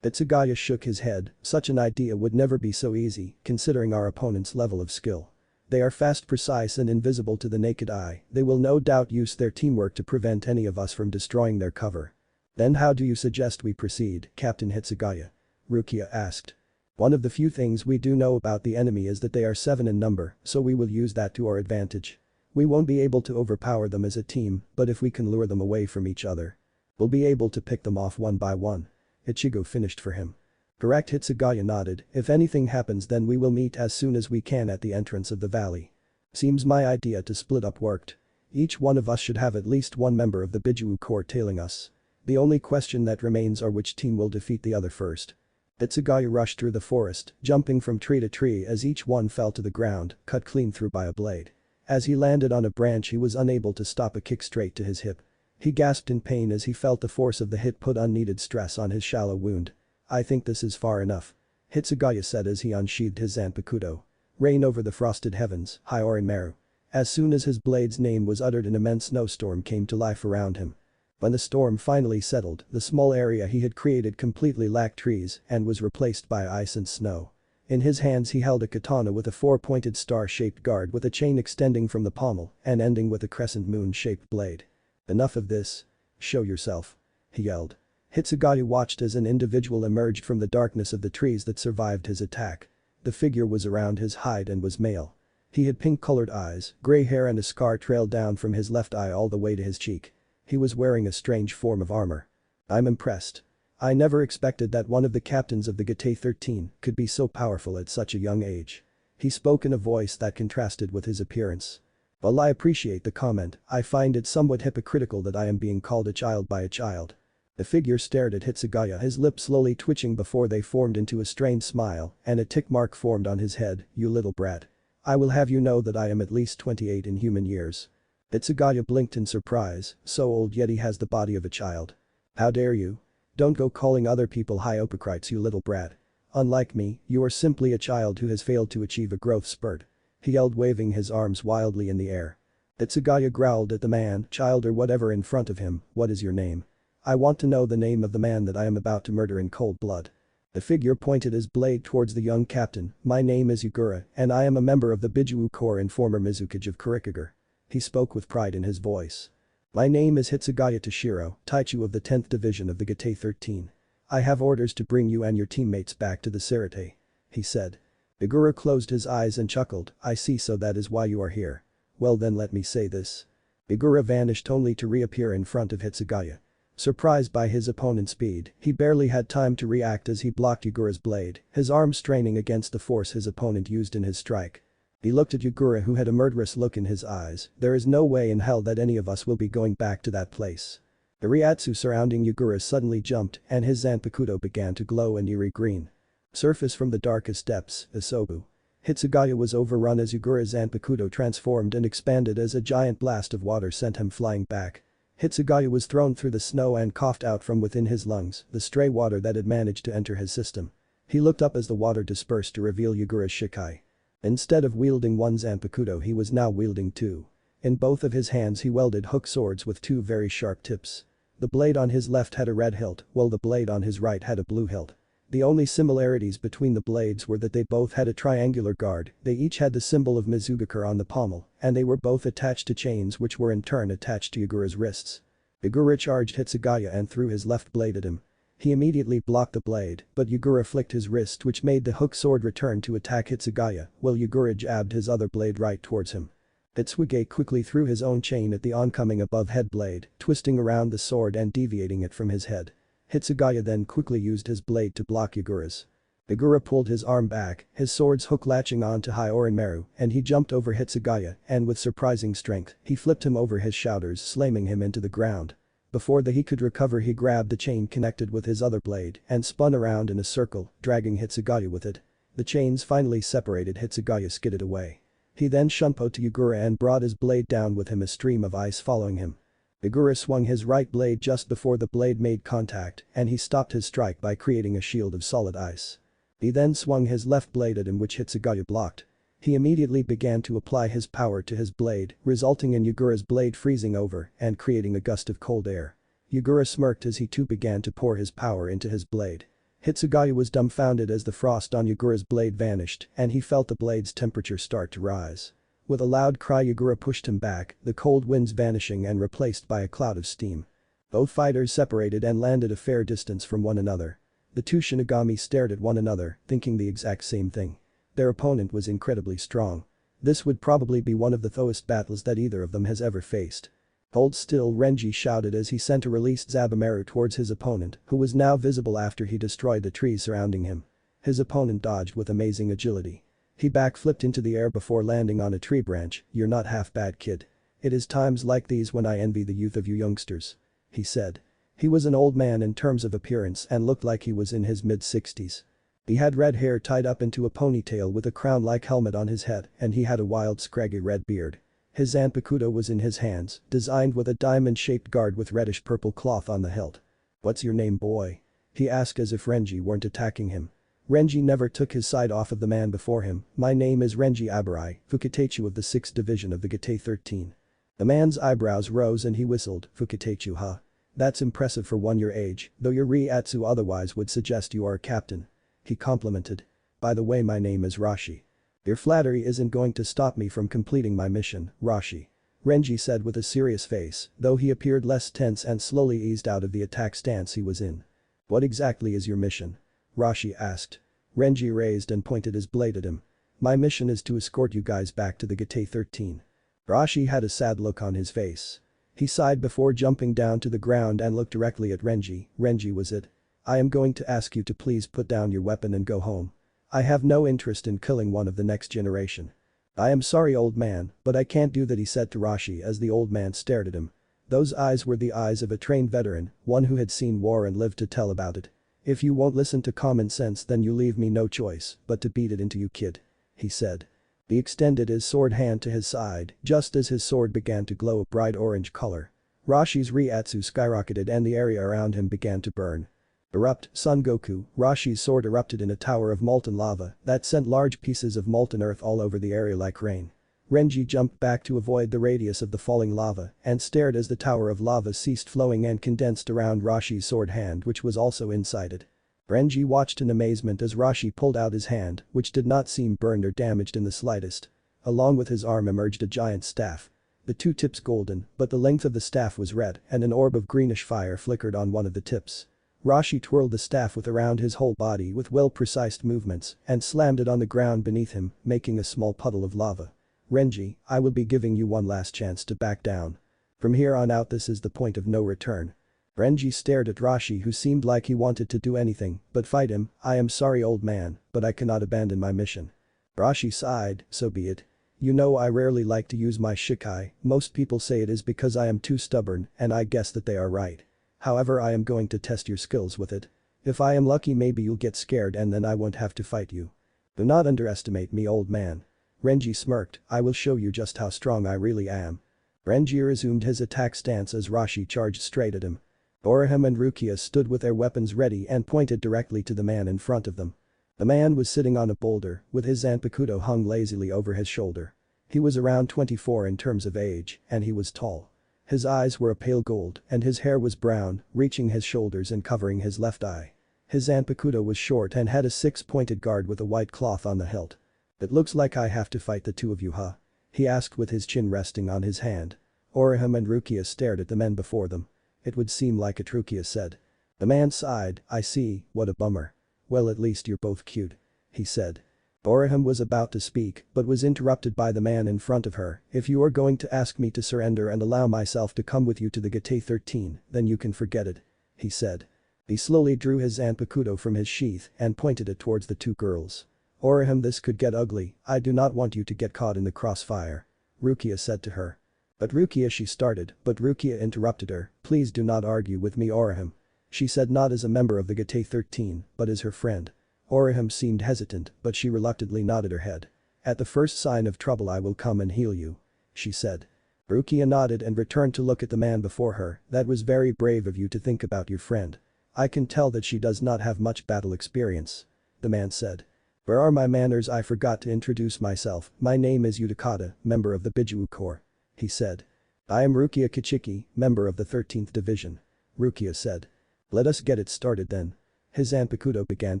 Hitsugaya shook his head, such an idea would never be so easy, considering our opponent's level of skill. They are fast, precise and invisible to the naked eye, they will no doubt use their teamwork to prevent any of us from destroying their cover. Then how do you suggest we proceed, Captain Hitsugaya? Rukia asked. One of the few things we do know about the enemy is that they are 7 in number, so we will use that to our advantage. We won't be able to overpower them as a team, but if we can lure them away from each other, we'll be able to pick them off one by one. Ichigo finished for him. Correct, Hitsugaya nodded, if anything happens then we will meet as soon as we can at the entrance of the valley. Seems my idea to split up worked. Each one of us should have at least one member of the Biju Corps tailing us. The only question that remains are which team will defeat the other first. Hitsugaya rushed through the forest, jumping from tree to tree as each one fell to the ground, cut clean through by a blade. As he landed on a branch he was unable to stop a kick straight to his hip. He gasped in pain as he felt the force of the hit put unneeded stress on his shallow wound. I think this is far enough. Hitsugaya said as he unsheathed his Zanpakuto. Reign over the frosted heavens, Hyorinmaru. As soon as his blade's name was uttered an immense snowstorm came to life around him. When the storm finally settled, the small area he had created completely lacked trees and was replaced by ice and snow. In his hands he held a katana with a 4-pointed star-shaped guard with a chain extending from the pommel and ending with a crescent moon-shaped blade. Enough of this. Show yourself. He yelled. Hitsugaya watched as an individual emerged from the darkness of the trees that survived his attack. The figure was around his height and was male. He had pink-colored eyes, gray hair and a scar trailed down from his left eye all the way to his cheek. He was wearing a strange form of armor. I'm impressed. I never expected that one of the captains of the Gate 13 could be so powerful at such a young age. He spoke in a voice that contrasted with his appearance. While I appreciate the comment, I find it somewhat hypocritical that I am being called a child by a child. The figure stared at Hitsugaya, his lips slowly twitching before they formed into a strained smile and a tick mark formed on his head, you little brat. I will have you know that I am at least 28 in human years. Hitsugaya blinked in surprise, so old yet he has the body of a child. How dare you? Don't go calling other people hypocrites, you little brat. Unlike me, you are simply a child who has failed to achieve a growth spurt. He yelled, waving his arms wildly in the air. Hitsugaya growled at the man, child or whatever in front of him, what is your name? I want to know the name of the man that I am about to murder in cold blood. The figure pointed his blade towards the young captain, my name is Yugura and I am a member of the Biju Corps and former Mizukage of Kurikage. He spoke with pride in his voice. My name is Hitsugaya Toshiro, Taichu of the 10th Division of the Gate 13. I have orders to bring you and your teammates back to the Sirete. He said. Yugura closed his eyes and chuckled, I see, so that is why you are here. Well then let me say this. Yugura vanished only to reappear in front of Hitsugaya. Surprised by his opponent's speed, he barely had time to react as he blocked Yugura's blade, his arm straining against the force his opponent used in his strike. He looked at Yugura who had a murderous look in his eyes, there is no way in hell that any of us will be going back to that place. The Ryatsu surrounding Yugura suddenly jumped and his Zanpakuto began to glow an eerie green. Surface from the darkest depths, Isobu. Hitsugaya was overrun as Yugura's Zanpakuto transformed and expanded as a giant blast of water sent him flying back. Hitsugaya was thrown through the snow and coughed out from within his lungs the stray water that had managed to enter his system. He looked up as the water dispersed to reveal Yugura's Shikai. Instead of wielding one Zanpakuto he was now wielding two. In both of his hands he wielded hook swords with two very sharp tips. The blade on his left had a red hilt, while the blade on his right had a blue hilt. The only similarities between the blades were that they both had a triangular guard, they each had the symbol of Mizugakure on the pommel, and they were both attached to chains which were in turn attached to Yugura's wrists. Yugura charged Hitsugaya and threw his left blade at him. He immediately blocked the blade, but Yugura flicked his wrist which made the hook sword return to attack Hitsugaya, while Yugura jabbed his other blade right towards him. Hitsuge quickly threw his own chain at the oncoming above head blade, twisting around the sword and deviating it from his head. Hitsugaya then quickly used his blade to block Yugura's. Yugura pulled his arm back, his sword's hook latching onto Hyorinmaru, and he jumped over Hitsugaya and with surprising strength, he flipped him over his shoulders slamming him into the ground. Before he could recover he grabbed the chain connected with his other blade and spun around in a circle, dragging Hitsugaya with it. The chains finally separated. Hitsugaya skidded away. He then shunpo to Yugura and brought his blade down with him, a stream of ice following him. Yugura swung his right blade just before the blade made contact and he stopped his strike by creating a shield of solid ice. He then swung his left blade at him which Hitsugaya blocked. He immediately began to apply his power to his blade, resulting in Yugura's blade freezing over and creating a gust of cold air. Yugura smirked as he too began to pour his power into his blade. Hitsugaya was dumbfounded as the frost on Yugura's blade vanished and he felt the blade's temperature start to rise. With a loud cry Yugura pushed him back, the cold winds vanishing and replaced by a cloud of steam. Both fighters separated and landed a fair distance from one another. The two Shinigami stared at one another, thinking the exact same thing. Their opponent was incredibly strong. This would probably be one of the toughest battles that either of them has ever faced. Hold still, Renji shouted as he sent a released Zabumaru towards his opponent, who was now visible after he destroyed the trees surrounding him. His opponent dodged with amazing agility. He backflipped into the air before landing on a tree branch. "You're not half bad, kid. It is times like these when I envy the youth of you youngsters," he said. He was an old man in terms of appearance and looked like he was in his mid-60s. He had red hair tied up into a ponytail with a crown-like helmet on his head and he had a wild scraggy red beard. His Zanpakuto was in his hands, designed with a diamond-shaped guard with reddish-purple cloth on the hilt. "What's your name, boy?" he asked as if Renji weren't attacking him. Renji never took his sight off of the man before him. "My name is Renji Abarai, Fukatechu of the 6th Division of the Gate 13. The man's eyebrows rose and he whistled. "Fukatechu, huh? That's impressive for one your age, though your Riatsu otherwise would suggest you are a captain," he complimented. "By the way, my name is Rashi. Your flattery isn't going to stop me from completing my mission, Rashi," Renji said with a serious face, though he appeared less tense and slowly eased out of the attack stance he was in. "What exactly is your mission?" Rashi asked. Renji raised and pointed his blade at him. "My mission is to escort you guys back to the Gate 13. Rashi had a sad look on his face. He sighed before jumping down to the ground and looked directly at Renji. "Renji, was it? I am going to ask you to please put down your weapon and go home. I have no interest in killing one of the next generation." "I am sorry, old man, but I can't do that," he said to Rashi as the old man stared at him. Those eyes were the eyes of a trained veteran, one who had seen war and lived to tell about it. "If you won't listen to common sense then you leave me no choice but to beat it into you, kid," he said. He extended his sword hand to his side just as his sword began to glow a bright orange color. Rashi's Riatsu skyrocketed and the area around him began to burn. "Erupt, Son Goku." Rashi's sword erupted in a tower of molten lava that sent large pieces of molten earth all over the area like rain. Renji jumped back to avoid the radius of the falling lava and stared as the tower of lava ceased flowing and condensed around Rashi's sword hand which was also inside it. Renji watched in amazement as Rashi pulled out his hand, which did not seem burned or damaged in the slightest. Along with his arm emerged a giant staff. The two tips golden, but the length of the staff was red and an orb of greenish fire flickered on one of the tips. Rashi twirled the staff with around his whole body with well-precise movements and slammed it on the ground beneath him, making a small puddle of lava. "Renji, I will be giving you one last chance to back down. From here on out this is the point of no return." Renji stared at Rashi who seemed like he wanted to do anything but fight him. "I am sorry, old man, but I cannot abandon my mission." Rashi sighed. "So be it. You know, I rarely like to use my Shikai. Most people say it is because I am too stubborn and I guess that they are right. However, I am going to test your skills with it." If I am lucky maybe you'll get scared and then I won't have to fight you. Do not underestimate me, old man. Renji smirked, I will show you just how strong I really am. Renji resumed his attack stance as Rashi charged straight at him. Orihime and Rukia stood with their weapons ready and pointed directly to the man in front of them. The man was sitting on a boulder, with his zanpakuto hung lazily over his shoulder. He was around 24 in terms of age, and he was tall. His eyes were a pale gold, and his hair was brown, reaching his shoulders and covering his left eye. His zanpakuto was short and had a 6-pointed guard with a white cloth on the hilt. It looks like I have to fight the two of you, huh? He asked with his chin resting on his hand. Orihime and Rukia stared at the men before them. It would seem like it, Rukia said. The man sighed, I see, what a bummer. Well, at least you're both cute. He said. Orihime was about to speak but was interrupted by the man in front of her. If you are going to ask me to surrender and allow myself to come with you to the Gate 13, then you can forget it. He said. He slowly drew his zanpakuto from his sheath and pointed it towards the two girls. Orihime, this could get ugly, I do not want you to get caught in the crossfire. Rukia said to her. But Rukia, she started, but Rukia interrupted her, please do not argue with me, Orihime. She said, not as a member of the Gate 13, but as her friend. Orihime seemed hesitant, but she reluctantly nodded her head. At the first sign of trouble I will come and heal you. She said. Rukia nodded and returned to look at the man before her, that was very brave of you to think about your friend. I can tell that she does not have much battle experience. The man said. Where are my manners? I forgot to introduce myself, my name is Yujito, member of the Biju Corps. He said. I am Rukia Kichiki, member of the 13th Division. Rukia said. Let us get it started then. His zanpakuto began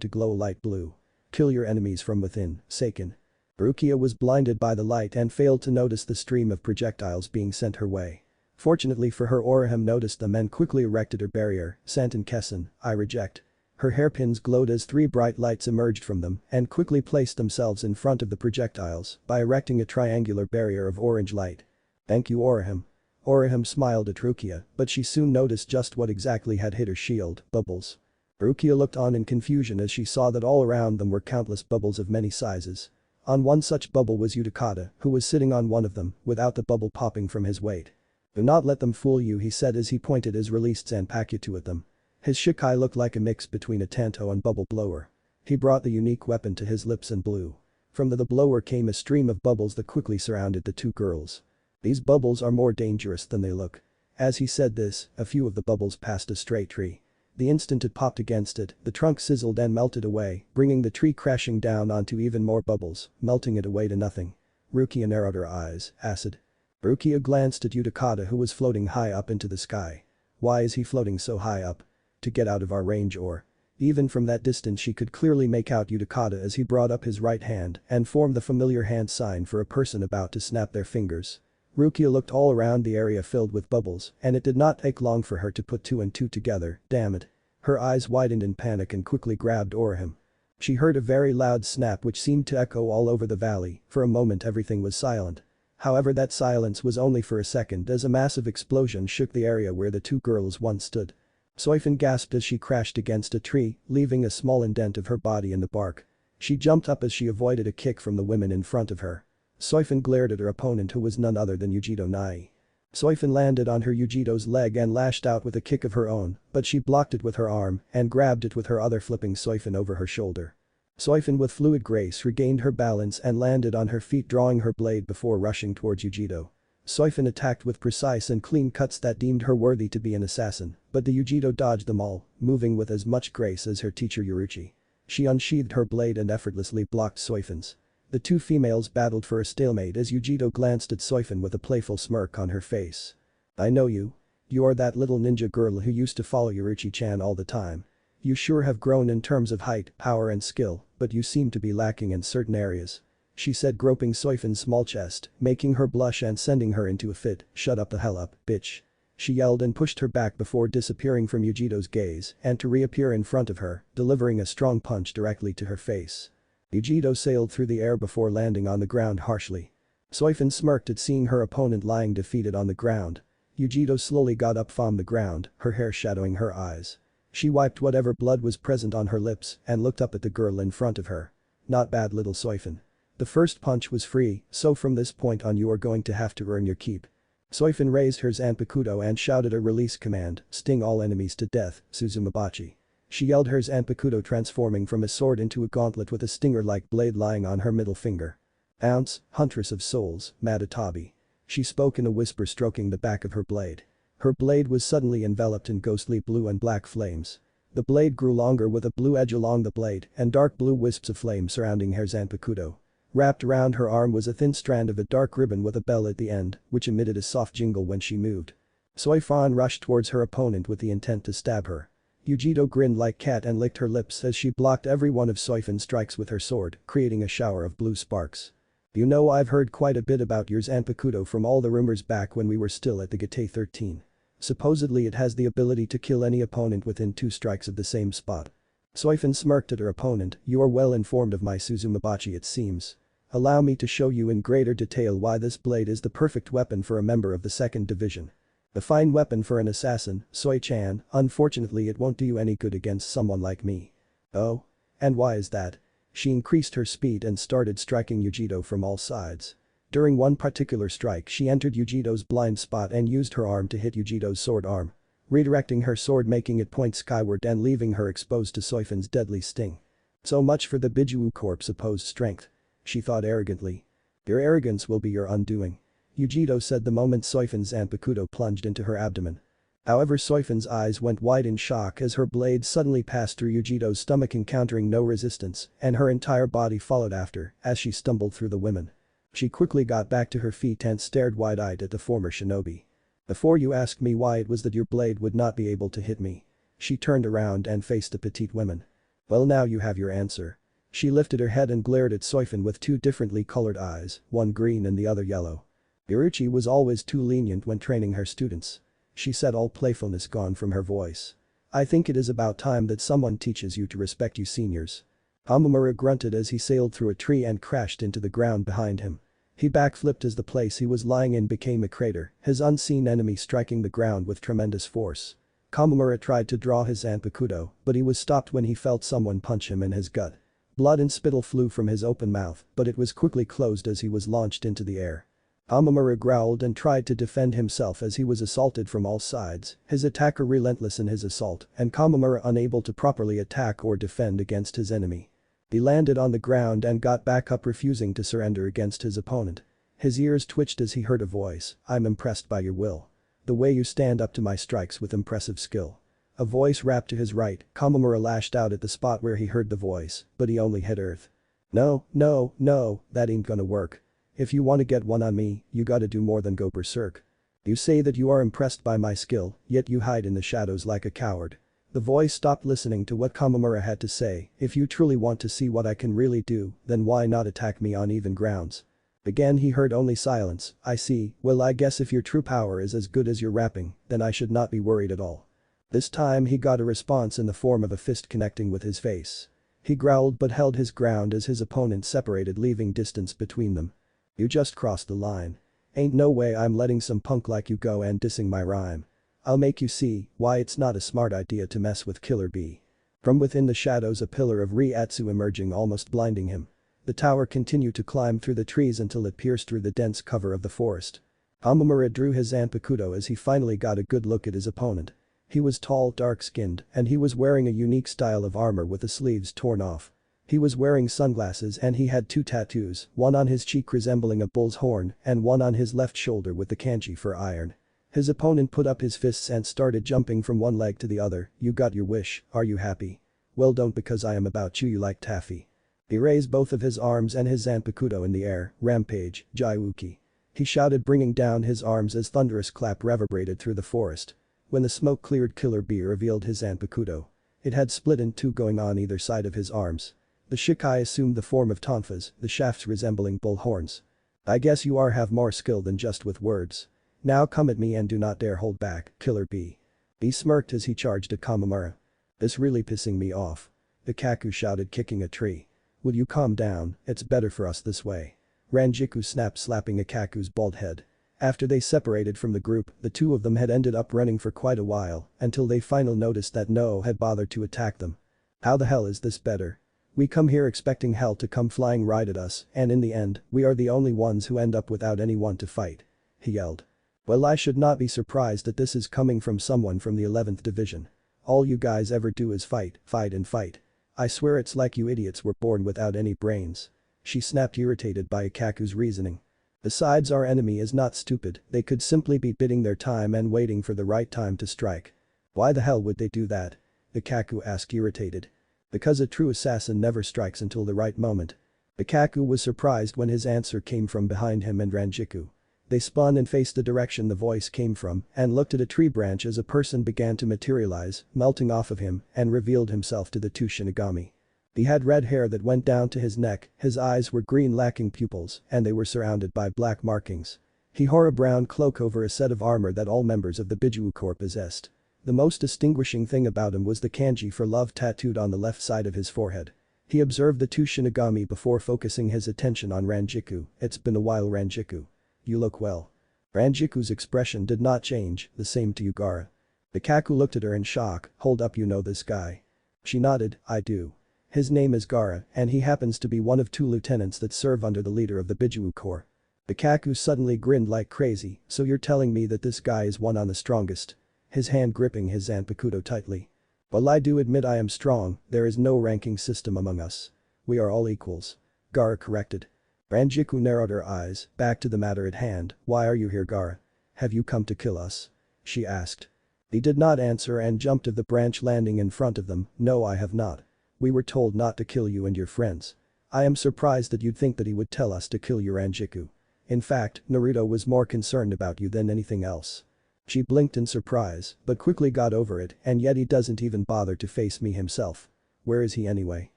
to glow light blue. Kill your enemies from within, Seiken. Rukia was blinded by the light and failed to notice the stream of projectiles being sent her way. Fortunately for her, Orihime noticed them and quickly erected her barrier, Santen Kessen, I reject. Her hairpins glowed as 3 bright lights emerged from them and quickly placed themselves in front of the projectiles by erecting a triangular barrier of orange light. Thank you, Orihime. Orihime smiled at Rukia, but she soon noticed just what exactly had hit her shield, bubbles. Rukia looked on in confusion as she saw that all around them were countless bubbles of many sizes. On one such bubble was Yujito, who was sitting on one of them, without the bubble popping from his weight. Do not let them fool you, he said as he pointed his released zanpakuto at them. His shikai looked like a mix between a tanto and bubble blower. He brought the unique weapon to his lips and blew. From the blower came a stream of bubbles that quickly surrounded the two girls. These bubbles are more dangerous than they look. As he said this, a few of the bubbles passed a stray tree. The instant it popped against it, the trunk sizzled and melted away, bringing the tree crashing down onto even more bubbles, melting it away to nothing. Rukia narrowed her eyes, acid. Rukia glanced at Yujito, who was floating high up into the sky. Why is he floating so high up? To get out of our range, or? Even from that distance she could clearly make out Yujito as he brought up his right hand and formed the familiar hand sign for a person about to snap their fingers. Rukia looked all around the area filled with bubbles and it did not take long for her to put 2 and 2 together, damn it. Her eyes widened in panic and quickly grabbed Orihime. She heard a very loud snap which seemed to echo all over the valley, for a moment everything was silent. However, that silence was only for a second as a massive explosion shook the area where the two girls once stood. Soi Fon gasped as she crashed against a tree, leaving a small indent of her body in the bark. She jumped up as she avoided a kick from the women in front of her. Soi Fon glared at her opponent, who was none other than Yujito. Soi Fon landed on her Yujito's leg and lashed out with a kick of her own, but she blocked it with her arm and grabbed it with her other, flipping Soi Fon over her shoulder. Soi Fon with fluid grace regained her balance and landed on her feet, drawing her blade before rushing towards Yujito. Soi Fon attacked with precise and clean cuts that deemed her worthy to be an assassin, but the Yujito dodged them all, moving with as much grace as her teacher Yuruchi. She unsheathed her blade and effortlessly blocked Soi Fon's. The two females battled for a stalemate as Yujito glanced at Soi Fon with a playful smirk on her face. I know you. You are that little ninja girl who used to follow Yuruchi-chan all the time. You sure have grown in terms of height, power and skill, but you seem to be lacking in certain areas. She said, groping Soi Fon's small chest, making her blush and sending her into a fit. Shut up the hell up, bitch. She yelled and pushed her back before disappearing from Yujito's gaze and to reappear in front of her, delivering a strong punch directly to her face. Yujito sailed through the air before landing on the ground harshly. Soi Fon smirked at seeing her opponent lying defeated on the ground. Yujito slowly got up from the ground, her hair shadowing her eyes. She wiped whatever blood was present on her lips and looked up at the girl in front of her. Not bad, little Soi Fon. The first punch was free, so from this point on you are going to have to earn your keep. Soi Fon raised her zanpakuto and shouted a release command, sting all enemies to death, Suzumabachi. She yelled, her zanpakuto transforming from a sword into a gauntlet with a stinger-like blade lying on her middle finger. "Ounce, Huntress of Souls, Madatabi." She spoke in a whisper, stroking the back of her blade. Her blade was suddenly enveloped in ghostly blue and black flames. The blade grew longer with a blue edge along the blade and dark blue wisps of flame surrounding her zanpakuto. Wrapped around her arm was a thin strand of a dark ribbon with a bell at the end, which emitted a soft jingle when she moved. Soi Fon rushed towards her opponent with the intent to stab her. Yujito grinned like cat and licked her lips as she blocked every one of Soi Fon's strikes with her sword, creating a shower of blue sparks. "You know, I've heard quite a bit about your zanpakuto from all the rumors back when we were still at the Gate 13. Supposedly it has the ability to kill any opponent within 2 strikes of the same spot." Soi Fon smirked at her opponent. "You are well informed of my Suzumabachi, it seems. Allow me to show you in greater detail why this blade is the perfect weapon for a member of the 2nd Division. A fine weapon for an assassin, Soi-chan, unfortunately it won't do you any good against someone like me." "Oh? And why is that?" She increased her speed and started striking Yujito from all sides. During one particular strike she entered Yujito's blind spot and used her arm to hit Yujito's sword arm, redirecting her sword, making it point skyward and leaving her exposed to Soi Fon's deadly sting. "So much for the Biju Corps' supposed strength," she thought arrogantly. "Your arrogance will be your undoing," Yujito said the moment Soi Fon's zanpakuto plunged into her abdomen. However, Soi Fon's eyes went wide in shock as her blade suddenly passed through Yujito's stomach, encountering no resistance, and her entire body followed after as she stumbled through the women. She quickly got back to her feet and stared wide-eyed at the former shinobi. "Before you ask me why it was that your blade would not be able to hit me." She turned around and faced the petite women. "Well, now you have your answer." She lifted her head and glared at Soi Fon with 2 differently colored eyes, one green and the other yellow. Iruchi was always too lenient when training her students. She said, all playfulness gone from her voice. "I think it is about time that someone teaches you to respect you seniors." Hamamura grunted as he sailed through a tree and crashed into the ground behind him. He backflipped as the place he was lying in became a crater, his unseen enemy striking the ground with tremendous force. Kamamura tried to draw his zanpakuto, but he was stopped when he felt someone punch him in his gut. Blood and spittle flew from his open mouth, but it was quickly closed as he was launched into the air. Hamamura growled and tried to defend himself as he was assaulted from all sides, his attacker relentless in his assault and Kamamura unable to properly attack or defend against his enemy. He landed on the ground and got back up, refusing to surrender against his opponent. His ears twitched as he heard a voice, "I'm impressed by your will. The way you stand up to my strikes with impressive skill." A voice rapped to his right. Kamamura lashed out at the spot where he heard the voice, but he only hit earth. "No, no, no, that ain't gonna work. If you wanna get one on me, you gotta do more than go berserk. You say that you are impressed by my skill, yet you hide in the shadows like a coward." The voice stopped listening to what Kamamura had to say. "If you truly want to see what I can really do, then why not attack me on even grounds?" Again he heard only silence. "I see, well I guess if your true power is as good as your rapping, then I should not be worried at all." This time he got a response in the form of a fist connecting with his face. He growled but held his ground as his opponent separated, leaving distance between them. "You just crossed the line. Ain't no way I'm letting some punk like you go and dissing my rhyme. I'll make you see why it's not a smart idea to mess with Killer B." From within the shadows a pillar of Ryatsu emerging, almost blinding him. The tower continued to climb through the trees until it pierced through the dense cover of the forest. Hamamura drew his zanpakuto as he finally got a good look at his opponent. He was tall, dark-skinned, and he was wearing a unique style of armor with the sleeves torn off. He was wearing sunglasses and he had 2 tattoos, one on his cheek resembling a bull's horn and one on his left shoulder with the kanji for iron. His opponent put up his fists and started jumping from one leg to the other. "You got your wish, are you happy? Well, don't, because I am about to chew you like taffy." He raised both of his arms and his zanpakuto in the air. "Rampage, Jaiuki." He shouted, bringing down his arms as thunderous clap reverberated through the forest. When the smoke cleared, Killer B revealed his zanpakuto. It had split in 2 going on either side of his arms. The shikai assumed the form of tonfas, the shafts resembling bull horns. "I guess you have more skill than just with words. Now come at me and do not dare hold back, Killer B." He smirked as he charged at Kamamura. "This really pissing me off." The Kaku shouted, kicking a tree. "Will you calm down, it's better for us this way." Ranjiku snapped, slapping Akaku's bald head. After they separated from the group, the 2 of them had ended up running for quite a while until they finally noticed that no had bothered to attack them. "How the hell is this better? We come here expecting hell to come flying right at us, and in the end, we are the only ones who end up without anyone to fight," he yelled. "Well, I should not be surprised that this is coming from someone from the 11th Division. All you guys ever do is fight, fight and fight. I swear it's like you idiots were born without any brains." She snapped, irritated by Ikaku's reasoning. Besides, our enemy is not stupid, they could simply be biding their time and waiting for the right time to strike. "Why the hell would they do that?" Ikaku asked, irritated. "Because a true assassin never strikes until the right moment." Ikaku was surprised when his answer came from behind him and Renjiku. They spun and faced the direction the voice came from and looked at a tree branch as a person began to materialize, melting off of him, and revealed himself to the two Shinigami. He had red hair that went down to his neck, his eyes were green lacking pupils, and they were surrounded by black markings. He wore a brown cloak over a set of armor that all members of the Biju Corps possessed. The most distinguishing thing about him was the kanji for love tattooed on the left side of his forehead. He observed the two Shinigami before focusing his attention on Renjiku. "It's been a while, Renjiku. You look well." Renjiku's expression did not change. "The same to you, Gaara." Ikaku looked at her in shock. "Hold up, you know this guy?" She nodded. "I do. His name is Gaara, and he happens to be one of 2 lieutenants that serve under the leader of the Biju Corps." Ikaku suddenly grinned like crazy. "So you're telling me that this guy is one on the strongest?" His hand gripping his zanpakuto tightly. "Well, I do admit I am strong, there is no ranking system among us. We are all equals." Gaara corrected. Renjiku narrowed her eyes. "Back to the matter at hand, why are you here, Gaara? Have you come to kill us?" she asked. He did not answer and jumped off the branch, landing in front of them. "No, I have not. We were told not to kill you and your friends. I am surprised that you'd think that he would tell us to kill you, Renjiku. In fact, Naruto was more concerned about you than anything else." She blinked in surprise, but quickly got over it, "And yet he doesn't even bother to face me himself. Where is he anyway?"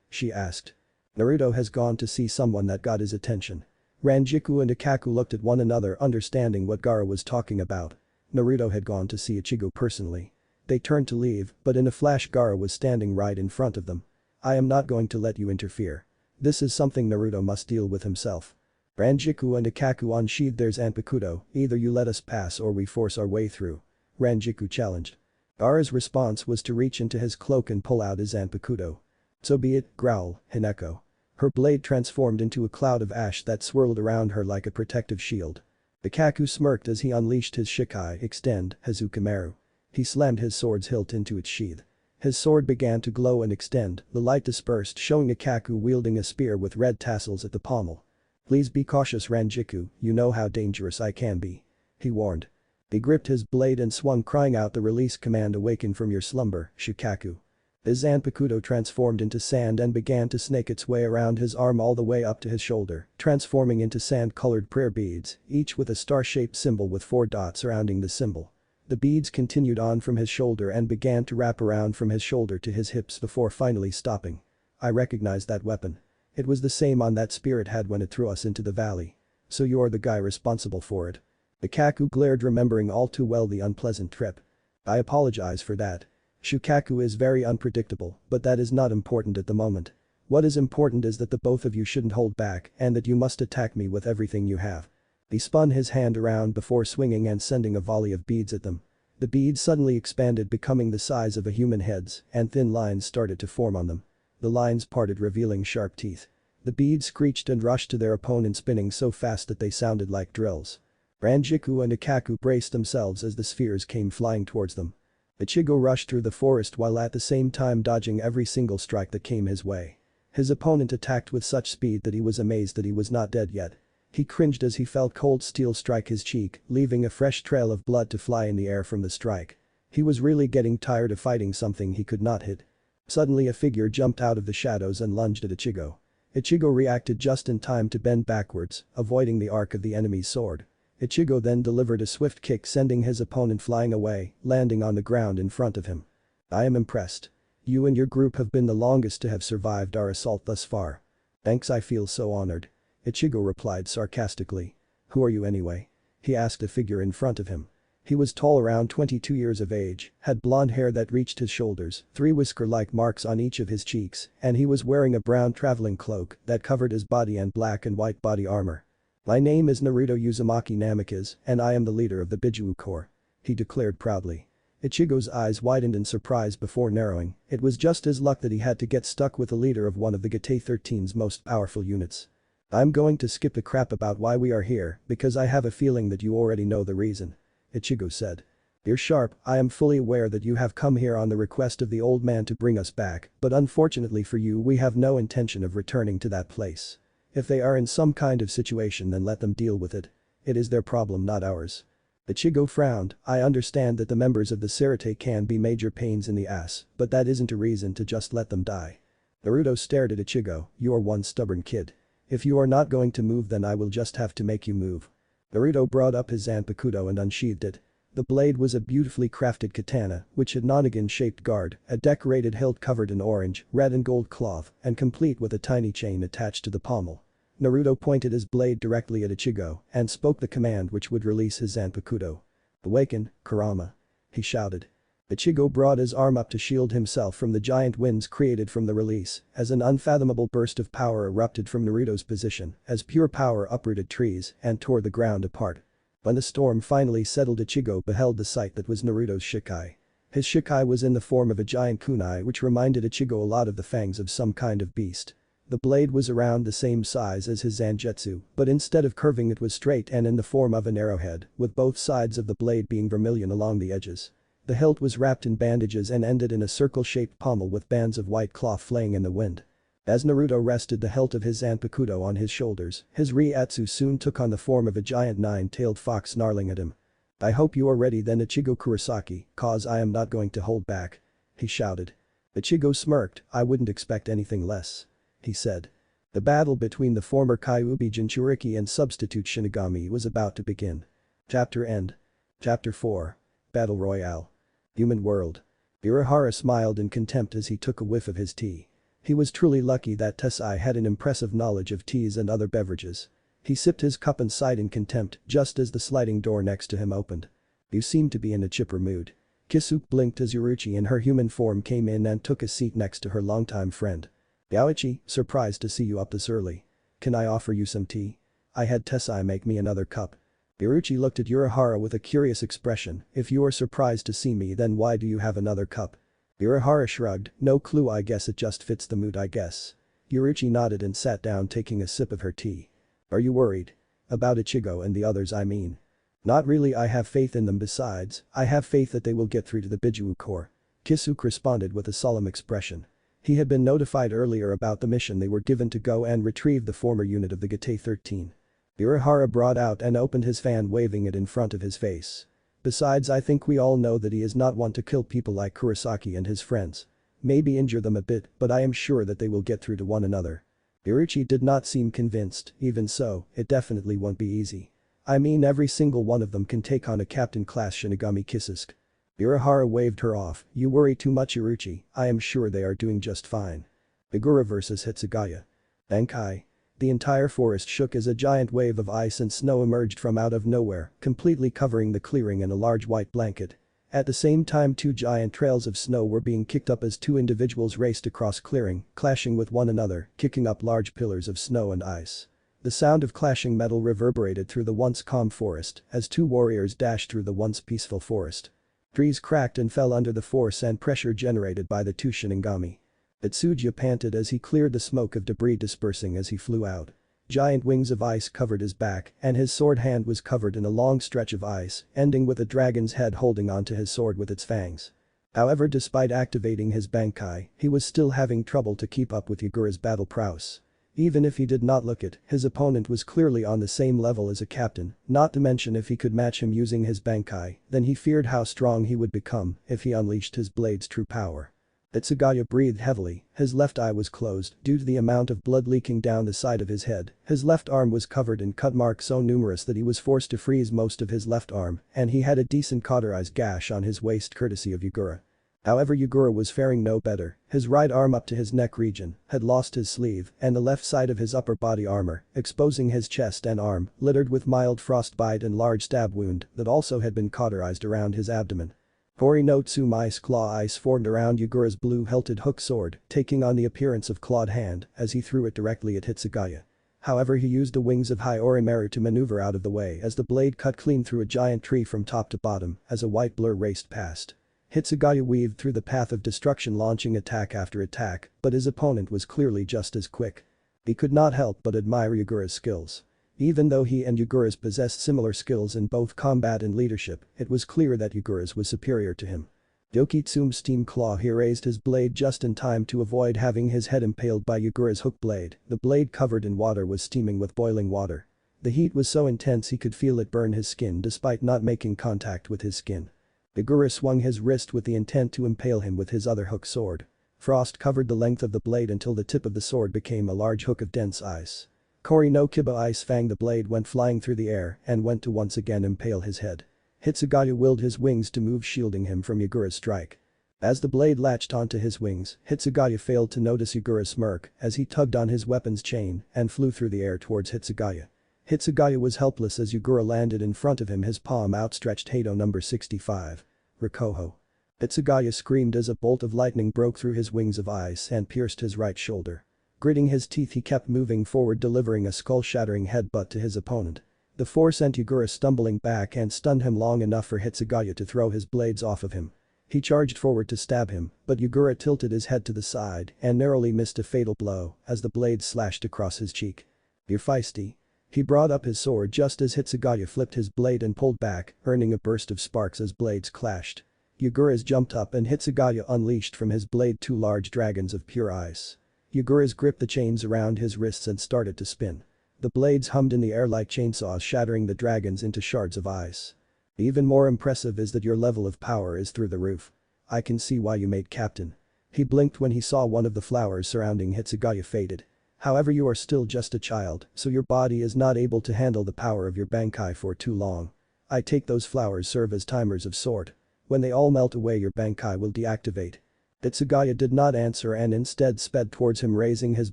she asked. "Naruto has gone to see someone that got his attention." Renjiku and Ikaku looked at one another, understanding what Gaara was talking about. Naruto had gone to see Ichigo personally. They turned to leave, but in a flash Gaara was standing right in front of them. "I am not going to let you interfere. This is something Naruto must deal with himself." Renjiku and Ikaku unsheathed their zanpakuto. "Either you let us pass or we force our way through," Renjiku challenged. Gaara's response was to reach into his cloak and pull out his zanpakuto. "So be it, growl, Hineko." Her blade transformed into a cloud of ash that swirled around her like a protective shield. Ikaku smirked as he unleashed his Shikai extend, Hazukimaru. He slammed his sword's hilt into its sheath. His sword began to glow and extend, the light dispersed, showing Ikaku wielding a spear with red tassels at the pommel. "Please be cautious, Renjiku, you know how dangerous I can be," he warned. He gripped his blade and swung, crying out the release command, "Awaken from your slumber, Shikaku." His zanpakuto transformed into sand and began to snake its way around his arm all the way up to his shoulder, transforming into sand-colored prayer beads, each with a star-shaped symbol with 4 dots surrounding the symbol. The beads continued on from his shoulder and began to wrap around from his shoulder to his hips before finally stopping. "I recognize that weapon. It was the same on that spear it had when it threw us into the valley. So you're the guy responsible for it?" Ikaku glared, remembering all too well the unpleasant trip. "I apologize for that. Shukaku is very unpredictable, but that is not important at the moment. What is important is that the both of you shouldn't hold back and that you must attack me with everything you have." He spun his hand around before swinging and sending a volley of beads at them. The beads suddenly expanded, becoming the size of a human head's, and thin lines started to form on them. The lines parted, revealing sharp teeth. The beads screeched and rushed to their opponent, spinning so fast that they sounded like drills. Renjiku and Ikaku braced themselves as the spheres came flying towards them. Ichigo rushed through the forest while at the same time dodging every single strike that came his way. His opponent attacked with such speed that he was amazed that he was not dead yet. He cringed as he felt cold steel strike his cheek, leaving a fresh trail of blood to fly in the air from the strike. He was really getting tired of fighting something he could not hit. Suddenly a figure jumped out of the shadows and lunged at Ichigo. Ichigo reacted just in time to bend backwards, avoiding the arc of the enemy's sword. Ichigo then delivered a swift kick, sending his opponent flying away, landing on the ground in front of him. "I am impressed. You and your group have been the longest to have survived our assault thus far." "Thanks, I feel so honored," Ichigo replied sarcastically. "Who are you anyway?" he asked the figure in front of him. He was tall, around 22 years of age, had blonde hair that reached his shoulders, 3 whisker-like marks on each of his cheeks, and he was wearing a brown traveling cloak that covered his body and black and white body armor. "My name is Naruto Uzumaki Namikaze, and I am the leader of the Biju Corps," he declared proudly. Ichigo's eyes widened in surprise before narrowing. It was just his luck that he had to get stuck with the leader of one of the Gatei 13's most powerful units. "I'm going to skip the crap about why we are here because I have a feeling that you already know the reason," Ichigo said. You're sharp, I am fully aware that you have come here on the request of the old man to bring us back, but unfortunately for you we have no intention of returning to that place. If they are in some kind of situation then let them deal with it. It is their problem, not ours. Ichigo frowned. I understand that the members of the Sirete can be major pains in the ass, but that isn't a reason to just let them die. Naruto stared at Ichigo, you're one stubborn kid. If you are not going to move then I will just have to make you move. Naruto brought up his Zanpakuto and unsheathed it. The blade was a beautifully crafted katana, which had nonagon-shaped guard, a decorated hilt covered in orange, red and gold cloth, and complete with a tiny chain attached to the pommel. Naruto pointed his blade directly at Ichigo and spoke the command which would release his Zanpakuto. Awaken, Kurama. He shouted. Ichigo brought his arm up to shield himself from the giant winds created from the release, as an unfathomable burst of power erupted from Naruto's position, as pure power uprooted trees and tore the ground apart. When the storm finally settled, Ichigo beheld the sight that was Naruto's Shikai. His Shikai was in the form of a giant kunai which reminded Ichigo a lot of the fangs of some kind of beast. The blade was around the same size as his Zangetsu, but instead of curving it was straight and in the form of an arrowhead, with both sides of the blade being vermilion along the edges. The hilt was wrapped in bandages and ended in a circle-shaped pommel with bands of white cloth flaying in the wind. As Naruto rested the hilt of his Zanpakuto on his shoulders, his Ryatsu soon took on the form of a giant nine-tailed fox snarling at him. I hope you are ready then Ichigo Kurosaki, cause I am not going to hold back. He shouted. Ichigo smirked, I wouldn't expect anything less. He said. The battle between the former Kyuubi Jinchuriki and substitute Shinigami was about to begin. Chapter end. Chapter 4. Battle Royale. Human World. Urahara smiled in contempt as he took a whiff of his tea. He was truly lucky that Tessai had an impressive knowledge of teas and other beverages. He sipped his cup and sighed in contempt just as the sliding door next to him opened. You seem to be in a chipper mood. Kisuke blinked as Yuruchi in her human form came in and took a seat next to her longtime friend. Yaoichi, surprised to see you up this early. Can I offer you some tea? I had Tessai make me another cup. Yuruchi looked at Urahara with a curious expression, if you are surprised to see me then why do you have another cup? Urahara shrugged, no clue I guess it just fits the mood I guess. Yuruchi nodded and sat down taking a sip of her tea. Are you worried? About Ichigo and the others I mean. Not really, I have faith in them, besides, I have faith that they will get through to the Biju Corps. Kisuke responded with a solemn expression. He had been notified earlier about the mission they were given to go and retrieve the former unit of the Gate 13. Urahara brought out and opened his fan waving it in front of his face. Besides I think we all know that he is not one to kill people like Kurosaki and his friends. Maybe injure them a bit, but I am sure that they will get through to one another. Yuruchi did not seem convinced, even so, it definitely won't be easy. I mean every single one of them can take on a captain-class Shinigami Kisuke. Urahara waved her off, you worry too much Yuruchi, I am sure they are doing just fine. Agura vs Hitsugaya. Bankai. The entire forest shook as a giant wave of ice and snow emerged from out of nowhere, completely covering the clearing in a large white blanket. At the same time 2 giant trails of snow were being kicked up as 2 individuals raced across clearing, clashing with one another, kicking up large pillars of snow and ice. The sound of clashing metal reverberated through the once calm forest as 2 warriors dashed through the once peaceful forest. Trees cracked and fell under the force and pressure generated by the 2 Shinigami. Itsuja panted as he cleared the smoke of debris dispersing as he flew out. Giant wings of ice covered his back and his sword hand was covered in a long stretch of ice, ending with a dragon's head holding onto his sword with its fangs. However, despite activating his Bankai, he was still having trouble to keep up with Yagura's battle prowess. Even if he did not look it, his opponent was clearly on the same level as a captain, not to mention if he could match him using his Bankai, then he feared how strong he would become if he unleashed his blade's true power. Hitsugaya breathed heavily, his left eye was closed due to the amount of blood leaking down the side of his head, his left arm was covered in cut marks so numerous that he was forced to freeze most of his left arm, and he had a decent cauterized gash on his waist courtesy of Yagura. However, Yagura was faring no better, his right arm up to his neck region had lost his sleeve and the left side of his upper body armor, exposing his chest and arm, littered with mild frostbite and large stab wound that also had been cauterized around his abdomen. Hori no Tsumai's claw ice formed around Yagura's blue-hilted hook sword, taking on the appearance of clawed hand as he threw it directly at Hitsugaya. However, he used the wings of Hyourimeru to maneuver out of the way as the blade cut clean through a giant tree from top to bottom as a white blur raced past. Hitsugaya weaved through the path of destruction launching attack after attack, but his opponent was clearly just as quick. He could not help but admire Yagura's skills. Even though he and Yugura's possessed similar skills in both combat and leadership, it was clear that Yugura's was superior to him. Dokitsume's steam claw. He raised his blade just in time to avoid having his head impaled by Yugura's hook blade. The blade covered in water was steaming with boiling water. The heat was so intense he could feel it burn his skin despite not making contact with his skin. Yugura swung his wrist with the intent to impale him with his other hook sword. Frost covered the length of the blade until the tip of the sword became a large hook of dense ice. Kori no Kiba Ice Fang. The blade went flying through the air and went to once again impale his head. Hitsugaya willed his wings to move, shielding him from Yugura's strike. As the blade latched onto his wings, Hitsugaya failed to notice Yugura's smirk as he tugged on his weapon's chain and flew through the air towards Hitsugaya. Hitsugaya was helpless as Yugura landed in front of him, his palm outstretched. Hato number 65. Rikoho. Hitsugaya screamed as a bolt of lightning broke through his wings of ice and pierced his right shoulder. Gritting his teeth, he kept moving forward, delivering a skull-shattering headbutt to his opponent. The force sent Yugura stumbling back and stunned him long enough for Hitsugaya to throw his blades off of him. He charged forward to stab him, but Yugura tilted his head to the side and narrowly missed a fatal blow as the blade slashed across his cheek. "You're feisty." He brought up his sword just as Hitsugaya flipped his blade and pulled back, earning a burst of sparks as blades clashed. Yugura's jumped up and Hitsugaya unleashed from his blade two large dragons of pure ice. Yugura's gripped the chains around his wrists and started to spin. The blades hummed in the air like chainsaws, shattering the dragons into shards of ice. Even more impressive is that your level of power is through the roof. I can see why you made captain. He blinked when he saw one of the flowers surrounding Hitsugaya faded. However, you are still just a child, so your body is not able to handle the power of your Bankai for too long. I take those flowers serve as timers of sort. When they all melt away, your Bankai will deactivate. Hitsugaya did not answer and instead sped towards him, raising his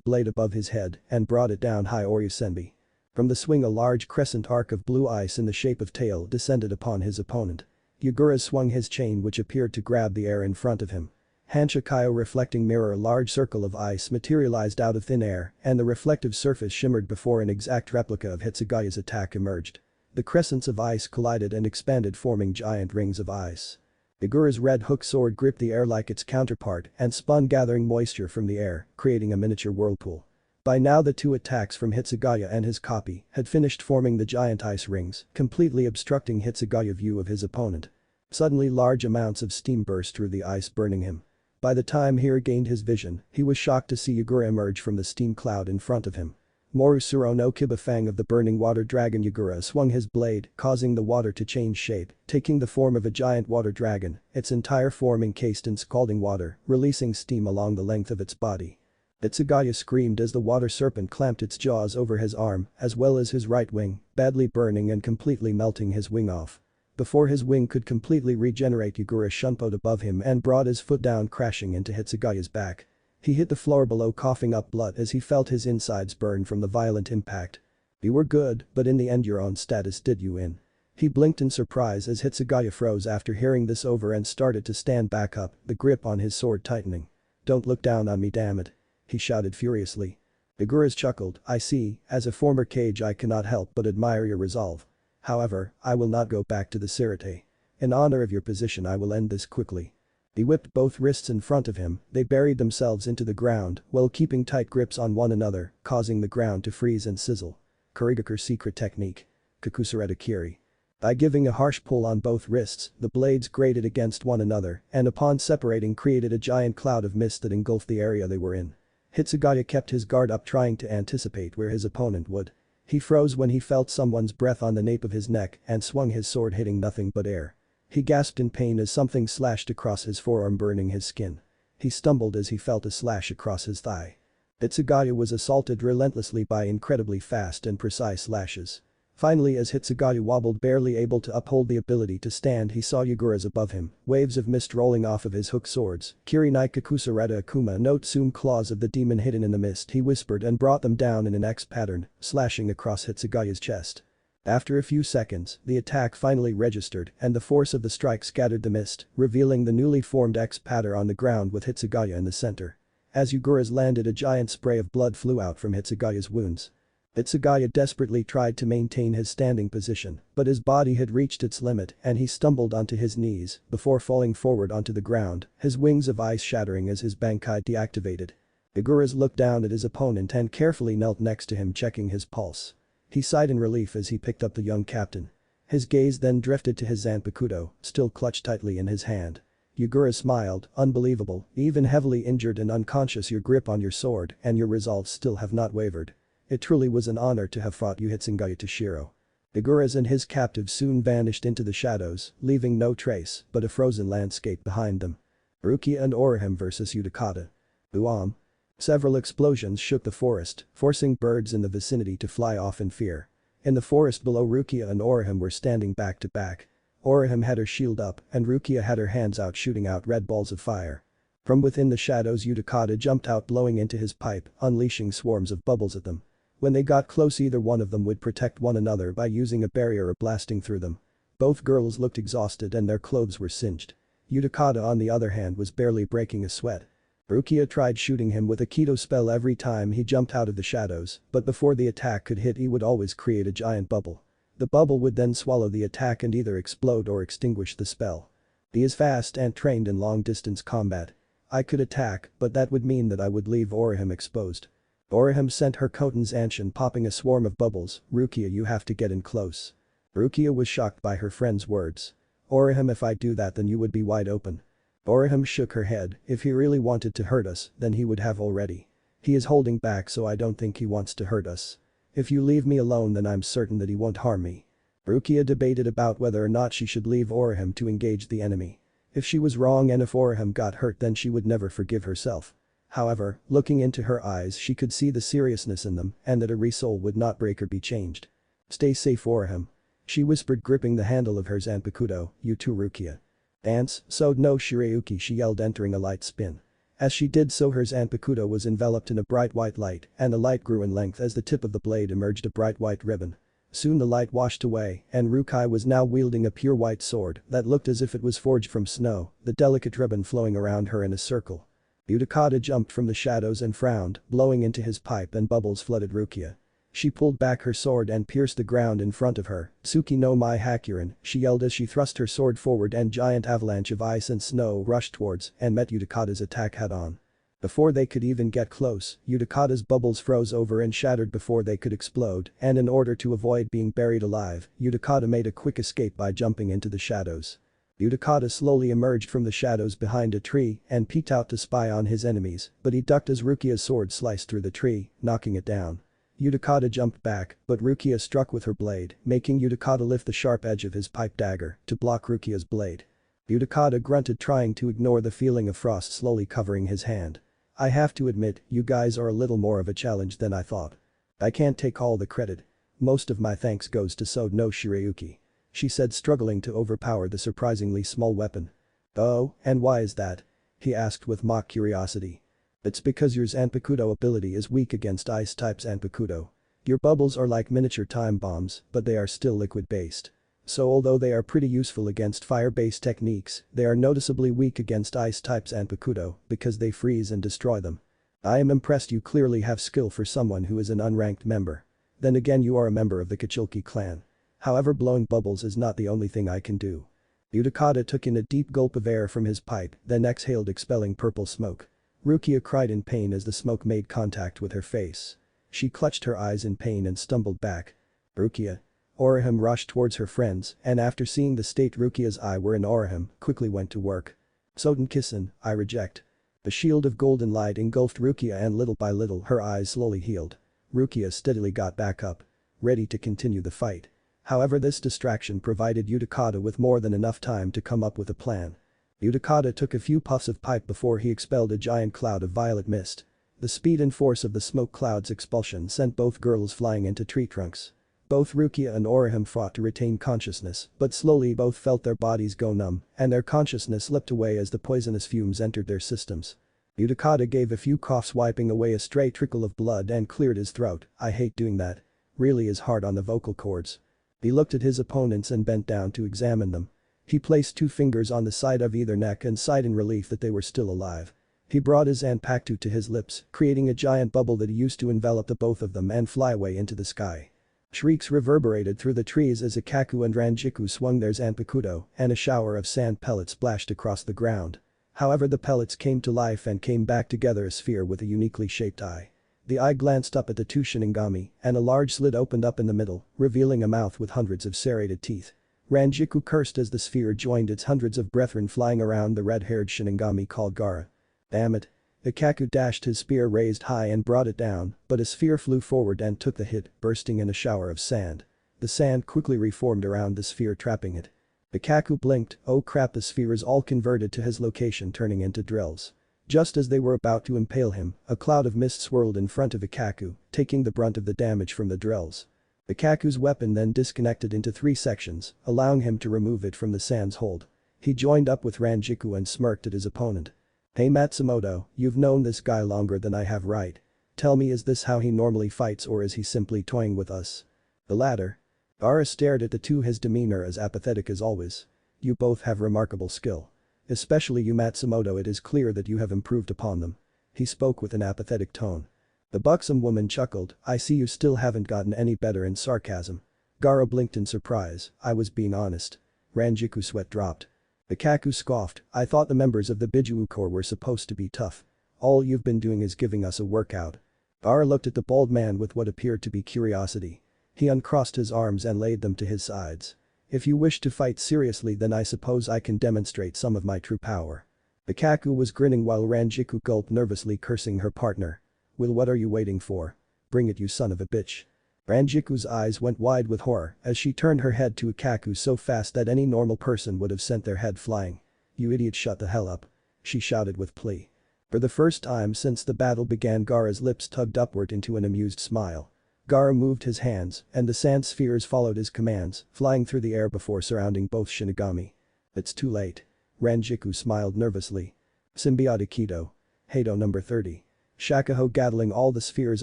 blade above his head and brought it down high. Oryusenbi. From the swing, a large crescent arc of blue ice in the shape of tail descended upon his opponent. Yugura swung his chain, which appeared to grab the air in front of him. Hanshikayo reflecting mirror. A large circle of ice materialized out of thin air and the reflective surface shimmered before an exact replica of Hitsugaya's attack emerged. The crescents of ice collided and expanded, forming giant rings of ice. Yugura's red hook sword gripped the air like its counterpart and spun, gathering moisture from the air, creating a miniature whirlpool. By now the two attacks from Hitsugaya and his copy had finished forming the giant ice rings, completely obstructing Hitsugaya's view of his opponent. Suddenly large amounts of steam burst through the ice, burning him. By the time he regained his vision, he was shocked to see Yugura emerge from the steam cloud in front of him. Morusuro no Kiba Fang of the burning water dragon. Yugura swung his blade, causing the water to change shape, taking the form of a giant water dragon, its entire form encased in scalding water, releasing steam along the length of its body. Hitsugaya screamed as the water serpent clamped its jaws over his arm, as well as his right wing, badly burning and completely melting his wing off. Before his wing could completely regenerate, Yugura shunpoed above him and brought his foot down, crashing into Hitsugaya's back. He hit the floor below, coughing up blood as he felt his insides burn from the violent impact. "You were good, but in the end your own status did you in." He blinked in surprise as Hitsugaya froze after hearing this over and started to stand back up, the grip on his sword tightening. "Don't look down on me, damn it," he shouted furiously. Yugura's chuckled. "I see, as a former Kage I cannot help but admire your resolve. However, I will not go back to the Sirte. In honor of your position I will end this quickly." He whipped both wrists in front of him, they buried themselves into the ground while keeping tight grips on one another, causing the ground to freeze and sizzle. Kurigakur secret technique. Kakusareta Kiri. By giving a harsh pull on both wrists, the blades grated against one another and upon separating created a giant cloud of mist that engulfed the area they were in. Hitsugaya kept his guard up, trying to anticipate where his opponent would. He froze when he felt someone's breath on the nape of his neck and swung his sword, hitting nothing but air. He gasped in pain as something slashed across his forearm, burning his skin. He stumbled as he felt a slash across his thigh. Hitsugaya was assaulted relentlessly by incredibly fast and precise lashes. Finally, as Hitsugaya wobbled, barely able to uphold the ability to stand, he saw Yugura's above him, waves of mist rolling off of his hook swords. "Kiri nai kakusareta akuma no tsume, claws of the demon hidden in the mist," he whispered and brought them down in an X pattern, slashing across Hitsugaya's chest. After a few seconds, the attack finally registered and the force of the strike scattered the mist, revealing the newly formed X pattern on the ground with Hitsugaya in the center. As Yugura's landed, a giant spray of blood flew out from Hitsugaya's wounds. Hitsugaya desperately tried to maintain his standing position, but his body had reached its limit and he stumbled onto his knees before falling forward onto the ground, his wings of ice shattering as his Bankai deactivated. Yugura looked down at his opponent and carefully knelt next to him, checking his pulse. He sighed in relief as he picked up the young captain. His gaze then drifted to his Zanpakuto, still clutched tightly in his hand. Yugura smiled, unbelievable, even heavily injured and unconscious, your grip on your sword and your resolve still have not wavered. It truly was an honor to have fought you Hitsugaya Toshiro. Yugura's and his captive soon vanished into the shadows, leaving no trace but a frozen landscape behind them. Rukia and Orihime vs Utakata. Uam. Several explosions shook the forest, forcing birds in the vicinity to fly off in fear. In the forest below, Rukia and Orihime were standing back to back. Orihime had her shield up and Rukia had her hands out shooting out red balls of fire. From within the shadows, Utakata jumped out blowing into his pipe, unleashing swarms of bubbles at them. When they got close, either one of them would protect one another by using a barrier or blasting through them. Both girls looked exhausted and their clothes were singed. Utakata on the other hand was barely breaking a sweat. Rukia tried shooting him with a Keto spell every time he jumped out of the shadows, but before the attack could hit he would always create a giant bubble. The bubble would then swallow the attack and either explode or extinguish the spell. He is fast and trained in long-distance combat. I could attack, but that would mean that I would leave Orihime exposed. Orihime sent her Koten's Anshin popping a swarm of bubbles. Rukia, you have to get in close. Rukia was shocked by her friend's words. Orihime, if I do that then you would be wide open. Orihime shook her head. If he really wanted to hurt us, then he would have already. He is holding back, so I don't think he wants to hurt us. If you leave me alone then I'm certain that he won't harm me. Rukia debated about whether or not she should leave Orihime to engage the enemy. If she was wrong and if Orihime got hurt then she would never forgive herself. However, looking into her eyes she could see the seriousness in them and that a soul would not break or be changed. Stay safe, Orihime. She whispered, gripping the handle of her Zanpakuto. You too, Rukia. Dance, so no Shirayuki, she yelled, entering a light spin. As she did so her Zanpakuto was enveloped in a bright white light and the light grew in length as the tip of the blade emerged a bright white ribbon. Soon the light washed away and Rukai was now wielding a pure white sword that looked as if it was forged from snow, the delicate ribbon flowing around her in a circle. Utakata jumped from the shadows and frowned, blowing into his pipe and bubbles flooded Rukia. She pulled back her sword and pierced the ground in front of her. Tsuki no Mai Hakurin, she yelled as she thrust her sword forward and giant avalanche of ice and snow rushed towards and met Utakata's attack head-on. Before they could even get close, Utakata's bubbles froze over and shattered before they could explode, and in order to avoid being buried alive, Utakata made a quick escape by jumping into the shadows. Utakata slowly emerged from the shadows behind a tree and peeked out to spy on his enemies, but he ducked as Rukia's sword sliced through the tree, knocking it down. Utakata jumped back, but Rukia struck with her blade, making Utakata lift the sharp edge of his pipe dagger to block Rukia's blade. Utakata grunted, trying to ignore the feeling of frost slowly covering his hand. I have to admit, you guys are a little more of a challenge than I thought. I can't take all the credit. Most of my thanks goes to So no Shirayuki. She said, struggling to overpower the surprisingly small weapon. Oh, and why is that? He asked with mock curiosity. It's because your Zanpakuto ability is weak against ice-type Zanpakuto. Your bubbles are like miniature time bombs, but they are still liquid-based. So although they are pretty useful against fire-based techniques, they are noticeably weak against ice-type Zanpakuto because they freeze and destroy them. I am impressed, you clearly have skill for someone who is an unranked member. Then again, you are a member of the Kachilki clan. However, blowing bubbles is not the only thing I can do. Utakata took in a deep gulp of air from his pipe, then exhaled, expelling purple smoke. Rukia cried in pain as the smoke made contact with her face. She clutched her eyes in pain and stumbled back. Rukia. Orihime rushed towards her friends and after seeing the state Rukia's eyes were in, Orihime quickly went to work. Sotenkissen, I reject. The shield of golden light engulfed Rukia and little by little her eyes slowly healed. Rukia steadily got back up, ready to continue the fight. However, this distraction provided Utakata with more than enough time to come up with a plan. Utakata took a few puffs of pipe before he expelled a giant cloud of violet mist. The speed and force of the smoke cloud's expulsion sent both girls flying into tree trunks. Both Rukia and Orihime fought to retain consciousness, but slowly both felt their bodies go numb and their consciousness slipped away as the poisonous fumes entered their systems. Utakata gave a few coughs, wiping away a stray trickle of blood, and cleared his throat. I hate doing that. Really is hard on the vocal cords. He looked at his opponents and bent down to examine them. He placed 2 fingers on the side of either neck and sighed in relief that they were still alive. He brought his Zanpakuto to his lips, creating a giant bubble that he used to envelop the both of them and fly away into the sky. Shrieks reverberated through the trees as Ikaku and Ranjiku swung their Zanpakuto, and a shower of sand pellets splashed across the ground. However, the pellets came to life and came back together, a sphere with a uniquely shaped eye. The eye glanced up at the two Shinigami, and a large slit opened up in the middle, revealing a mouth with hundreds of serrated teeth. Renjiku cursed as the sphere joined its hundreds of brethren flying around the red-haired Shinigami called Gaara. Damn it. Ikaku dashed his spear raised high and brought it down, but his sphere flew forward and took the hit, bursting in a shower of sand. The sand quickly reformed around the sphere trapping it. Ikaku blinked, oh crap, the sphere is all converted to his location, turning into drills. Just as they were about to impale him, a cloud of mist swirled in front of Ikaku, taking the brunt of the damage from the drills. Ikaku's weapon then disconnected into 3 sections, allowing him to remove it from the sand's hold. He joined up with Renjiku and smirked at his opponent. Hey Matsumoto, you've known this guy longer than I have, right? Tell me, is this how he normally fights or is he simply toying with us? The latter. Gaara stared at the two, his demeanor as apathetic as always. You both have remarkable skill. Especially you Matsumoto, it is clear that you have improved upon them. He spoke with an apathetic tone. The buxom woman chuckled, I see you still haven't gotten any better in sarcasm. Gaara blinked in surprise, I was being honest. Renjiku's sweat dropped. Ikaku scoffed, I thought the members of the Biju Corps were supposed to be tough. All you've been doing is giving us a workout. Gaara looked at the bald man with what appeared to be curiosity. He uncrossed his arms and laid them to his sides. If you wish to fight seriously, then I suppose I can demonstrate some of my true power. Ikaku was grinning while Renjiku gulped, nervously cursing her partner. Well, what are you waiting for? Bring it, you son of a bitch. Renjiku's eyes went wide with horror as she turned her head to Ikaku so fast that any normal person would have sent their head flying. You idiot, shut the hell up. She shouted with plea. For the first time since the battle began, Gaara's lips tugged upward into an amused smile. Gaara moved his hands, and the sand spheres followed his commands, flying through the air before surrounding both Shinigami. It's too late. Renjiku smiled nervously. Symbiotic Kido. Heido number 30. Shakuho gathering all the spheres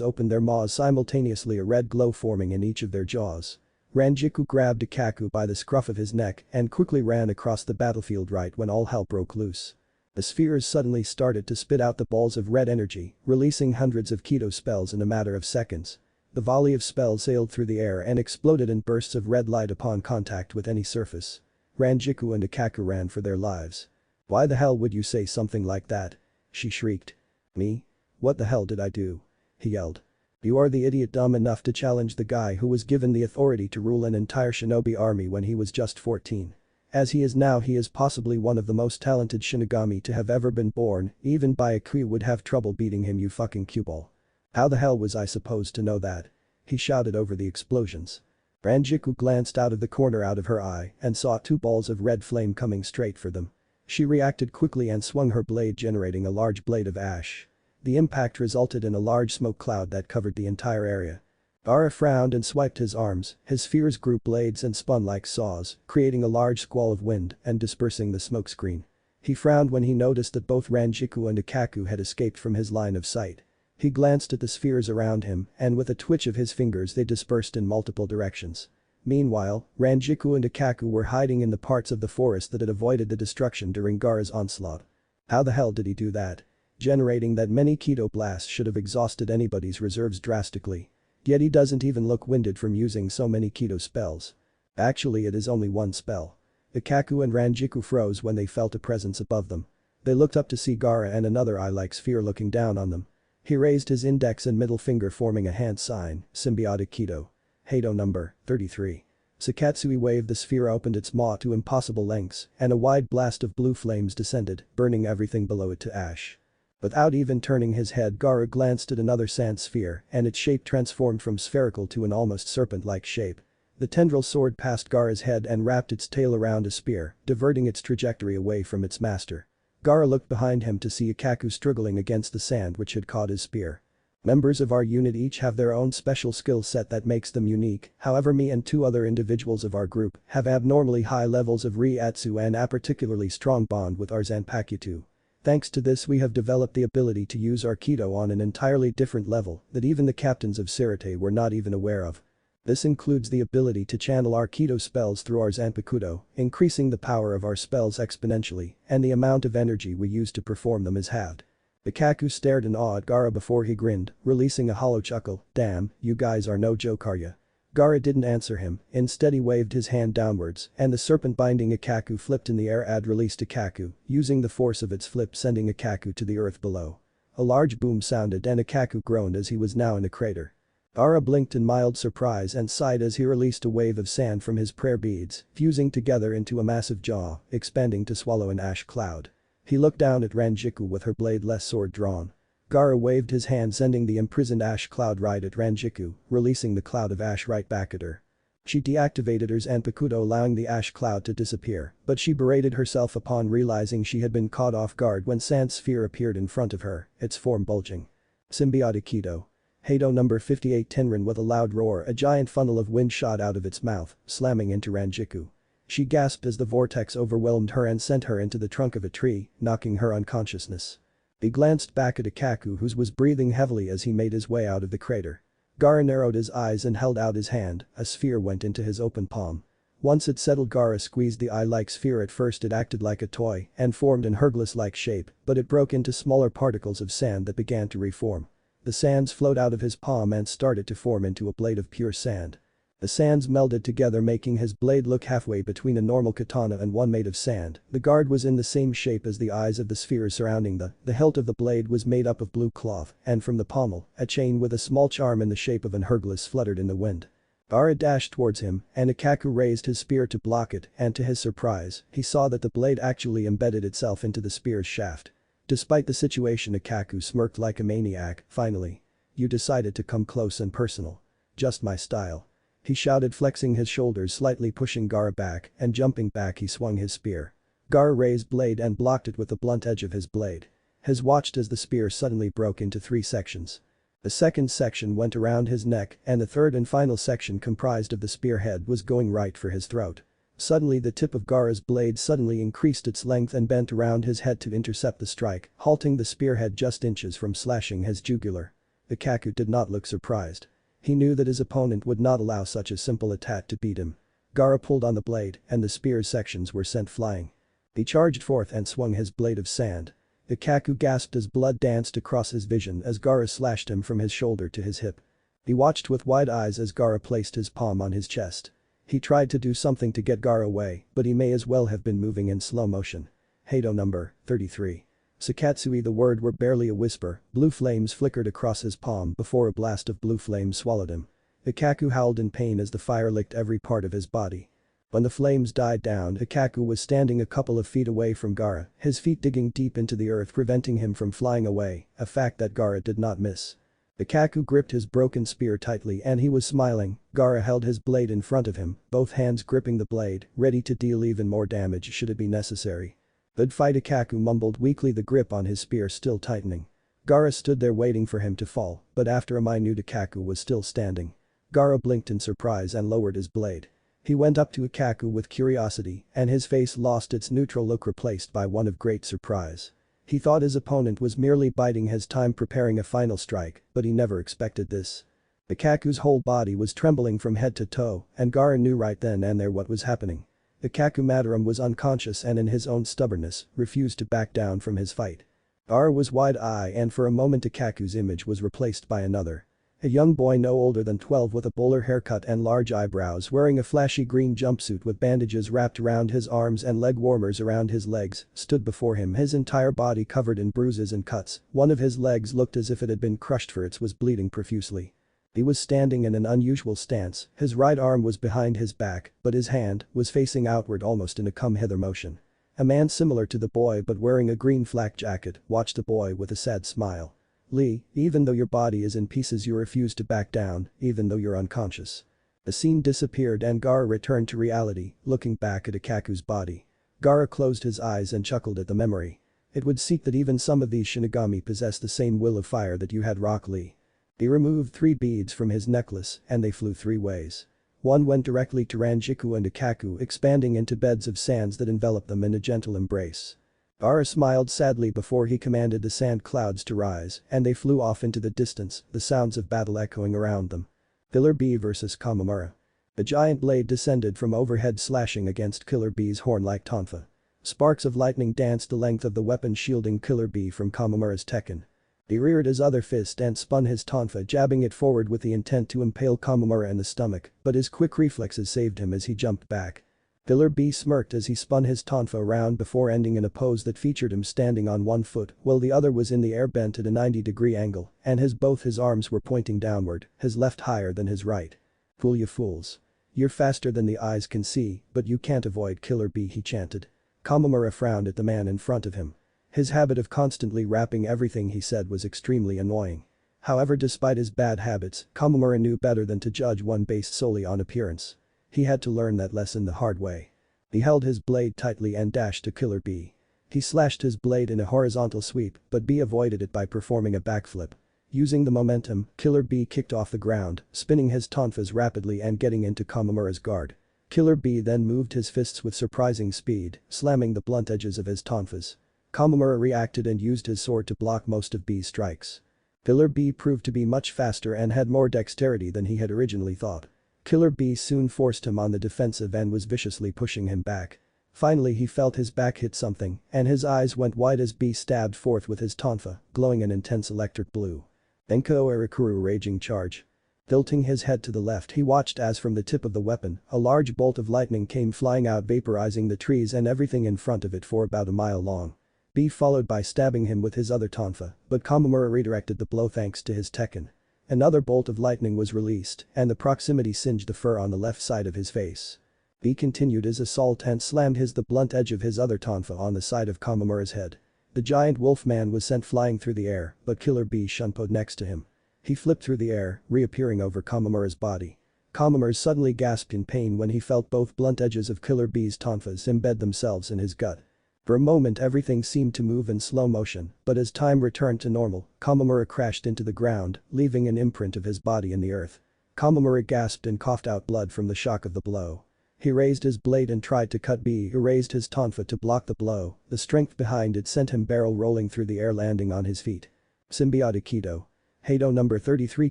opened their maws simultaneously, a red glow forming in each of their jaws. Renjiku grabbed Ikaku by the scruff of his neck and quickly ran across the battlefield right when all hell broke loose. The spheres suddenly started to spit out the balls of red energy, releasing hundreds of Kido spells in a matter of seconds. The volley of spells sailed through the air and exploded in bursts of red light upon contact with any surface. Renjiku and Ikaku ran for their lives. Why the hell would you say something like that? She shrieked. Me? What the hell did I do? He yelled. You are the idiot dumb enough to challenge the guy who was given the authority to rule an entire shinobi army when he was just 14. As he is now, he is possibly one of the most talented Shinigami to have ever been born, even Byakuya would have trouble beating him, you fucking cueball. How the hell was I supposed to know that? He shouted over the explosions. Renjiku glanced out of the corner out of her eye and saw 2 balls of red flame coming straight for them. She reacted quickly and swung her blade, generating a large blade of ash. The impact resulted in a large smoke cloud that covered the entire area. Gaara frowned and swiped his arms, his spheres grew blades and spun like saws, creating a large squall of wind and dispersing the smoke screen. He frowned when he noticed that both Renjiku and Ikaku had escaped from his line of sight. He glanced at the spheres around him and with a twitch of his fingers they dispersed in multiple directions. Meanwhile, Renjiku and Ikaku were hiding in the parts of the forest that had avoided the destruction during Gaara's onslaught. How the hell did he do that? Generating that many Kido blasts should have exhausted anybody's reserves drastically. Yet he doesn't even look winded from using so many Kido spells. Actually, it is only one spell. Ikaku and Renjiku froze when they felt a presence above them. They looked up to see Gaara and another eye-like sphere looking down on them. He raised his index and middle finger forming a hand sign, Symbiotic Kido. Heido number 33. Sakatsui waved the sphere, opened its maw to impossible lengths, and a wide blast of blue flames descended, burning everything below it to ash. Without even turning his head, Gaara glanced at another sand sphere and its shape transformed from spherical to an almost serpent-like shape. The tendril soared past Gaara's head and wrapped its tail around a spear, diverting its trajectory away from its master. Gaara looked behind him to see Ikaku struggling against the sand which had caught his spear. Members of our unit each have their own special skill set that makes them unique, however me and 2 other individuals of our group have abnormally high levels of Reiatsu and a particularly strong bond with our Zanpakuto. Thanks to this we have developed the ability to use our Kido on an entirely different level that even the captains of Sirte were not even aware of. This includes the ability to channel our Kido spells through our Zanpakuto, increasing the power of our spells exponentially, and the amount of energy we use to perform them is halved. Ikaku stared in awe at Gaara before he grinned, releasing a hollow chuckle, damn, you guys are no joke, are ya? Gaara didn't answer him, instead he waved his hand downwards and the serpent binding Ikaku flipped in the air and released Ikaku, using the force of its flip sending Ikaku to the earth below. A large boom sounded and Ikaku groaned as he was now in a crater. Gaara blinked in mild surprise and sighed as he released a wave of sand from his prayer beads, fusing together into a massive jaw, expanding to swallow an ash cloud. He looked down at Renjiku with her blade-less sword drawn. Gaara waved his hand sending the imprisoned ash cloud right at Renjiku, releasing the cloud of ash right back at her. She deactivated her Zanpakuto allowing the ash cloud to disappear, but she berated herself upon realizing she had been caught off guard when Sand Sphere appeared in front of her, its form bulging. Symbiotic Kido. Hado number 58 Tenrin with a loud roar a giant funnel of wind shot out of its mouth, slamming into Renjiku. She gasped as the vortex overwhelmed her and sent her into the trunk of a tree, knocking her unconsciousness. He glanced back at Ikaku who was breathing heavily as he made his way out of the crater. Gaara narrowed his eyes and held out his hand, a sphere went into his open palm. Once it settled Gaara squeezed the eye-like sphere at first it acted like a toy and formed an hourglass-like shape, but it broke into smaller particles of sand that began to reform. The sands flowed out of his palm and started to form into a blade of pure sand. The sands melded together making his blade look halfway between a normal katana and one made of sand. The guard was in the same shape as the eyes of the spheres surrounding the hilt of the blade was made up of blue cloth, and from the pommel, a chain with a small charm in the shape of an hourglass fluttered in the wind. Gaara dashed towards him, and Ikaku raised his spear to block it, and to his surprise, he saw that the blade actually embedded itself into the spear's shaft. Despite the situation Ikaku smirked like a maniac, finally. You decided to come close and personal. Just my style. He shouted flexing his shoulders slightly pushing Gaara back and jumping back he swung his spear. Gaara raised blade and blocked it with the blunt edge of his blade. His watched as the spear suddenly broke into 3 sections. The second section went around his neck and the third and final section comprised of the spearhead was going right for his throat. Suddenly the tip of Gaara's blade suddenly increased its length and bent around his head to intercept the strike, halting the spearhead just inches from slashing his jugular. Ikaku did not look surprised. He knew that his opponent would not allow such a simple attack to beat him. Gaara pulled on the blade and the spear's sections were sent flying. He charged forth and swung his blade of sand. Ikaku gasped as blood danced across his vision as Gaara slashed him from his shoulder to his hip. He watched with wide eyes as Gaara placed his palm on his chest. He tried to do something to get Gaara away, but he may as well have been moving in slow motion. Hado number 33. Sakatsui the word were barely a whisper, blue flames flickered across his palm before a blast of blue flames swallowed him. Ikaku howled in pain as the fire licked every part of his body. When the flames died down Ikaku was standing a couple of feet away from Gaara, his feet digging deep into the earth preventing him from flying away, a fact that Gaara did not miss. Ikaku gripped his broken spear tightly and he was smiling. Gaara held his blade in front of him, both hands gripping the blade, ready to deal even more damage should it be necessary. Good fight Ikaku mumbled weakly the grip on his spear still tightening. Gaara stood there waiting for him to fall, but after a minute Ikaku was still standing. Gaara blinked in surprise and lowered his blade. He went up to Ikaku with curiosity and his face lost its neutral look replaced by one of great surprise. He thought his opponent was merely biding his time preparing a final strike, but he never expected this. Ikaku's whole body was trembling from head to toe and Gaara knew right then and there what was happening. Ikaku Madaram was unconscious and in his own stubbornness, refused to back down from his fight. Gaara was wide-eyed and for a moment Ikaku's image was replaced by another. A young boy no older than 12 with a bowler haircut and large eyebrows wearing a flashy green jumpsuit with bandages wrapped around his arms and leg warmers around his legs, stood before him his entire body covered in bruises and cuts, one of his legs looked as if it had been crushed for it was bleeding profusely. He was standing in an unusual stance, his right arm was behind his back, but his hand was facing outward almost in a come-hither motion. A man similar to the boy but wearing a green flak jacket watched the boy with a sad smile. Lee, even though your body is in pieces you refuse to back down, even though you're unconscious. The scene disappeared and Gaara returned to reality, looking back at Ikaku's body. Gaara closed his eyes and chuckled at the memory. It would seem that even some of these Shinigami possess the same will of fire that you had Rock Lee. He removed 3 beads from his necklace and they flew 3 ways. One went directly to Renjiku and Ikaku expanding into beds of sands that enveloped them in a gentle embrace. Gaara smiled sadly before he commanded the sand clouds to rise and they flew off into the distance, the sounds of battle echoing around them. Killer Bee vs Kamamura. The giant blade descended from overhead slashing against Killer Bee's horn like tonfa. Sparks of lightning danced the length of the weapon shielding Killer Bee from Kamamura's tekken. He reared his other fist and spun his tonfa jabbing it forward with the intent to impale Kamamura in the stomach, but his quick reflexes saved him as he jumped back. Killer B smirked as he spun his tonfa around before ending in a pose that featured him standing on one foot while the other was in the air bent at a 90-degree angle and both his arms were pointing downward, his left higher than his right. "Fool you fools. You're faster than the eyes can see, but you can't avoid Killer B," he chanted. Kamamura frowned at the man in front of him. His habit of constantly rapping everything he said was extremely annoying. However, despite his bad habits, Kamamura knew better than to judge one based solely on appearance. He had to learn that lesson the hard way. He held his blade tightly and dashed to Killer B. He slashed his blade in a horizontal sweep, but B avoided it by performing a backflip. Using the momentum, Killer B kicked off the ground, spinning his tonfas rapidly and getting into Kamamura's guard. Killer B then moved his fists with surprising speed, slamming the blunt edges of his tonfas. Kamamura reacted and used his sword to block most of B's strikes. Killer B proved to be much faster and had more dexterity than he had originally thought. Killer B soon forced him on the defensive and was viciously pushing him back. Finally he felt his back hit something and his eyes went wide as B stabbed forth with his tonfa, glowing an intense electric blue. Enko Erikuru raging charge. Tilting his head to the left he watched as from the tip of the weapon, a large bolt of lightning came flying out vaporizing the trees and everything in front of it for about a mile long. B followed by stabbing him with his other tonfa, but Kamamura redirected the blow thanks to his tekken. Another bolt of lightning was released and the proximity singed the fur on the left side of his face. B continued his assault and slammed the blunt edge of his other tonfa on the side of Kamamura's head. The giant wolfman was sent flying through the air, but Killer B shunpoed next to him. He flipped through the air, reappearing over Kamamura's body. Kamamura suddenly gasped in pain when he felt both blunt edges of Killer B's tonfas embed themselves in his gut. For a moment everything seemed to move in slow motion, but as time returned to normal, Kamamura crashed into the ground, leaving an imprint of his body in the earth. Kamamura gasped and coughed out blood from the shock of the blow. He raised his blade and tried to cut B, who raised his tonfa to block the blow. The strength behind it sent him barrel rolling through the air, landing on his feet. Symbiotic Kido. Heido number 33.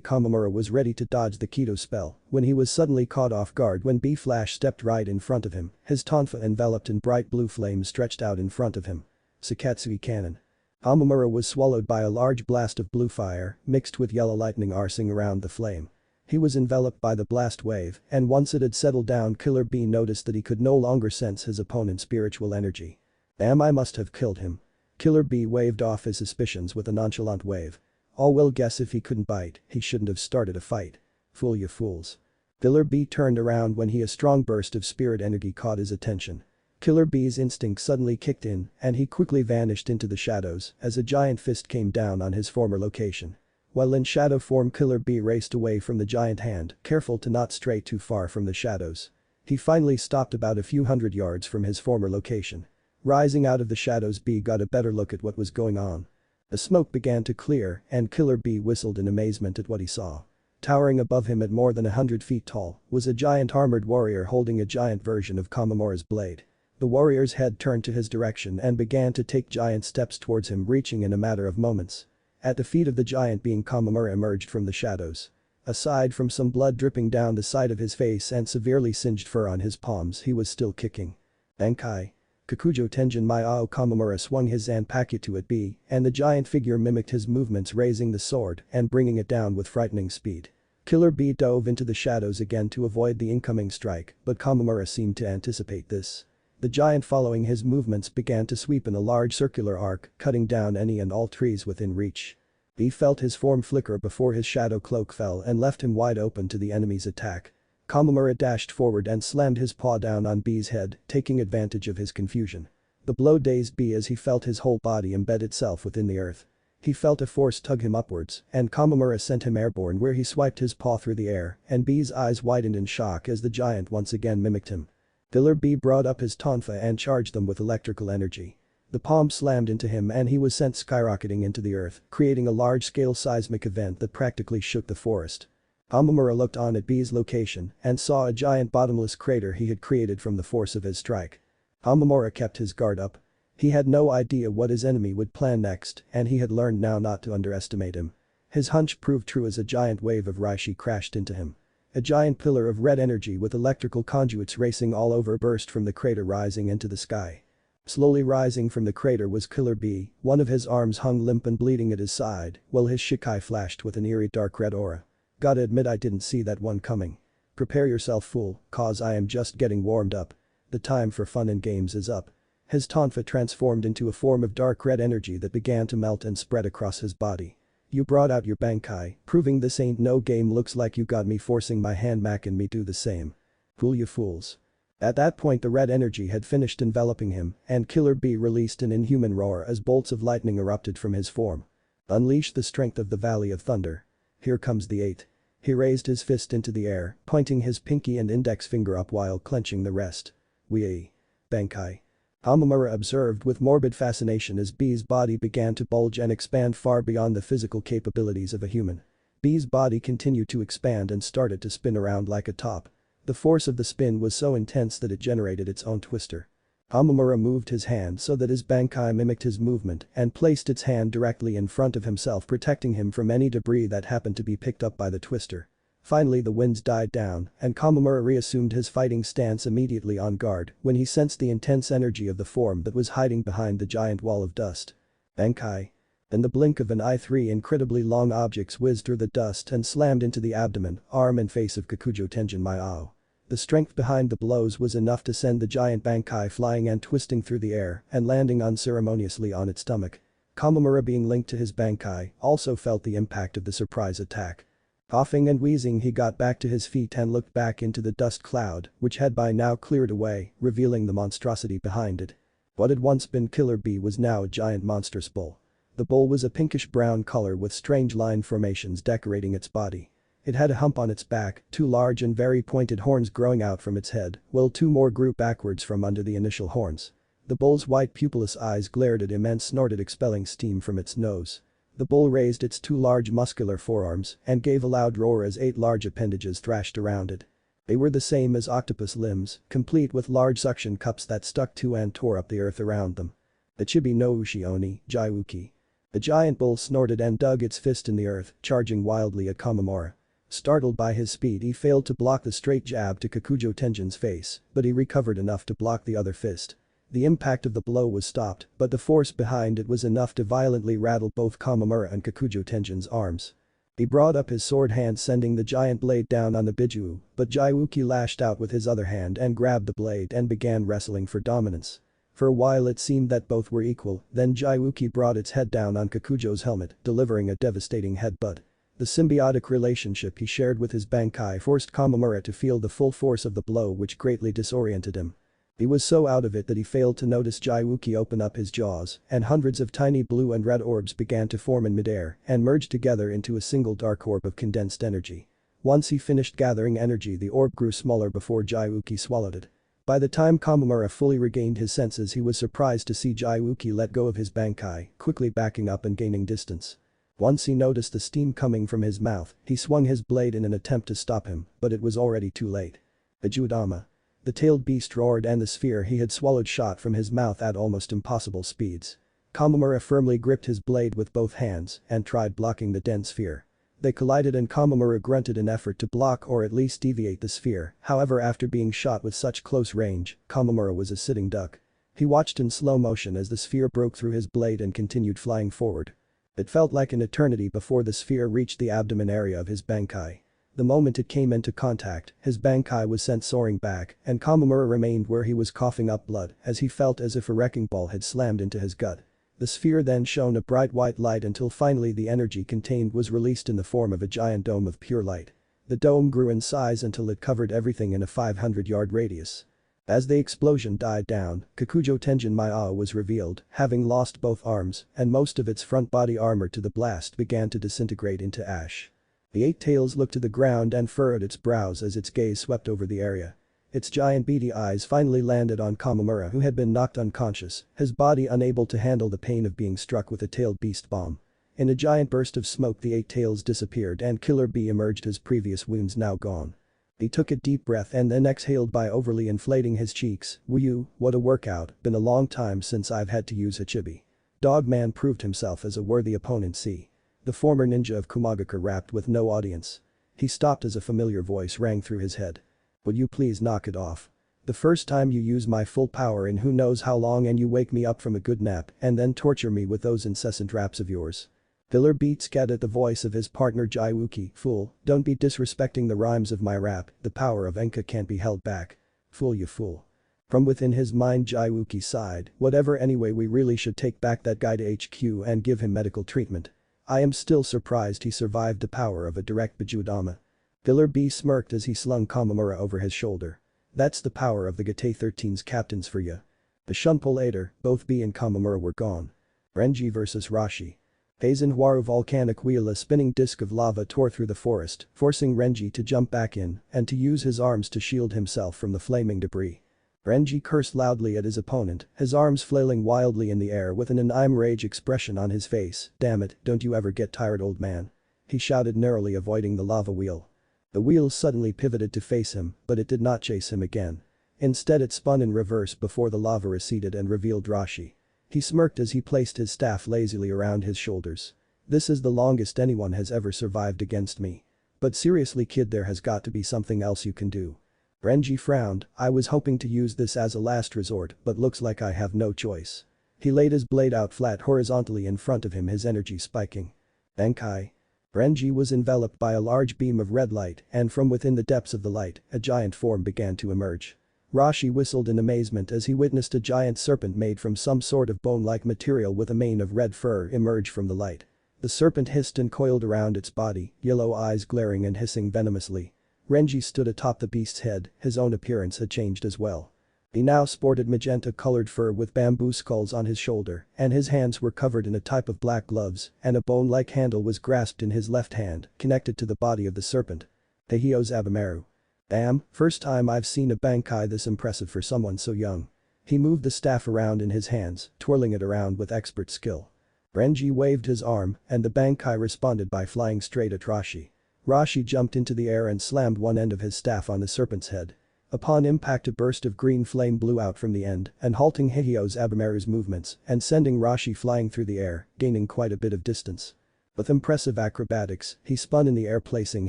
Kamamura was ready to dodge the Kido spell when he was suddenly caught off guard when B Flash stepped right in front of him, his tonfa enveloped in bright blue flames stretched out in front of him. Sakatsuki Cannon. Kamamura was swallowed by a large blast of blue fire, mixed with yellow lightning arcing around the flame. He was enveloped by the blast wave, and once it had settled down Killer B noticed that he could no longer sense his opponent's spiritual energy. "Damn, I must have killed him." Killer B waved off his suspicions with a nonchalant wave. "All will guess if he couldn't bite, he shouldn't have started a fight. Fool you fools." Killer B turned around when a strong burst of spirit energy caught his attention. Killer B's instinct suddenly kicked in and he quickly vanished into the shadows as a giant fist came down on his former location. While in shadow form Killer B raced away from the giant hand, careful to not stray too far from the shadows. He finally stopped about a few hundred yards from his former location. Rising out of the shadows, B got a better look at what was going on. The smoke began to clear and Killer B whistled in amazement at what he saw. Towering above him at more than 100 feet tall was a giant armored warrior holding a giant version of Kamamura's blade. The warrior's head turned to his direction and began to take giant steps towards him, reaching in a matter of moments. At the feet of the giant being, Kamamura emerged from the shadows. Aside from some blood dripping down the side of his face and severely singed fur on his palms, he was still kicking. Bankai. Kakujo Tenjin Maiao. Kamamura swung his Zanpakuto at B, and the giant figure mimicked his movements, raising the sword and bringing it down with frightening speed. Killer B dove into the shadows again to avoid the incoming strike, but Kamamura seemed to anticipate this. The giant, following his movements, began to sweep in a large circular arc, cutting down any and all trees within reach. B felt his form flicker before his shadow cloak fell and left him wide open to the enemy's attack. Kamamura dashed forward and slammed his paw down on B's head, taking advantage of his confusion. The blow dazed B as he felt his whole body embed itself within the earth. He felt a force tug him upwards, and Kamamura sent him airborne, where he swiped his paw through the air, and B's eyes widened in shock as the giant once again mimicked him. Killer B brought up his tonfa and charged them with electrical energy. The palm slammed into him and he was sent skyrocketing into the earth, creating a large-scale seismic event that practically shook the forest. Kamamura looked on at B's location and saw a giant bottomless crater he had created from the force of his strike. Kamamura kept his guard up. He had no idea what his enemy would plan next, and he had learned now not to underestimate him. His hunch proved true as a giant wave of Reishi crashed into him. A giant pillar of red energy with electrical conduits racing all over burst from the crater, rising into the sky. Slowly rising from the crater was Killer B, one of his arms hung limp and bleeding at his side, while his Shikai flashed with an eerie dark red aura. "Gotta admit I didn't see that one coming. Prepare yourself, fool, cause I am just getting warmed up." The time for fun and games is up. His tonfa transformed into a form of dark red energy that began to melt and spread across his body. You brought out your bankai, proving this ain't no game. Looks like you got me, forcing my hand, making me do the same. Fool you fools. At that point the red energy had finished enveloping him and Killer Bee released an inhuman roar as bolts of lightning erupted from his form. Unleash the strength of the Valley of Thunder. Here comes the 8. He raised his fist into the air, pointing his pinky and index finger up while clenching the rest. Wee. Bankai. Amamura observed with morbid fascination as B's body began to bulge and expand far beyond the physical capabilities of a human. B's body continued to expand and started to spin around like a top. The force of the spin was so intense that it generated its own twister. Amamura moved his hand so that his bankai mimicked his movement and placed its hand directly in front of himself, protecting him from any debris that happened to be picked up by the twister. Finally the winds died down and Kamamura reassumed his fighting stance, immediately on guard when he sensed the intense energy of the form that was hiding behind the giant wall of dust. Bankai. In the blink of an eye 3 incredibly long objects whizzed through the dust and slammed into the abdomen, arm and face of Kakujo Tenjin Maiao. The strength behind the blows was enough to send the giant bankai flying and twisting through the air and landing unceremoniously on its stomach. Kamamura, being linked to his bankai, also felt the impact of the surprise attack. Coughing and wheezing he got back to his feet and looked back into the dust cloud, which had by now cleared away, revealing the monstrosity behind it. What had once been Killer Bee was now a giant monstrous bull. The bull was a pinkish-brown color with strange line formations decorating its body. It had a hump on its back, 2 large and very pointed horns growing out from its head, while 2 more grew backwards from under the initial horns. The bull's white pupilless eyes glared at him and snorted, expelling steam from its nose. The bull raised its 2 large muscular forearms and gave a loud roar as 8 large appendages thrashed around it. They were the same as octopus limbs, complete with large suction cups that stuck to and tore up the earth around them. Ichibi no Ushi Oni, Jaiuki. The giant bull snorted and dug its fist in the earth, charging wildly at Kamamura. Startled by his speed, he failed to block the straight jab to Kakujo Tenjin's face, but he recovered enough to block the other fist. The impact of the blow was stopped, but the force behind it was enough to violently rattle both Kamamura and Kakujo Tenjin's arms. He brought up his sword hand, sending the giant blade down on the Biju, but Jaiuki lashed out with his other hand and grabbed the blade and began wrestling for dominance. For a while it seemed that both were equal, then Jaiuki brought its head down on Kakujo's helmet, delivering a devastating headbutt. The symbiotic relationship he shared with his bankai forced Kamamura to feel the full force of the blow, which greatly disoriented him. He was so out of it that he failed to notice Jaiuki open up his jaws, and hundreds of tiny blue and red orbs began to form in midair and merge together into a single dark orb of condensed energy. Once he finished gathering energy, the orb grew smaller before Jaiuki swallowed it. By the time Kamamura fully regained his senses, he was surprised to see Jaiuki let go of his bankai, quickly backing up and gaining distance. Once he noticed the steam coming from his mouth, he swung his blade in an attempt to stop him, but it was already too late. Ajudama. The tailed beast roared and the sphere he had swallowed shot from his mouth at almost impossible speeds. Kamamura firmly gripped his blade with both hands and tried blocking the dense sphere. They collided and Kamamura grunted an effort to block or at least deviate the sphere. However, after being shot with such close range, Kamamura was a sitting duck. He watched in slow motion as the sphere broke through his blade and continued flying forward. It felt like an eternity before the sphere reached the abdomen area of his bankai. The moment it came into contact, his bankai was sent soaring back and Kamamura remained where he was, coughing up blood as he felt as if a wrecking ball had slammed into his gut. The sphere then shone a bright white light until finally the energy contained was released in the form of a giant dome of pure light. The dome grew in size until it covered everything in a 500-yard radius. As the explosion died down, Kakujo Tenjin Maiao was revealed, having lost both arms, and most of its front body armor to the blast began to disintegrate into ash. The 8 tails looked to the ground and furrowed its brows as its gaze swept over the area. Its giant beady eyes finally landed on Kamamura, who had been knocked unconscious, his body unable to handle the pain of being struck with a tailed beast bomb. In a giant burst of smoke the 8 tails disappeared and Killer Bee emerged, his previous wounds now gone. He took a deep breath and then exhaled by overly inflating his cheeks. "Woo, what a workout, been a long time since I've had to use a chibi." Dogman proved himself as a worthy opponent. See. The former ninja of Kumagakure rapped with no audience. He stopped as a familiar voice rang through his head. "Would you please knock it off? The first time you use my full power in who knows how long and you wake me up from a good nap and then torture me with those incessant raps of yours." Killer Bee scat at the voice of his partner Jaiuki. "Fool, don't be disrespecting the rhymes of my rap, the power of Enka can't be held back." "Fool, you fool." From within his mind Jaiwuki sighed, whatever anyway we really should take back that guy to HQ and give him medical treatment. I am still surprised he survived the power of a direct Bijudama. Pillar B smirked as he slung Kamamura over his shoulder. That's the power of the Gate 13's captains for ya. A shunpole later, both B and Kamamura were gone. Renji vs Rashi. Eisenhuaru volcanic wheel, a spinning disk of lava tore through the forest, forcing Renji to jump back in and to use his arms to shield himself from the flaming debris. Renji cursed loudly at his opponent, his arms flailing wildly in the air with an I'm rage expression on his face. Damn it, don't you ever get tired, old man? He shouted, narrowly avoiding the lava wheel. The wheel suddenly pivoted to face him, but it did not chase him again. Instead it spun in reverse before the lava receded and revealed Rashi. He smirked as he placed his staff lazily around his shoulders. This is the longest anyone has ever survived against me. But seriously kid, there has got to be something else you can do. Renji frowned. I was hoping to use this as a last resort, but looks like I have no choice. He laid his blade out flat horizontally in front of him, his energy spiking. Bankai. Renji was enveloped by a large beam of red light and from within the depths of the light, a giant form began to emerge. Rashi whistled in amazement as he witnessed a giant serpent made from some sort of bone-like material with a mane of red fur emerge from the light. The serpent hissed and coiled around its body, yellow eyes glaring and hissing venomously. Renji stood atop the beast's head, his own appearance had changed as well. He now sported magenta-colored fur with bamboo skulls on his shoulder, and his hands were covered in a type of black gloves, and a bone-like handle was grasped in his left hand, connected to the body of the serpent. Taihyo Zabumaru. Damn, first time I've seen a Bankai this impressive for someone so young. He moved the staff around in his hands, twirling it around with expert skill. Renji waved his arm, and the Bankai responded by flying straight at Rashi. Rashi jumped into the air and slammed one end of his staff on the serpent's head. Upon impact a burst of green flame blew out from the end and halting Taihyo Zabumaru's movements and sending Rashi flying through the air, gaining quite a bit of distance. With impressive acrobatics, he spun in the air placing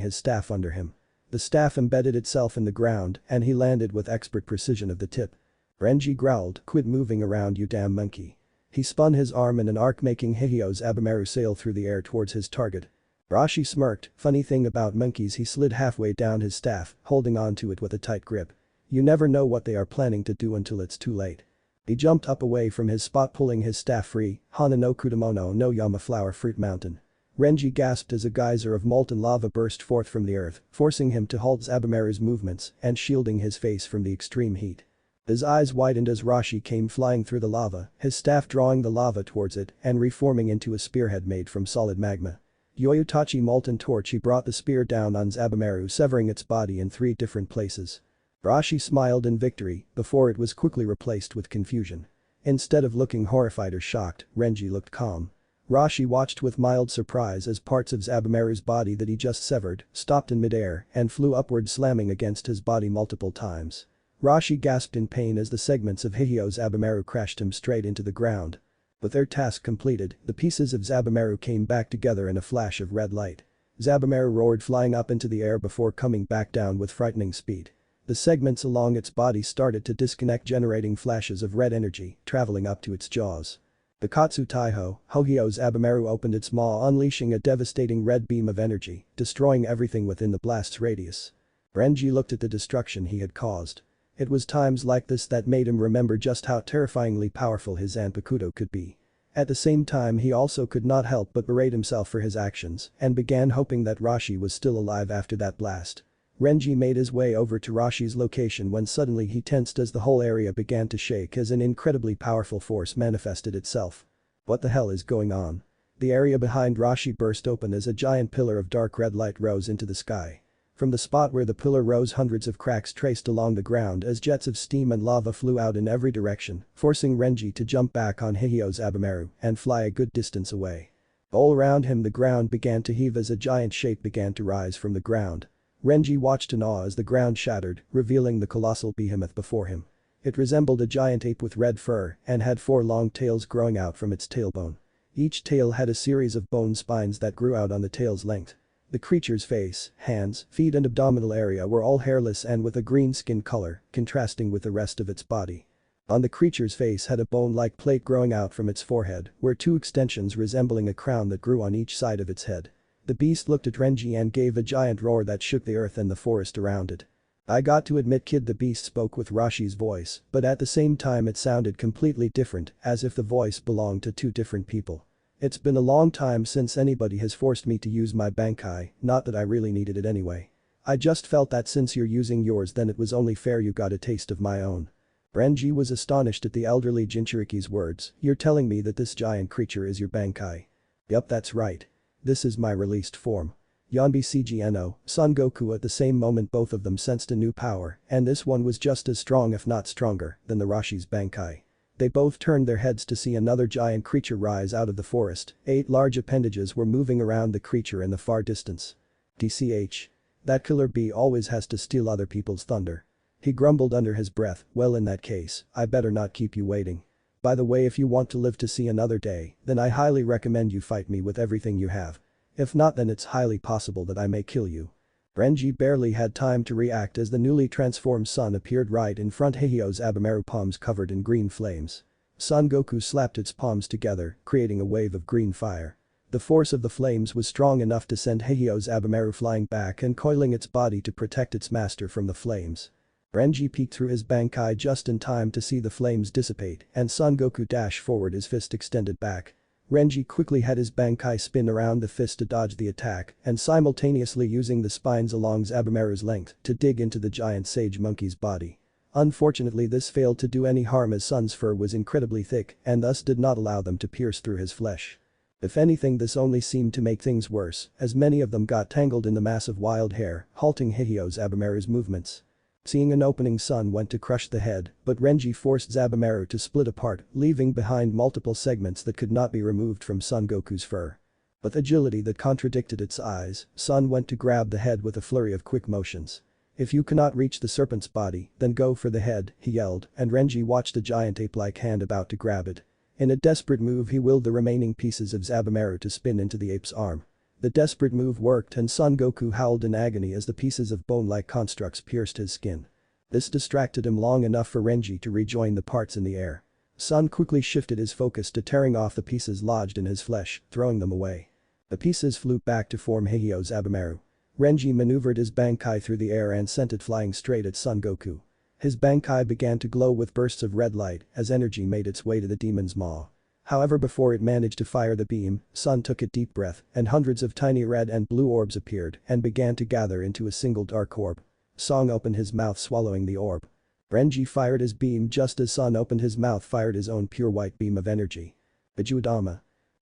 his staff under him. The staff embedded itself in the ground and he landed with expert precision of the tip. Renji growled, quit moving around you damn monkey. He spun his arm in an arc making Taihyo Zabumaru sail through the air towards his target. Rashi smirked, funny thing about monkeys, he slid halfway down his staff, holding onto it with a tight grip. You never know what they are planning to do until it's too late. He jumped up away from his spot pulling his staff free, Hana no Kudamono no Yama flower fruit mountain. Renji gasped as a geyser of molten lava burst forth from the earth, forcing him to halt Zabumaru's movements and shielding his face from the extreme heat. His eyes widened as Rashi came flying through the lava, his staff drawing the lava towards it and reforming into a spearhead made from solid magma. Yoyutachi molten torch, he brought the spear down on Zabumaru, severing its body in 3 different places. Rashi smiled in victory before it was quickly replaced with confusion. Instead of looking horrified or shocked, Renji looked calm. Rashi watched with mild surprise as parts of Zabumaru's body that he just severed stopped in midair and flew upward, slamming against his body multiple times. Rashi gasped in pain as the segments of Taihyo Zabumaru crashed him straight into the ground. With their task completed, the pieces of Zabumaru came back together in a flash of red light. Zabumaru roared, flying up into the air before coming back down with frightening speed. The segments along its body started to disconnect, generating flashes of red energy, traveling up to its jaws. The Katsu Taiho, Taihyo Zabumaru opened its maw, unleashing a devastating red beam of energy, destroying everything within the blast's radius. Renji looked at the destruction he had caused. It was times like this that made him remember just how terrifyingly powerful his Zanpakuto could be. At the same time, he also could not help but berate himself for his actions and began hoping that Rashi was still alive after that blast. Renji made his way over to Rashi's location when suddenly he tensed as the whole area began to shake as an incredibly powerful force manifested itself. What the hell is going on? The area behind Rashi burst open as a giant pillar of dark red light rose into the sky. From the spot where the pillar rose, hundreds of cracks traced along the ground as jets of steam and lava flew out in every direction, forcing Renji to jump back on Taihyo Zabumaru and fly a good distance away. All around him the ground began to heave as a giant shape began to rise from the ground. Renji watched in awe as the ground shattered, revealing the colossal behemoth before him. It resembled a giant ape with red fur and had 4 long tails growing out from its tailbone. Each tail had a series of bone spines that grew out on the tail's length. The creature's face, hands, feet and abdominal area were all hairless and with a green skin color, contrasting with the rest of its body. On the creature's face had a bone-like plate growing out from its forehead, where 2 extensions resembling a crown that grew on each side of its head. The beast looked at Renji and gave a giant roar that shook the earth and the forest around it. I got to admit Kid the Beast spoke with Rashi's voice, but at the same time it sounded completely different, as if the voice belonged to two different people. It's been a long time since anybody has forced me to use my Bankai, not that I really needed it anyway. I just felt that since you're using yours then it was only fair you got a taste of my own. Renji was astonished at the elderly Jinchuriki's words, "You're telling me that this giant creature is your Bankai?" "Yup, that's right. This is my released form." Yonbi CGNO, Son Goku. At the same moment both of them sensed a new power, and this one was just as strong if not stronger than the Rashi's Bankai. They both turned their heads to see another giant creature rise out of the forest. 8 large appendages were moving around the creature in the far distance. "DCH. That killer bee always has to steal other people's thunder." He grumbled under his breath, "Well, in that case, I better not keep you waiting. By the way, if you want to live to see another day, then I highly recommend you fight me with everything you have. If not, then it's highly possible that I may kill you." Renji barely had time to react as the newly transformed sun appeared right in front. Heiho's Abimaru palms covered in green flames. Son Goku slapped its palms together, creating a wave of green fire. The force of the flames was strong enough to send Heiho's Abimaru flying back and coiling its body to protect its master from the flames. Renji peeked through his Bankai just in time to see the flames dissipate and Son Goku dash forward, his fist extended back. Renji quickly had his Bankai spin around the fist to dodge the attack and simultaneously using the spines along Zabumaru's length to dig into the giant sage monkey's body. Unfortunately, this failed to do any harm as Sun's fur was incredibly thick and thus did not allow them to pierce through his flesh. If anything, this only seemed to make things worse as many of them got tangled in the mass of wild hair, halting Heiho's Abimaru's movements. Seeing an opening, Sun went to crush the head, but Renji forced Zabumaru to split apart, leaving behind multiple segments that could not be removed from Son Goku's fur. With agility that contradicted its eyes, Sun went to grab the head with a flurry of quick motions. "If you cannot reach the serpent's body, then go for the head," he yelled, and Renji watched a giant ape-like hand about to grab it. In a desperate move, he willed the remaining pieces of Zabumaru to spin into the ape's arm. The desperate move worked and Son Goku howled in agony as the pieces of bone-like constructs pierced his skin. This distracted him long enough for Renji to rejoin the parts in the air. Sun quickly shifted his focus to tearing off the pieces lodged in his flesh, throwing them away. The pieces flew back to form Heiho's Abimaru. Renji maneuvered his Bankai through the air and sent it flying straight at Son Goku. His Bankai began to glow with bursts of red light as energy made its way to the demon's maw. However, before it managed to fire the beam, Sun took a deep breath and hundreds of tiny red and blue orbs appeared and began to gather into a single dark orb. Song opened his mouth, swallowing the orb. Renji fired his beam just as Sun opened his mouth, fired his own pure white beam of energy. Biju.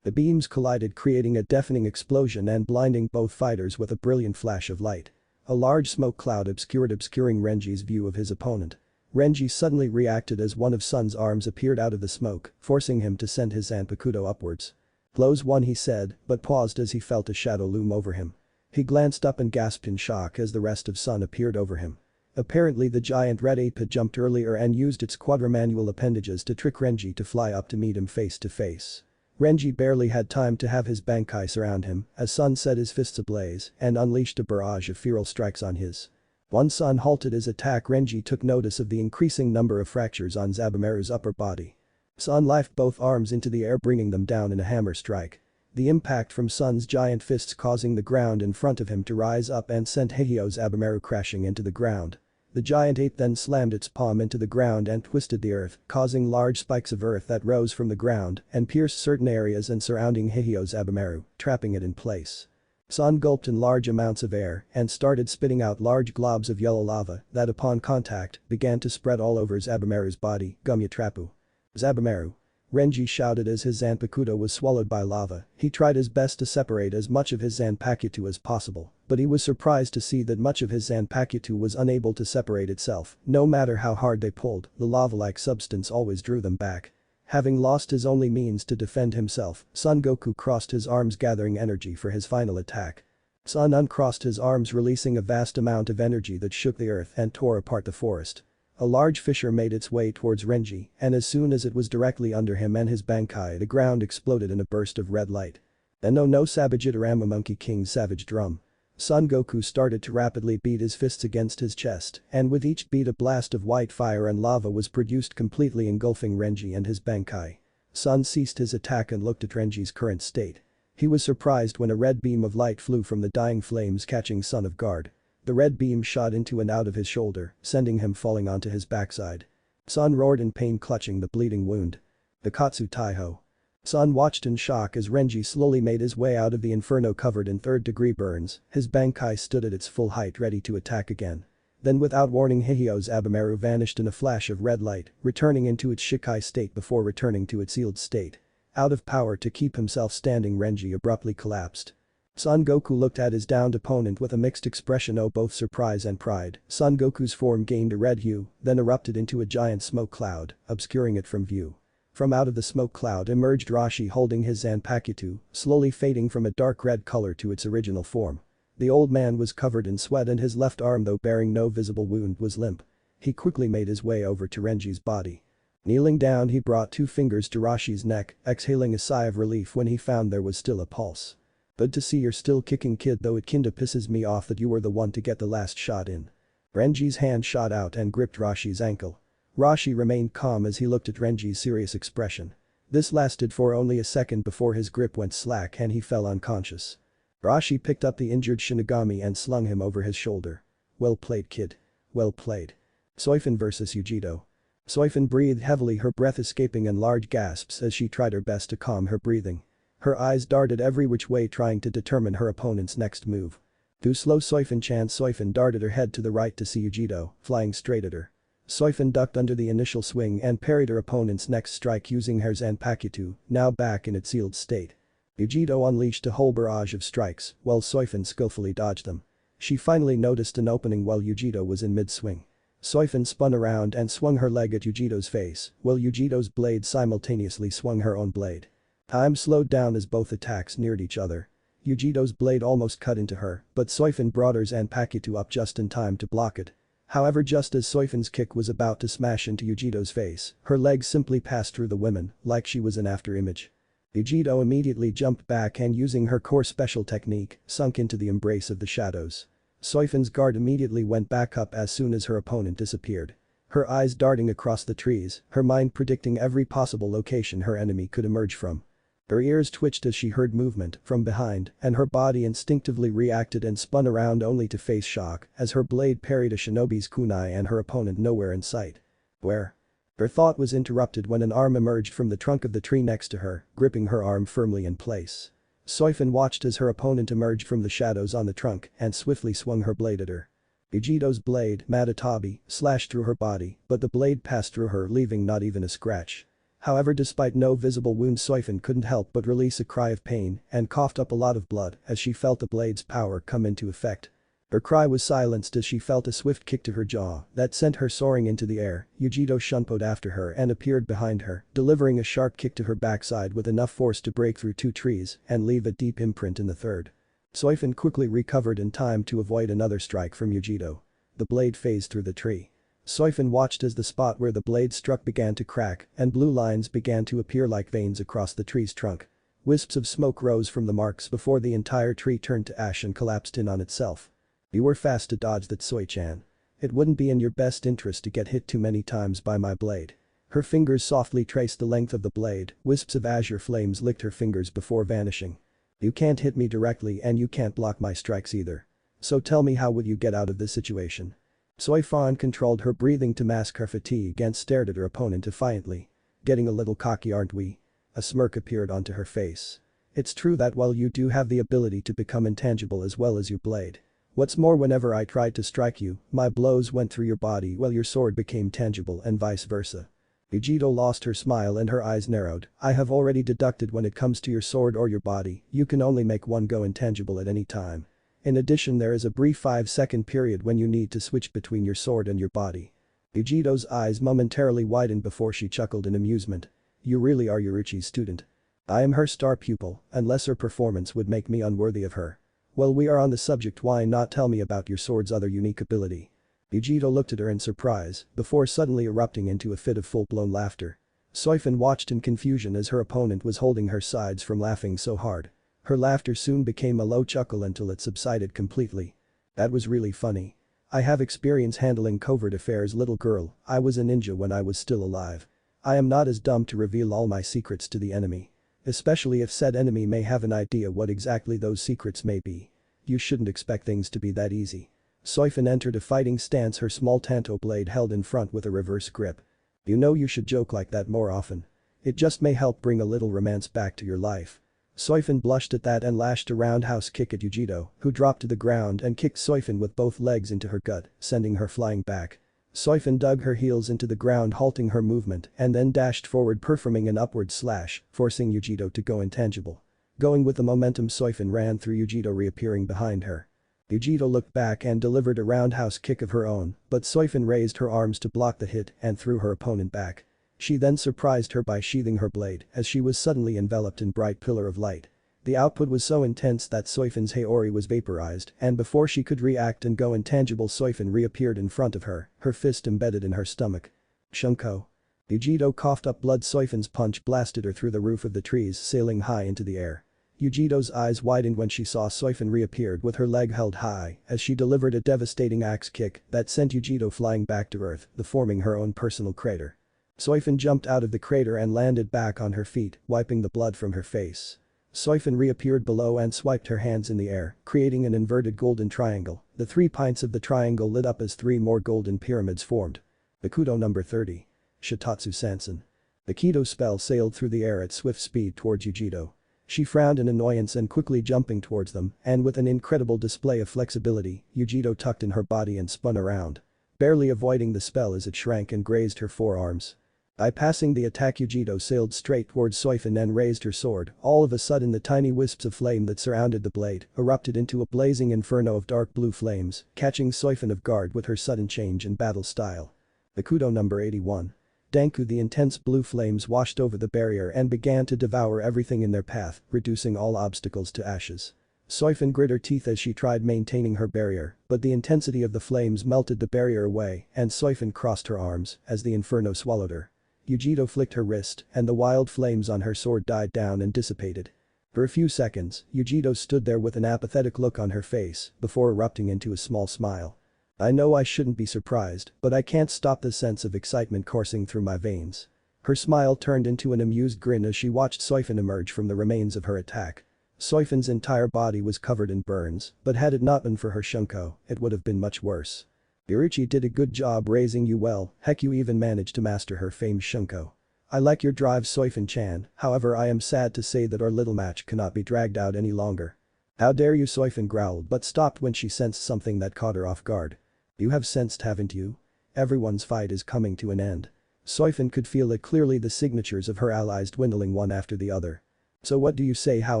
The beams collided, creating a deafening explosion and blinding both fighters with a brilliant flash of light. A large smoke cloud obscuring Renji's view of his opponent. Renji suddenly reacted as one of Sun's arms appeared out of the smoke, forcing him to send his Zanpakuto upwards. "Close one," he said, but paused as he felt a shadow loom over him. He glanced up and gasped in shock as the rest of Sun appeared over him. Apparently the giant red ape had jumped earlier and used its quadrimanual appendages to trick Renji to fly up to meet him face to face. Renji barely had time to have his Bankai surround him as Sun set his fists ablaze and unleashed a barrage of feral strikes on his. Once Sun halted his attack, Renji took notice of the increasing number of fractures on Zabumaru's upper body. Sun lifted both arms into the air, bringing them down in a hammer strike. The impact from Sun's giant fists causing the ground in front of him to rise up and sent Heiho's Abimaru crashing into the ground. The giant ape then slammed its palm into the ground and twisted the earth, causing large spikes of earth that rose from the ground and pierced certain areas and surrounding Heiho's Abimaru, trapping it in place. Sun gulped in large amounts of air and started spitting out large globs of yellow lava that upon contact began to spread all over Zabumaru's body. "Gumyatrapu. Zabumaru." Renji shouted as his Zanpakuto was swallowed by lava. He tried his best to separate as much of his Zanpakuto as possible, but he was surprised to see that much of his Zanpakuto was unable to separate itself. No matter how hard they pulled, the lava-like substance always drew them back. Having lost his only means to defend himself, Son Goku crossed his arms, gathering energy for his final attack. Sun uncrossed his arms, releasing a vast amount of energy that shook the earth and tore apart the forest. A large fissure made its way towards Renji, and as soon as it was directly under him and his Bankai, the ground exploded in a burst of red light. Then no Sabajitarama Monkey King's savage drum. Son Goku started to rapidly beat his fists against his chest, and with each beat a blast of white fire and lava was produced, completely engulfing Renji and his Bankai. Sun ceased his attack and looked at Renji's current state. He was surprised when a red beam of light flew from the dying flames, catching Sun off guard. The red beam shot into and out of his shoulder, sending him falling onto his backside. Son roared in pain, clutching the bleeding wound. The Katsu Taiho. Son watched in shock as Renji slowly made his way out of the inferno covered in third-degree burns. His Bankai stood at its full height, ready to attack again. Then without warning, Hihio's Abimaru vanished in a flash of red light, returning into its Shikai state before returning to its sealed state. Out of power to keep himself standing, Renji abruptly collapsed. Son Goku looked at his downed opponent with a mixed expression of both surprise and pride. Son Goku's form gained a red hue, then erupted into a giant smoke cloud, obscuring it from view. From out of the smoke cloud emerged Rashi holding his Zanpakuto, slowly fading from a dark red color to its original form. The old man was covered in sweat and his left arm, though bearing no visible wound, was limp. He quickly made his way over to Renji's body. Kneeling down, he brought 2 fingers to Rashi's neck, exhaling a sigh of relief when he found there was still a pulse. "Good to see you're still kicking, kid, though it kinda pisses me off that you were the one to get the last shot in." Renji's hand shot out and gripped Rashi's ankle. Rashi remained calm as he looked at Renji's serious expression. This lasted for only a second before his grip went slack and he fell unconscious. Rashi picked up the injured Shinigami and slung him over his shoulder. "Well played, kid. Well played." Soi Fon vs Yujito. Soi Fon breathed heavily, her breath escaping in large gasps as she tried her best to calm her breathing. Her eyes darted every which way, trying to determine her opponent's next move. "Too slow, Soi Fon chant." Soi Fon darted her head to the right to see Yujito, flying straight at her. Soi Fon ducked under the initial swing and parried her opponent's next strike using her Zanpakuto, now back in its sealed state. Yujito unleashed a whole barrage of strikes, while Soi Fon skillfully dodged them. She finally noticed an opening while Yujito was in mid-swing. Soi Fon spun around and swung her leg at Yujito's face, while Yujito's blade simultaneously swung her own blade. Time slowed down as both attacks neared each other. Yujito's blade almost cut into her, but Soi Fon brought her Zanpakuto up just in time to block it. However, just as Soi Fon's kick was about to smash into Yujito's face, her leg simply passed through the woman, like she was an afterimage. Yujito immediately jumped back and, using her core special technique, sunk into the embrace of the shadows. Soi Fon's guard immediately went back up as soon as her opponent disappeared. Her eyes darting across the trees, her mind predicting every possible location her enemy could emerge from. Her ears twitched as she heard movement from behind, and her body instinctively reacted and spun around only to face shock as her blade parried a shinobi's kunai and her opponent nowhere in sight. Where? Her thought was interrupted when an arm emerged from the trunk of the tree next to her, gripping her arm firmly in place. Soi Fon watched as her opponent emerged from the shadows on the trunk and swiftly swung her blade at her. Yujito's blade, Matatabi, slashed through her body, but the blade passed through her, leaving not even a scratch. However, despite no visible wound, Soi Fon couldn't help but release a cry of pain and coughed up a lot of blood as she felt the blade's power come into effect. Her cry was silenced as she felt a swift kick to her jaw that sent her soaring into the air. Yujito shunpoed after her and appeared behind her, delivering a sharp kick to her backside with enough force to break through 2 trees and leave a deep imprint in the third. Soi Fon quickly recovered in time to avoid another strike from Yujito. The blade phased through the tree. Soi Fon watched as the spot where the blade struck began to crack and blue lines began to appear like veins across the tree's trunk. Wisps of smoke rose from the marks before the entire tree turned to ash and collapsed in on itself. "You were fast to dodge that, Soi-chan. It wouldn't be in your best interest to get hit too many times by my blade." Her fingers softly traced the length of the blade, wisps of azure flames licked her fingers before vanishing. "You can't hit me directly and you can't block my strikes either. So tell me, how would you get out of this situation?" Soi Fon controlled her breathing to mask her fatigue and stared at her opponent defiantly. "Getting a little cocky, aren't we?" A smirk appeared onto her face. "It's true that while you do have the ability to become intangible as well as your blade. What's more, whenever I tried to strike you, my blows went through your body while your sword became tangible and vice versa." Yujito lost her smile and her eyes narrowed. "I have already deducted when it comes to your sword or your body, you can only make one go intangible at any time. In addition, there is a brief 5-second period when you need to switch between your sword and your body." Yujito's eyes momentarily widened before she chuckled in amusement. "You really are Yuruchi's student." "I am her star pupil, and lesser performance would make me unworthy of her." "Well, we are on the subject, why not tell me about your sword's other unique ability?" Yujito looked at her in surprise before suddenly erupting into a fit of full-blown laughter. Soi Fon watched in confusion as her opponent was holding her sides from laughing so hard. Her laughter soon became a low chuckle until it subsided completely. "That was really funny. I have experience handling covert affairs, little girl. I was a ninja when I was still alive. I am not as dumb to reveal all my secrets to the enemy. Especially if said enemy may have an idea what exactly those secrets may be. You shouldn't expect things to be that easy." Soi Fon entered a fighting stance, her small tanto blade held in front with a reverse grip. You know you should joke like that more often. It just may help bring a little romance back to your life. Soi Fon blushed at that and lashed a roundhouse kick at Yujito, who dropped to the ground and kicked Soi Fon with both legs into her gut, sending her flying back. Soi Fon dug her heels into the ground, halting her movement, and then dashed forward, performing an upward slash, forcing Yujito to go intangible. Going with the momentum, Soi Fon ran through Yujito, reappearing behind her. Yujito looked back and delivered a roundhouse kick of her own, but Soi Fon raised her arms to block the hit and threw her opponent back. She then surprised her by sheathing her blade as she was suddenly enveloped in bright pillar of light. The output was so intense that Soi Fon's Haori was vaporized, and before she could react and go intangible, Soi Fon reappeared in front of her fist embedded in her stomach. Shunko. Yujito coughed up blood. Soi Fon's punch blasted her through the roof of the trees, sailing high into the air. Yujito's eyes widened when she saw Soi Fon reappeared with her leg held high as she delivered a devastating axe kick that sent Yujito flying back to earth, forming her own personal crater. Soi Fon jumped out of the crater and landed back on her feet, wiping the blood from her face. Soi Fon reappeared below and swiped her hands in the air, creating an inverted golden triangle. The 3 points of the triangle lit up as 3 more golden pyramids formed. Bakudo number 30. Shitatsu Sansen. The Kido spell sailed through the air at swift speed towards Yujito. She frowned in annoyance and quickly jumping towards them, and with an incredible display of flexibility, Yujito tucked in her body and spun around. Barely avoiding the spell as it shrank and grazed her forearms. Bypassing the attack, Yujito sailed straight towards Soi Fon and raised her sword. All of a sudden, the tiny wisps of flame that surrounded the blade erupted into a blazing inferno of dark blue flames, catching Soi Fon off guard with her sudden change in battle style. Bakudo number 81. Danku. The intense blue flames washed over the barrier and began to devour everything in their path, reducing all obstacles to ashes. Soi Fon grit her teeth as she tried maintaining her barrier, but the intensity of the flames melted the barrier away and Soi Fon crossed her arms as the inferno swallowed her. Yujito flicked her wrist and the wild flames on her sword died down and dissipated. For a few seconds, Yujito stood there with an apathetic look on her face before erupting into a small smile. I know I shouldn't be surprised, but I can't stop the sense of excitement coursing through my veins. Her smile turned into an amused grin as she watched Soi Fon emerge from the remains of her attack. Soi Fon's entire body was covered in burns, but had it not been for her Shunko, it would have been much worse. Iruchi did a good job raising you well, heck, you even managed to master her famed Shunko. I like your drive, Soi Fon-chan, however I am sad to say that our little match cannot be dragged out any longer. How dare you, Soi Fon growled but stopped when she sensed something that caught her off guard. You have sensed, haven't you? Everyone's fight is coming to an end. Soi Fon could feel it clearly, the signatures of her allies dwindling one after the other. So what do you say, how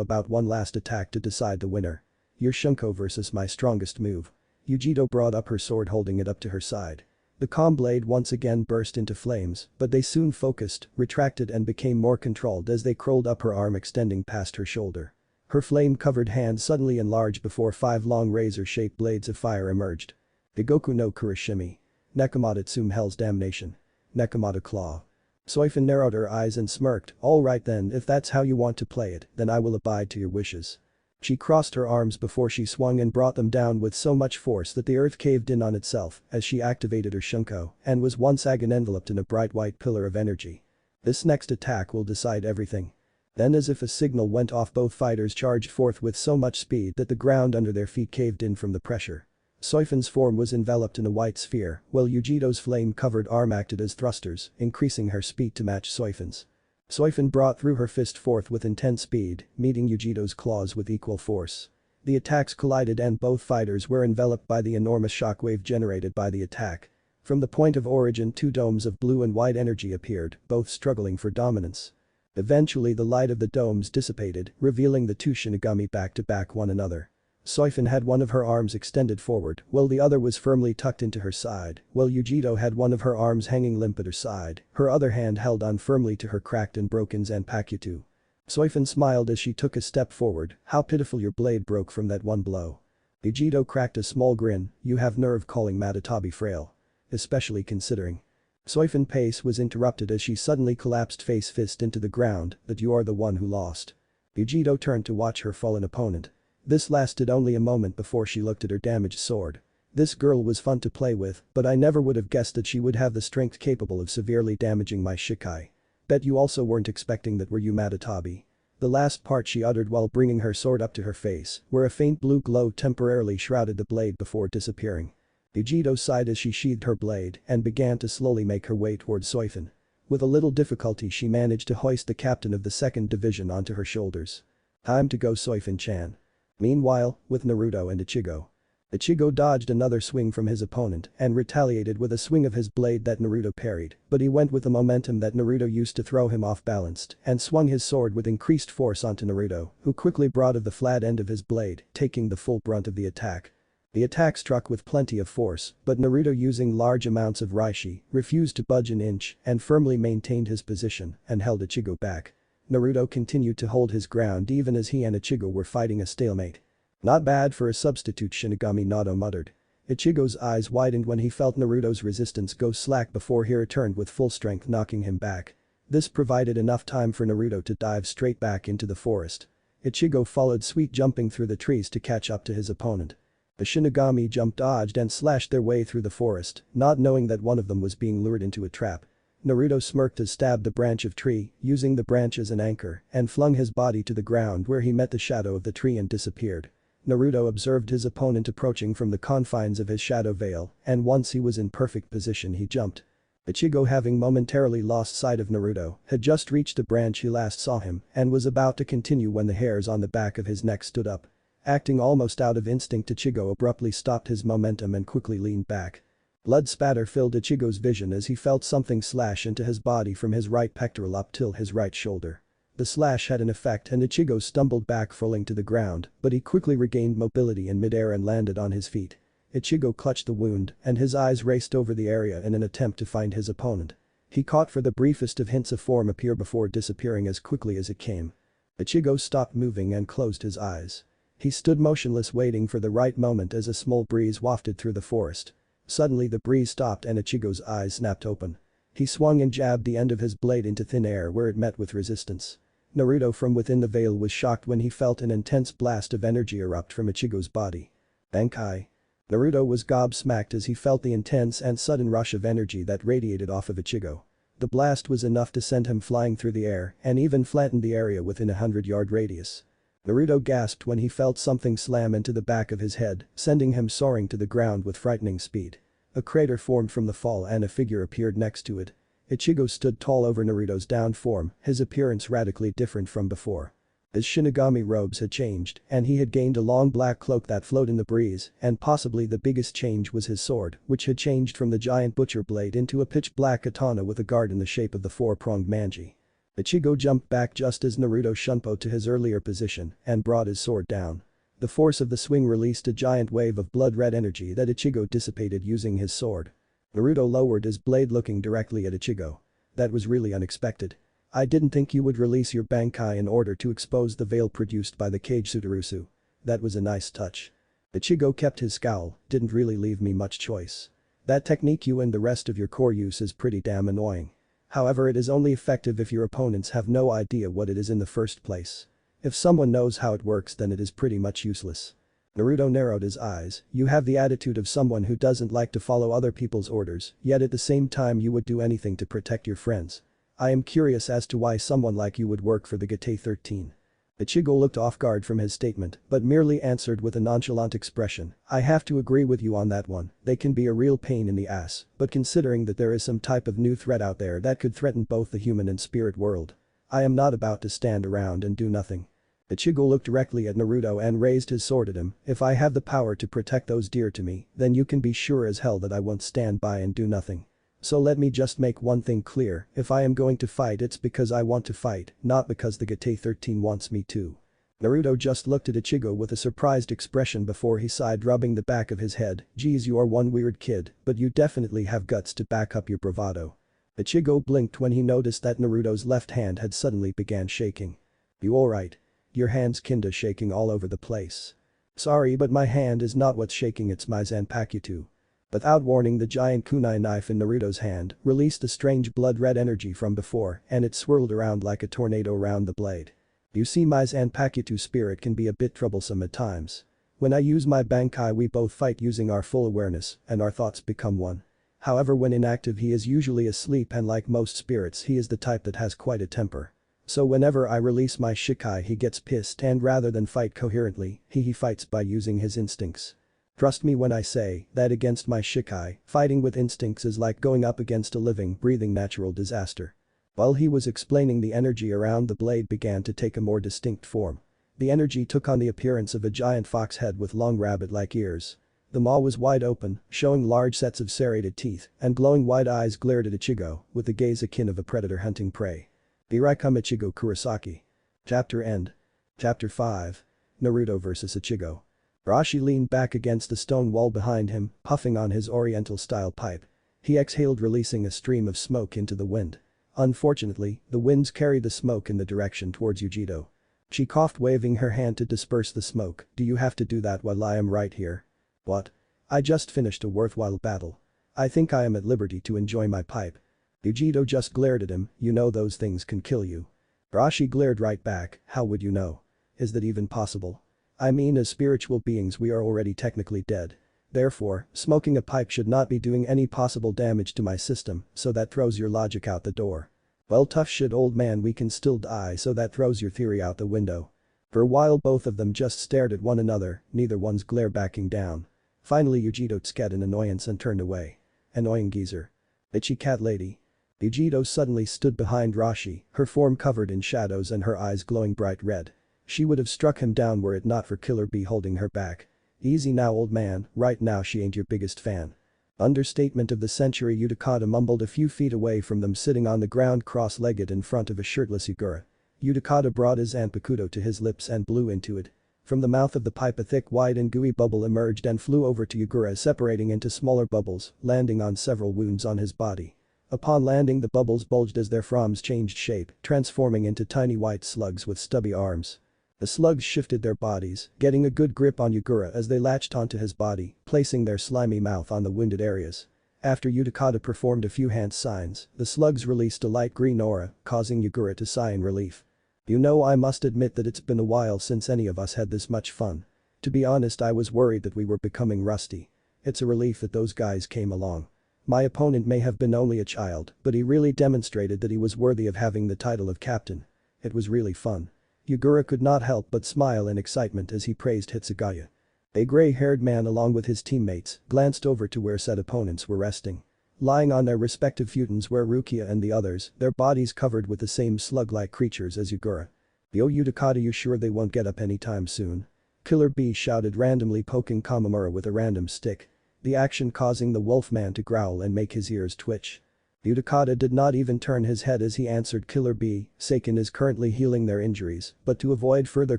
about one last attack to decide the winner? Your Shunko versus my strongest move. Yujito brought up her sword, holding it up to her side. The calm blade once again burst into flames, but they soon focused, retracted and became more controlled as they curled up her arm, extending past her shoulder. Her flame-covered hand suddenly enlarged before 5 long razor-shaped blades of fire emerged. Higoku no Kurashimi. Nekomata Tsume, Hell's Damnation. Nekomata Claw. Soi Fon narrowed her eyes and smirked. Alright then, if that's how you want to play it, then I will abide to your wishes. She crossed her arms before she swung and brought them down with so much force that the earth caved in on itself as she activated her Shunko and was once again enveloped in a bright white pillar of energy. This next attack will decide everything. Then, as if a signal went off, both fighters charged forth with so much speed that the ground under their feet caved in from the pressure. Soi Fon's form was enveloped in a white sphere, while Yujito's flame-covered arm acted as thrusters, increasing her speed to match Soi Fon's. Soi Fon brought through her fist forth with intense speed, meeting Yujito's claws with equal force. The attacks collided and both fighters were enveloped by the enormous shockwave generated by the attack. From the point of origin, 2 domes of blue and white energy appeared, both struggling for dominance. Eventually the light of the domes dissipated, revealing the 2 Shinigami back to back one another. Soi Fon had one of her arms extended forward while the other was firmly tucked into her side, while Yujito had one of her arms hanging limp at her side, her other hand held on firmly to her cracked and broken Zanpakuto. Soi Fon smiled as she took a step forward. How pitiful, your blade broke from that one blow. Yujito cracked a small grin. You have nerve calling Madatabi frail. Especially considering. Soi Fon's pace was interrupted as she suddenly collapsed face fist into the ground. That you are the one who lost. Yujito turned to watch her fallen opponent. This lasted only a moment before she looked at her damaged sword. This girl was fun to play with, but I never would have guessed that she would have the strength capable of severely damaging my Shikai. Bet you also weren't expecting that, were you, Madatabi? The last part she uttered while bringing her sword up to her face, where a faint blue glow temporarily shrouded the blade before disappearing. Yujito sighed as she sheathed her blade and began to slowly make her way towards Soi Fon. With a little difficulty she managed to hoist the captain of the 2nd Division onto her shoulders. Time to go, Soi Fon-chan. Meanwhile, with Naruto and Ichigo. Ichigo dodged another swing from his opponent and retaliated with a swing of his blade that Naruto parried, but he went with the momentum that Naruto used to throw him off balanced and swung his sword with increased force onto Naruto, who quickly brought of the flat end of his blade, taking the full brunt of the attack. The attack struck with plenty of force, but Naruto, using large amounts of Reishi, refused to budge an inch and firmly maintained his position and held Ichigo back. Naruto continued to hold his ground even as he and Ichigo were fighting a stalemate. Not bad for a substitute, Shinigami Nato muttered. Ichigo's eyes widened when he felt Naruto's resistance go slack before he returned with full strength, knocking him back. This provided enough time for Naruto to dive straight back into the forest. Ichigo followed suit, jumping through the trees to catch up to his opponent. The Shinigami jumped, dodged and slashed their way through the forest, not knowing that one of them was being lured into a trap. Naruto smirked as stabbed the branch of tree, using the branch as an anchor, and flung his body to the ground where he met the shadow of the tree and disappeared. Naruto observed his opponent approaching from the confines of his shadow veil, and once he was in perfect position he jumped. Ichigo, having momentarily lost sight of Naruto, had just reached the branch he last saw him and was about to continue when the hairs on the back of his neck stood up. Acting almost out of instinct, Ichigo abruptly stopped his momentum and quickly leaned back. Blood spatter filled Ichigo's vision as he felt something slash into his body from his right pectoral up till his right shoulder. The slash had an effect and Ichigo stumbled back, falling to the ground, but he quickly regained mobility in midair and landed on his feet. Ichigo clutched the wound and his eyes raced over the area in an attempt to find his opponent. He caught for the briefest of hints of form appear before disappearing as quickly as it came. Ichigo stopped moving and closed his eyes. He stood motionless, waiting for the right moment as a small breeze wafted through the forest. Suddenly the breeze stopped and Ichigo's eyes snapped open. He swung and jabbed the end of his blade into thin air where it met with resistance. Naruto from within the veil was shocked when he felt an intense blast of energy erupt from Ichigo's body. Bankai. Naruto was gobsmacked as he felt the intense and sudden rush of energy that radiated off of Ichigo. The blast was enough to send him flying through the air and even flattened the area within a 100-yard radius. Naruto gasped when he felt something slam into the back of his head, sending him soaring to the ground with frightening speed. A crater formed from the fall and a figure appeared next to it. Ichigo stood tall over Naruto's downed form, his appearance radically different from before. His Shinigami robes had changed, and he had gained a long black cloak that flowed in the breeze, and possibly the biggest change was his sword, which had changed from the giant butcher blade into a pitch-black katana with a guard in the shape of the four-pronged manji. Ichigo jumped back just as Naruto shunpo to his earlier position and brought his sword down. The force of the swing released a giant wave of blood-red energy that Ichigo dissipated using his sword. Naruto lowered his blade, looking directly at Ichigo. That was really unexpected. I didn't think you would release your Bankai in order to expose the veil produced by the cage Sudarusu. That was a nice touch. Ichigo kept his scowl, didn't really leave me much choice. That technique you and the rest of your core use is pretty damn annoying. However, it is only effective if your opponents have no idea what it is in the first place. If someone knows how it works, then it is pretty much useless. Naruto narrowed his eyes. You have the attitude of someone who doesn't like to follow other people's orders, yet at the same time you would do anything to protect your friends. I am curious as to why someone like you would work for the Gate 13. Ichigo looked off guard from his statement, but merely answered with a nonchalant expression. I have to agree with you on that one, they can be a real pain in the ass, but considering that there is some type of new threat out there that could threaten both the human and spirit world, I am not about to stand around and do nothing. Ichigo looked directly at Naruto and raised his sword at him. If I have the power to protect those dear to me, then you can be sure as hell that I won't stand by and do nothing. So let me just make one thing clear, if I am going to fight, it's because I want to fight, not because the Gate 13 wants me to. Naruto just looked at Ichigo with a surprised expression before he sighed, rubbing the back of his head. Geez, you are one weird kid, but you definitely have guts to back up your bravado. Ichigo blinked when he noticed that Naruto's left hand had suddenly began shaking. You alright? Your hand's kinda shaking all over the place. Sorry, but my hand is not what's shaking, it's my Zanpakuto. Without warning, the giant kunai knife in Naruto's hand released a strange blood-red energy from before and it swirled around like a tornado around the blade. You see, my Zanpakuto spirit can be a bit troublesome at times. When I use my Bankai, we both fight using our full awareness and our thoughts become one. However, when inactive he is usually asleep and like most spirits he is the type that has quite a temper. So whenever I release my Shikai he gets pissed and rather than fight coherently, he fights by using his instincts. Trust me when I say that against my Shikai, fighting with instincts is like going up against a living, breathing natural disaster. While he was explaining, the energy around the blade began to take a more distinct form. The energy took on the appearance of a giant fox head with long rabbit-like ears. The maw was wide open, showing large sets of serrated teeth, and glowing wide eyes glared at Ichigo with the gaze akin of a predator hunting prey. Here I come, Ichigo Kurosaki. Chapter end. Chapter 5. Naruto vs Ichigo. Urashi leaned back against the stone wall behind him, puffing on his oriental-style pipe. He exhaled, releasing a stream of smoke into the wind. Unfortunately, the winds carried the smoke in the direction towards Yujito. She coughed, waving her hand to disperse the smoke. Do you have to do that while I am right here? What? I just finished a worthwhile battle. I think I am at liberty to enjoy my pipe. Yujito just glared at him. You know those things can kill you. Urashi glared right back. How would you know? Is that even possible? I mean, as spiritual beings we are already technically dead. Therefore, smoking a pipe should not be doing any possible damage to my system, so that throws your logic out the door. Well, tough shit, old man, we can still die, so that throws your theory out the window. For a while both of them just stared at one another, neither one's glare backing down. Finally Yujito scat in annoyance and turned away. Annoying geezer. Bitchy cat lady. Yujito suddenly stood behind Urashi, her form covered in shadows and her eyes glowing bright red. She would have struck him down were it not for Killer Bee holding her back. Easy now, old man, right now she ain't your biggest fan. Understatement of the century. Utakata mumbled a few feet away from them, sitting on the ground cross-legged in front of a shirtless Yugura. Utakata brought his Zanpakuto to his lips and blew into it. From the mouth of the pipe a thick, wide and gooey bubble emerged and flew over to Yugura, separating into smaller bubbles, landing on several wounds on his body. Upon landing, the bubbles bulged as their fronds changed shape, transforming into tiny white slugs with stubby arms. The slugs shifted their bodies, getting a good grip on Yugura as they latched onto his body, placing their slimy mouth on the wounded areas. After Utakata performed a few hand signs, the slugs released a light green aura, causing Yugura to sigh in relief. You know, I must admit that it's been a while since any of us had this much fun. To be honest, I was worried that we were becoming rusty. It's a relief that those guys came along. My opponent may have been only a child, but he really demonstrated that he was worthy of having the title of captain. It was really fun. Yugura could not help but smile in excitement as he praised Hitsugaya. A gray-haired man along with his teammates glanced over to where said opponents were resting. Lying on their respective futons were Rukia and the others, their bodies covered with the same slug-like creatures as Yugura. Yo, Utakata, you sure they won't get up anytime soon? Killer Bee shouted, randomly poking Kamamura with a random stick. The action causing the wolfman to growl and make his ears twitch. Utakata did not even turn his head as he answered Killer Bee. Seiken is currently healing their injuries, but to avoid further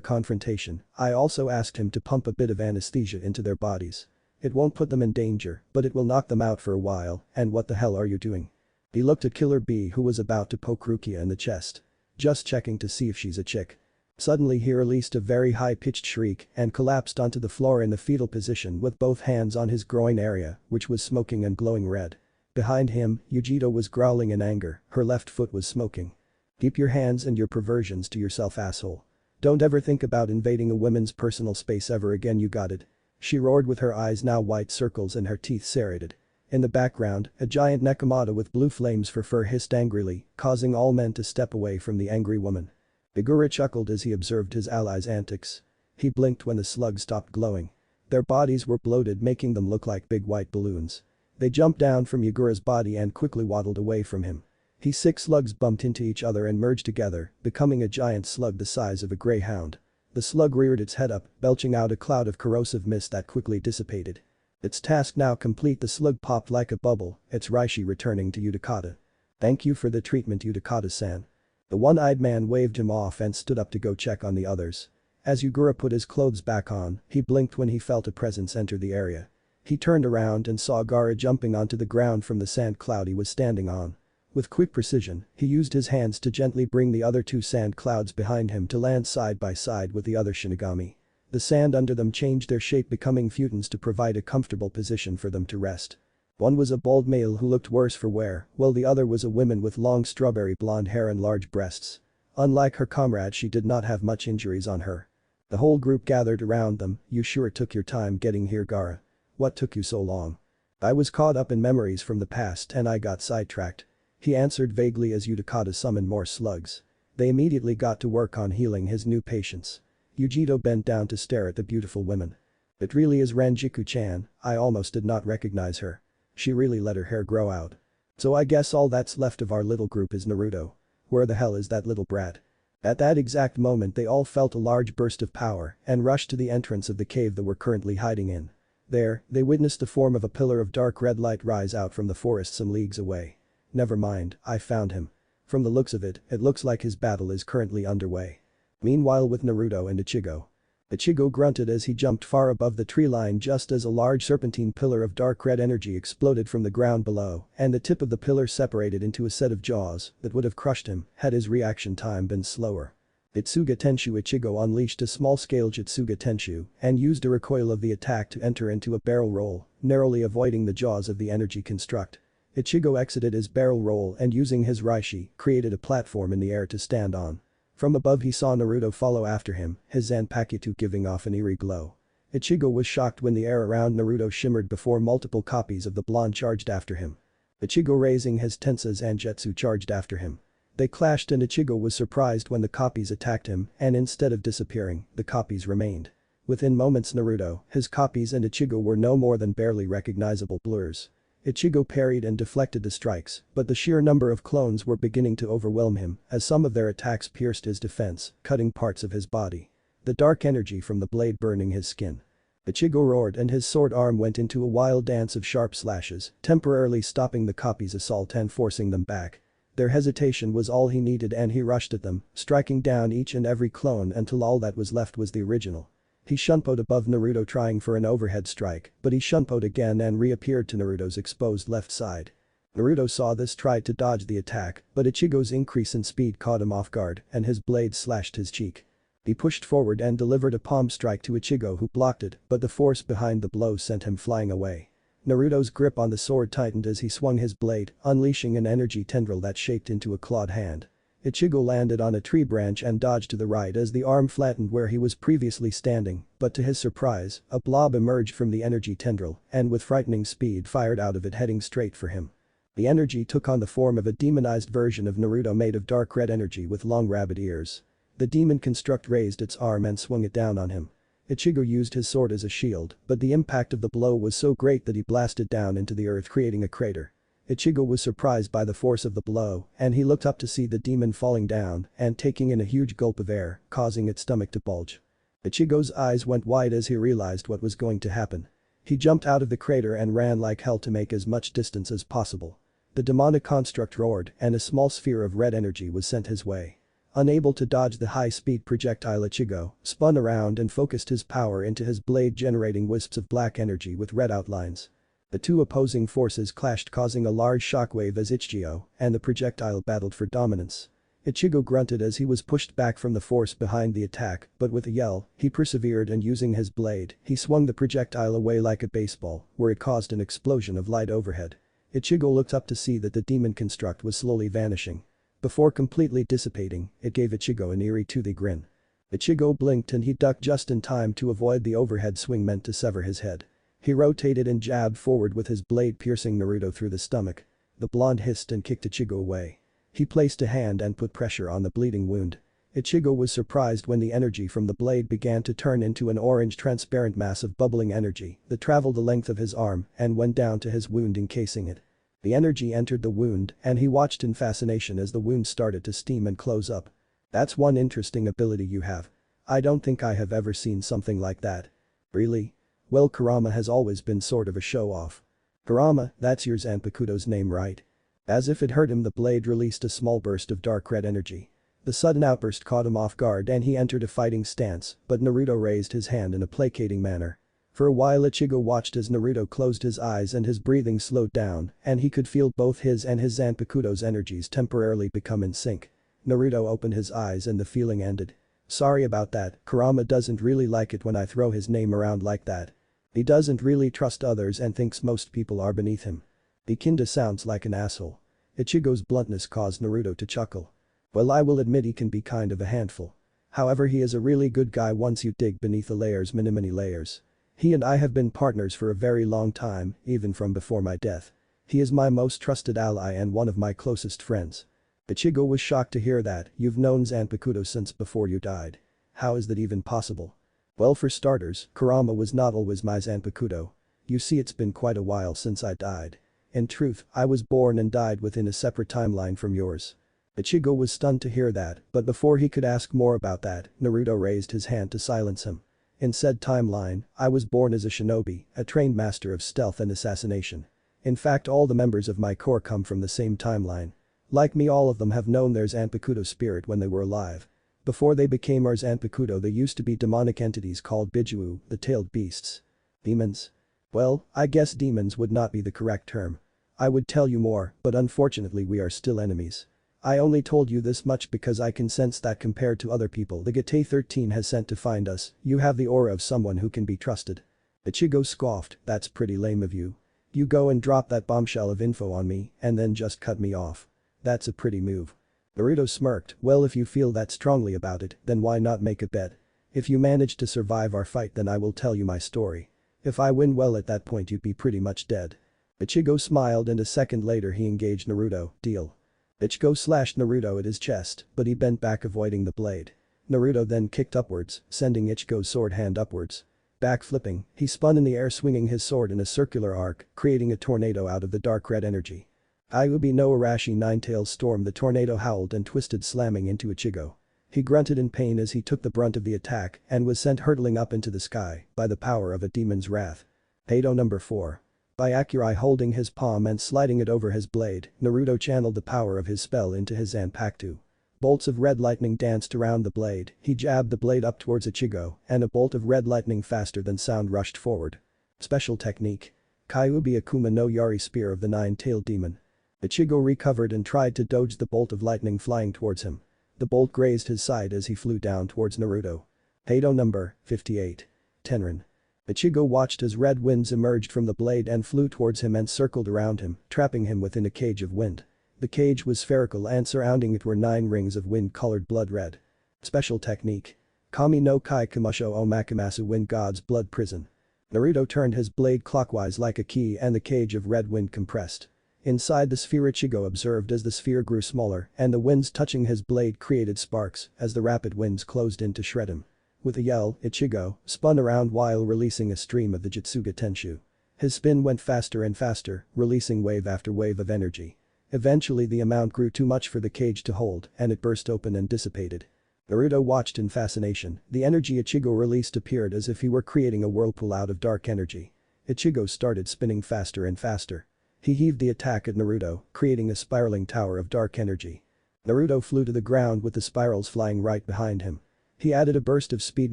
confrontation, I also asked him to pump a bit of anesthesia into their bodies. It won't put them in danger, but it will knock them out for a while, and what the hell are you doing? He looked at Killer Bee, who was about to poke Rukia in the chest. Just checking to see if she's a chick. Suddenly he released a very high-pitched shriek and collapsed onto the floor in the fetal position with both hands on his groin area, which was smoking and glowing red. Behind him, Yujito was growling in anger, her left foot was smoking. Keep your hands and your perversions to yourself, asshole. Don't ever think about invading a woman's personal space ever again, you got it? She roared with her eyes now white circles and her teeth serrated. In the background, a giant Nekomata with blue flames for fur hissed angrily, causing all men to step away from the angry woman. Yugura chuckled as he observed his allies' antics. He blinked when the slugs stopped glowing. Their bodies were bloated, making them look like big white balloons. They jumped down from Yugura's body and quickly waddled away from him. His 6 slugs bumped into each other and merged together, becoming a giant slug the size of a greyhound. The slug reared its head up, belching out a cloud of corrosive mist that quickly dissipated. Its task now complete, the slug popped like a bubble, its Reishi returning to Utakata. Thank you for the treatment, Utakata-san. The one-eyed man waved him off and stood up to go check on the others. As Yugura put his clothes back on, he blinked when he felt a presence enter the area. He turned around and saw Gaara jumping onto the ground from the sand cloud he was standing on. With quick precision, he used his hands to gently bring the other 2 sand clouds behind him to land side by side with the other Shinigami. The sand under them changed their shape, becoming futons to provide a comfortable position for them to rest. One was a bald male who looked worse for wear, while the other was a woman with long strawberry blonde hair and large breasts. Unlike her comrade, she did not have much injuries on her. The whole group gathered around them. You sure took your time getting here, Gaara. What took you so long? I was caught up in memories from the past and I got sidetracked. He answered vaguely as Utakata summoned more slugs. They immediately got to work on healing his new patients. Yujito bent down to stare at the beautiful women. It really is Renjiku-chan, I almost did not recognize her. She really let her hair grow out. So I guess all that's left of our little group is Naruto. Where the hell is that little brat? At that exact moment they all felt a large burst of power and rushed to the entrance of the cave that we're currently hiding in. There, they witnessed the form of a pillar of dark red light rise out from the forest some leagues away. Never mind, I found him. From the looks of it, it looks like his battle is currently underway. Meanwhile with Naruto and Ichigo. Ichigo grunted as he jumped far above the tree line just as a large serpentine pillar of dark red energy exploded from the ground below and the tip of the pillar separated into a set of jaws that would have crushed him had his reaction time been slower. Itsuga Tenshu Ichigo unleashed a small-scale Jitsuga Tenshu and used a recoil of the attack to enter into a barrel roll, narrowly avoiding the jaws of the energy construct. Ichigo exited his barrel roll and using his Raishi created a platform in the air to stand on. From above he saw Naruto follow after him, his Zanpakuto giving off an eerie glow. Ichigo was shocked when the air around Naruto shimmered before multiple copies of the blonde charged after him. Ichigo raising his Tensa Zangetsu charged after him. They clashed and Ichigo was surprised when the copies attacked him and instead of disappearing, the copies remained. Within moments Naruto, his copies and Ichigo were no more than barely recognizable blurs. Ichigo parried and deflected the strikes, but the sheer number of clones were beginning to overwhelm him as some of their attacks pierced his defense, cutting parts of his body. The dark energy from the blade burning his skin. Ichigo roared and his sword arm went into a wild dance of sharp slashes, temporarily stopping the copies' assault and forcing them back. Their hesitation was all he needed and he rushed at them, striking down each and every clone until all that was left was the original. He shunpoed above Naruto trying for an overhead strike, but he shunpoed again and reappeared to Naruto's exposed left side. Naruto saw this, tried to dodge the attack, but Ichigo's increase in speed caught him off guard and his blade slashed his cheek. He pushed forward and delivered a palm strike to Ichigo who blocked it, but the force behind the blow sent him flying away. Naruto's grip on the sword tightened as he swung his blade, unleashing an energy tendril that shaped into a clawed hand. Ichigo landed on a tree branch and dodged to the right as the arm flattened where he was previously standing, but to his surprise, a blob emerged from the energy tendril and with frightening speed fired out of it heading straight for him. The energy took on the form of a demonized version of Naruto made of dark red energy with long rabbit ears. The demon construct raised its arm and swung it down on him. Ichigo used his sword as a shield, but the impact of the blow was so great that he blasted down into the earth creating a crater. Ichigo was surprised by the force of the blow and he looked up to see the demon falling down and taking in a huge gulp of air, causing its stomach to bulge. Ichigo's eyes went wide as he realized what was going to happen. He jumped out of the crater and ran like hell to make as much distance as possible. The demonic construct roared and a small sphere of red energy was sent his way. Unable to dodge the high-speed projectile, Ichigo spun around and focused his power into his blade generating wisps of black energy with red outlines. The two opposing forces clashed causing a large shockwave as Ichigo and the projectile battled for dominance. Ichigo grunted as he was pushed back from the force behind the attack, but with a yell, he persevered and using his blade, he swung the projectile away like a baseball, where it caused an explosion of light overhead. Ichigo looked up to see that the demon construct was slowly vanishing. Before completely dissipating, it gave Ichigo an eerie toothy grin. Ichigo blinked and he ducked just in time to avoid the overhead swing meant to sever his head. He rotated and jabbed forward with his blade piercing Naruto through the stomach. The blonde hissed and kicked Ichigo away. He placed a hand and put pressure on the bleeding wound. Ichigo was surprised when the energy from the blade began to turn into an orange transparent mass of bubbling energy that traveled the length of his arm and went down to his wound encasing it. The energy entered the wound and he watched in fascination as the wound started to steam and close up. That's one interesting ability you have. I don't think I have ever seen something like that. Really? Well, Kurama has always been sort of a show-off. Kurama, that's your Zanpakuto's name, right? As if it hurt him, the blade released a small burst of dark red energy. The sudden outburst caught him off guard and he entered a fighting stance, but Naruto raised his hand in a placating manner. For a while Ichigo watched as Naruto closed his eyes and his breathing slowed down and he could feel both his and his Zanpakuto's energies temporarily become in sync. Naruto opened his eyes and the feeling ended. Sorry about that, Kurama doesn't really like it when I throw his name around like that. He doesn't really trust others and thinks most people are beneath him. He kinda sounds like an asshole. Ichigo's bluntness caused Naruto to chuckle. Well, I will admit he can be kind of a handful. However, he is a really good guy once you dig beneath the layers, many layers. He and I have been partners for a very long time, even from before my death. He is my most trusted ally and one of my closest friends. Ichigo was shocked to hear that. You've known Zanpakuto since before you died. How is that even possible? Well, for starters, Kurama was not always my Zanpakuto. You see, it's been quite a while since I died. In truth, I was born and died within a separate timeline from yours. Ichigo was stunned to hear that, but before he could ask more about that, Naruto raised his hand to silence him. In said timeline, I was born as a shinobi, a trained master of stealth and assassination. In fact, all the members of my corps come from the same timeline. Like me, all of them have known their Zanpakuto spirit when they were alive. Before they became our Zanpakuto, they used to be demonic entities called Biju, the tailed beasts. Demons? Well, I guess demons would not be the correct term. I would tell you more, but unfortunately we are still enemies. I only told you this much because I can sense that compared to other people the Gate 13 has sent to find us, you have the aura of someone who can be trusted. Ichigo scoffed, that's pretty lame of you. You go and drop that bombshell of info on me and then just cut me off. That's a pretty move. Naruto smirked, well, if you feel that strongly about it, then why not make a bet? If you manage to survive our fight, then I will tell you my story. If I win, well, at that point you'd be pretty much dead. Ichigo smiled and a second later he engaged Naruto, deal. Ichigo slashed Naruto at his chest, but he bent back avoiding the blade. Naruto then kicked upwards, sending Ichigo's sword hand upwards. Backflipping, he spun in the air swinging his sword in a circular arc, creating a tornado out of the dark red energy. Ayubi no Arashi Nine-Tails stormed, the tornado howled and twisted, slamming into Ichigo. He grunted in pain as he took the brunt of the attack and was sent hurtling up into the sky by the power of a demon's wrath. Taito number 4. By Akurai holding his palm and sliding it over his blade, Naruto channeled the power of his spell into his Zanpakuto. Bolts of red lightning danced around the blade, he jabbed the blade up towards Ichigo, and a bolt of red lightning faster than sound rushed forward. Special technique. Kyuubi Akuma no Yari Spear of the Nine-Tailed Demon. Ichigo recovered and tried to dodge the bolt of lightning flying towards him. The bolt grazed his side as he flew down towards Naruto. Taito number 58. Tenrin. Ichigo watched as red winds emerged from the blade and flew towards him and circled around him, trapping him within a cage of wind. The cage was spherical and surrounding it were 9 rings of wind-colored blood red. Special technique. Kami no Kai Kamusho o Makamasu Wind God's Blood Prison. Naruto turned his blade clockwise like a key and the cage of red wind compressed. Inside the sphere, Ichigo observed as the sphere grew smaller and the winds touching his blade created sparks as the rapid winds closed in to shred him. With a yell, Ichigo spun around while releasing a stream of the Jutsuga Tenshu. His spin went faster and faster, releasing wave after wave of energy. Eventually the amount grew too much for the cage to hold and it burst open and dissipated. Naruto watched in fascination. The energy Ichigo released appeared as if he were creating a whirlpool out of dark energy. Ichigo started spinning faster and faster. He heaved the attack at Naruto, creating a spiraling tower of dark energy. Naruto flew to the ground with the spirals flying right behind him. He added a burst of speed